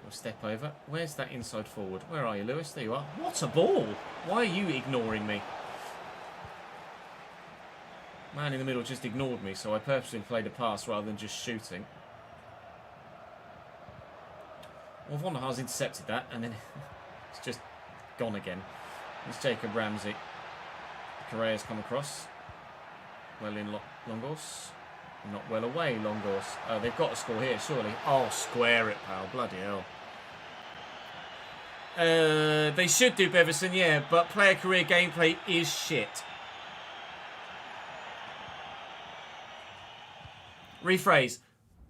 We'll step over. Where's that inside forward? Where are you, Lewis? There you are. What a ball! Why are you ignoring me? Man in the middle just ignored me, so I purposely played a pass rather than just shooting. Well, Von der Haar's intercepted that, and then it's just gone again. It's Jacob Ramsey. Correa's come across. Well in Longos. Not well away, Longos. Oh, they've got to score here, surely. Oh, square it, pal. Bloody hell. They should do Beverson, yeah, but player career gameplay is shit. Rephrase.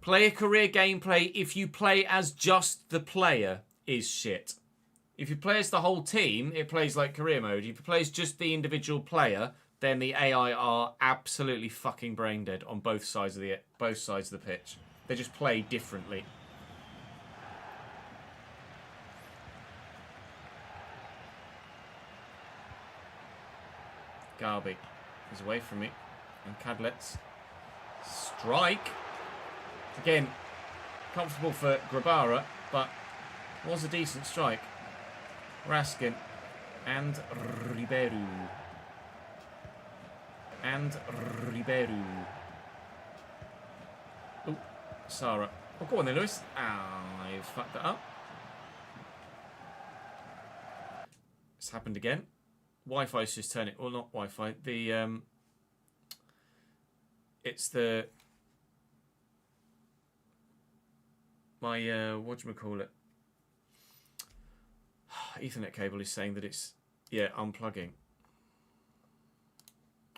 Player career gameplay, if you play as just the player, is shit. If you play as the whole team, it plays like career mode. If you play as just the individual player, then the AI are absolutely fucking brain dead on both sides of the pitch. They just play differently. Garby is away from me. And Cadlet's strike. Again, comfortable for Grabara, but was a decent strike. Raskin and Ribeiro. And Ribeiro. Oh, Sarah. Oh, go on then, Lewis. I've fucked that up. It's happened again. Wi-Fi's just turning... Well, not Wi-Fi. The... It's the... My, whatchamacallit? Ethernet cable is saying that it's, yeah, unplugging.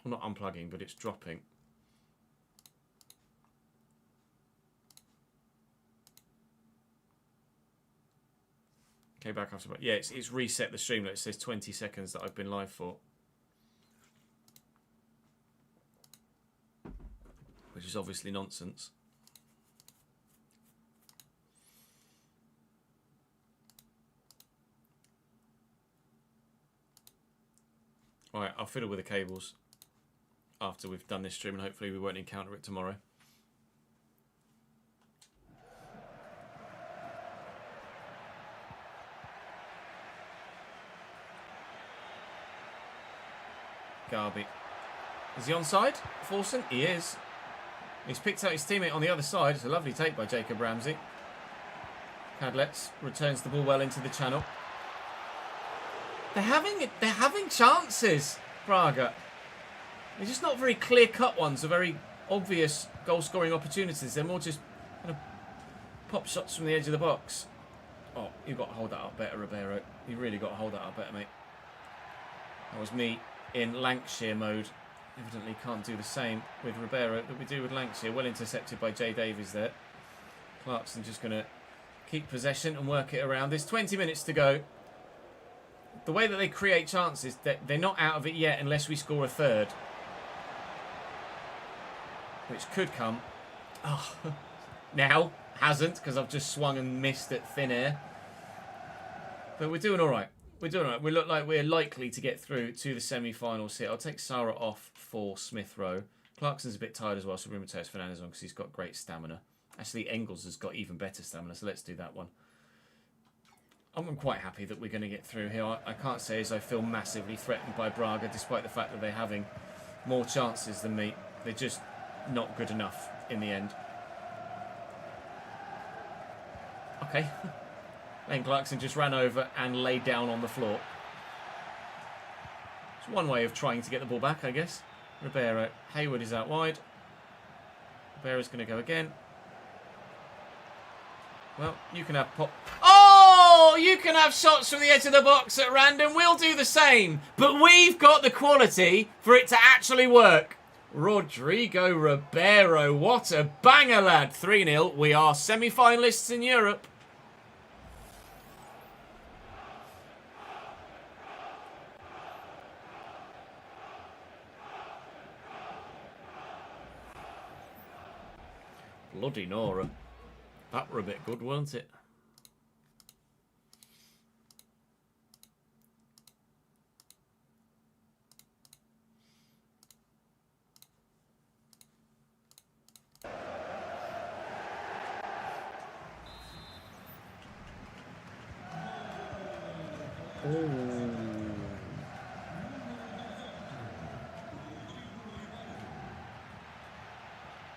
Well, not unplugging, but it's dropping. Okay, back after... Yeah, it's reset the stream. It says 20 seconds that I've been live for. Which is obviously nonsense. Alright, I'll fiddle with the cables after we've done this stream, and hopefully we won't encounter it tomorrow. Garby. Is he onside? Forson? He is. He's picked out his teammate on the other side. It's a lovely take by Jacob Ramsey. Cadlets returns the ball well into the channel. They're having chances, Braga. They're just not very clear-cut ones, or very obvious goal-scoring opportunities. They're more just kind of pop shots from the edge of the box. Oh, you've got to hold that up better, Ribeiro. You really got to hold that up better, mate. That was me in Lancashire mode. Evidently can't do the same with Ribeiro that we do with Lancashire. Well intercepted by Jay Davies there. Clarkson just going to keep possession and work it around. There's 20 minutes to go. The way that they create chances, they're not out of it yet unless we score a third. Which could come. Oh, now, hasn't, because I've just swung and missed at thin air. But we're doing all right. We're doing all right. We look like we're likely to get through to the semi-finals here. I'll take Sarah off for Smith Rowe. Clarkson's a bit tired as well, so bring Mateus Fernandes on because he's got great stamina. Actually, Engels has got even better stamina, so let's do that one. I'm quite happy that we're going to get through here. I can't say as I feel massively threatened by Braga, despite the fact that they're having more chances than me. They're just not good enough in the end. Okay. Lane Clarkson just ran over and laid down on the floor. It's one way of trying to get the ball back, I guess. Ribeiro. Hayward is out wide. Ribeiro's going to go again. Well, you can have pop... Oh! You can have shots from the edge of the box at random. We'll do the same. But we've got the quality for it to actually work. Rodrigo Ribeiro. What a banger, lad. 3-0. We are semi-finalists in Europe. Bloody Nora. That were a bit good, weren't it?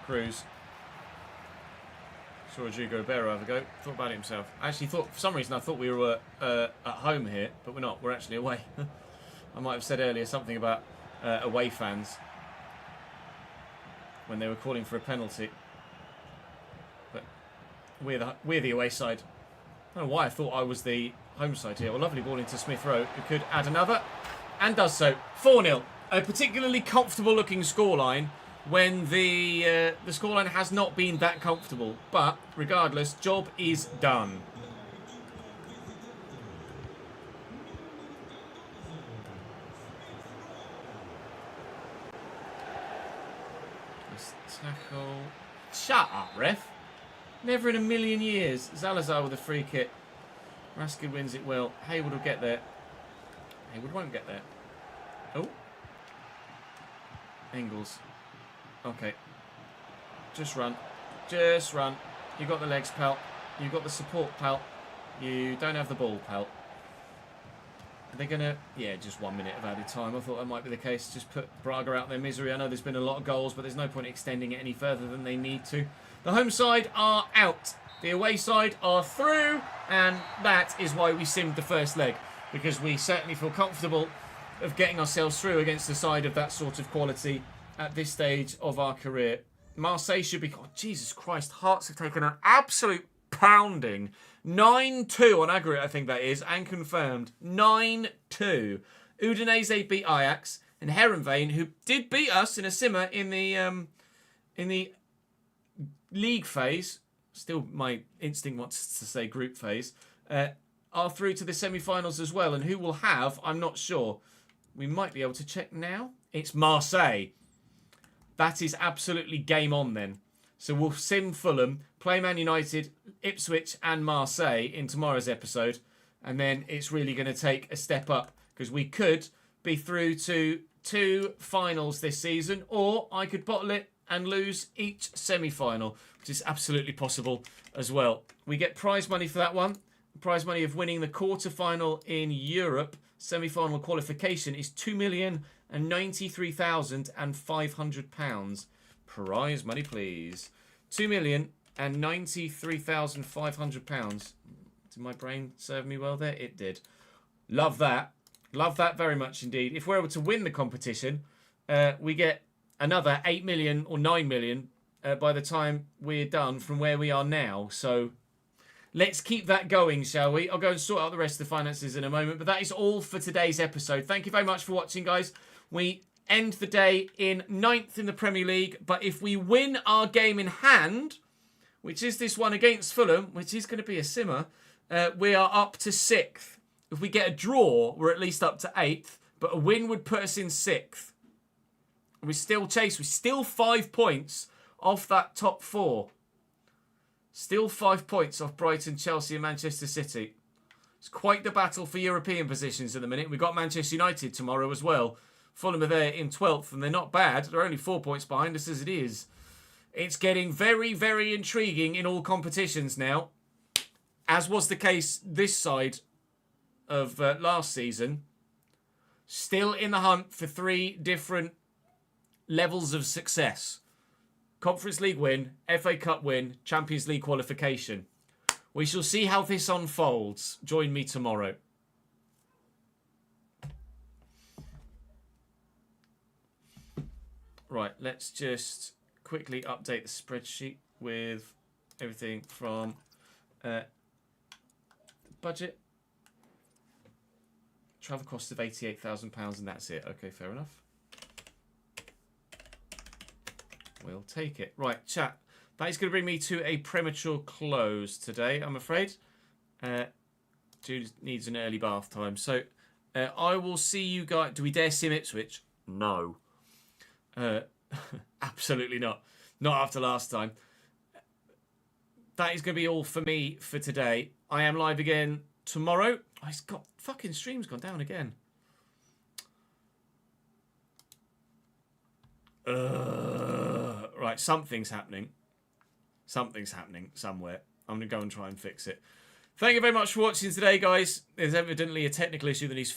Cruz. Saw Rodrigo Ribeiro have a go. Thought about it himself. I actually thought, for some reason, I thought we were at home here, but we're not. We're actually away. I might have said earlier something about away fans when they were calling for a penalty. But we're the away side. I don't know why I thought I was the home side here. Well, lovely ball into Smith Rowe, who could add another, and does so. 4-0. A particularly comfortable-looking scoreline when the scoreline has not been that comfortable. But, regardless, job is done. Tackle. Shut up, ref. Never in a million years. Zalazar with a free kick. Raskin wins it well. Hayward will get there. Hayward won't get there. Oh. Engels. Okay. Just run. Just run. You got the legs, pal. You got the support, pal. You don't have the ball, pal. Are they going to... Yeah, just 1 minute of added time. I thought that might be the case. Just put Braga out their misery. I know there's been a lot of goals, but there's no point extending it any further than they need to. The home side are out. The away side are through. And that is why we simmed the first leg. Because we certainly feel comfortable of getting ourselves through against a side of that sort of quality at this stage of our career. Marseille should be... Oh, Jesus Christ. Hearts have taken an absolute pounding. 9-2 on aggregate, I think that is, and confirmed. 9-2. Udinese beat Ajax, and Heerenveen, who did beat us in a simmer in the league phase. Still, my instinct wants to say group phase. Are through to the semi-finals as well, and who will have, I'm not sure. We might be able to check now. It's Marseille. That is absolutely game on then. So we'll sim Fulham, play Man United, Ipswich and Marseille in tomorrow's episode. And then it's really going to take a step up because we could be through to 2 finals this season, or I could bottle it and lose each semi-final, which is absolutely possible as well. We get prize money for that one. The prize money of winning the quarter-final in Europe. Semi-final qualification is £2,093,500. Prize money, please. £2,093,500. Did my brain serve me well there? It did. Love that. Love that very much indeed. If we're able to win the competition, we get another 8 million or 9 million by the time we're done from where we are now. So let's keep that going, shall we? I'll go and sort out the rest of the finances in a moment. But that is all for today's episode. Thank you very much for watching, guys. We end the day in 9th in the Premier League. But if we win our game in hand, which is this one against Fulham, which is going to be a simmer, we are up to 6th. If we get a draw, we're at least up to 8th. But a win would put us in 6th. We still chase. We're still 5 points off that top 4. Still 5 points off Brighton, Chelsea and Manchester City. It's quite the battle for European positions at the minute. We've got Manchester United tomorrow as well. Fulham are there in 12th, and they're not bad. They're only 4 points behind us as it is. It's getting very, very intriguing in all competitions now. As was the case this side of last season. Still in the hunt for 3 different levels of success. Conference League win, FA Cup win, Champions League qualification. We shall see how this unfolds. Join me tomorrow. Right, let's just quickly update the spreadsheet with everything from budget. Travel cost of £88,000 and that's it. Okay, fair enough. We'll take it. Right, chat. That is going to bring me to a premature close today, I'm afraid. Jude needs an early bath time. So, I will see you guys... Do we dare sim Ipswich? No. Absolutely not. Not after last time. That is going to be all for me for today. I am live again tomorrow. Oh, it's got... Fucking stream's gone down again. Right, something's happening. Something's happening somewhere. I'm going to go and try and fix it. Thank you very much for watching today, guys. There's evidently a technical issue that needs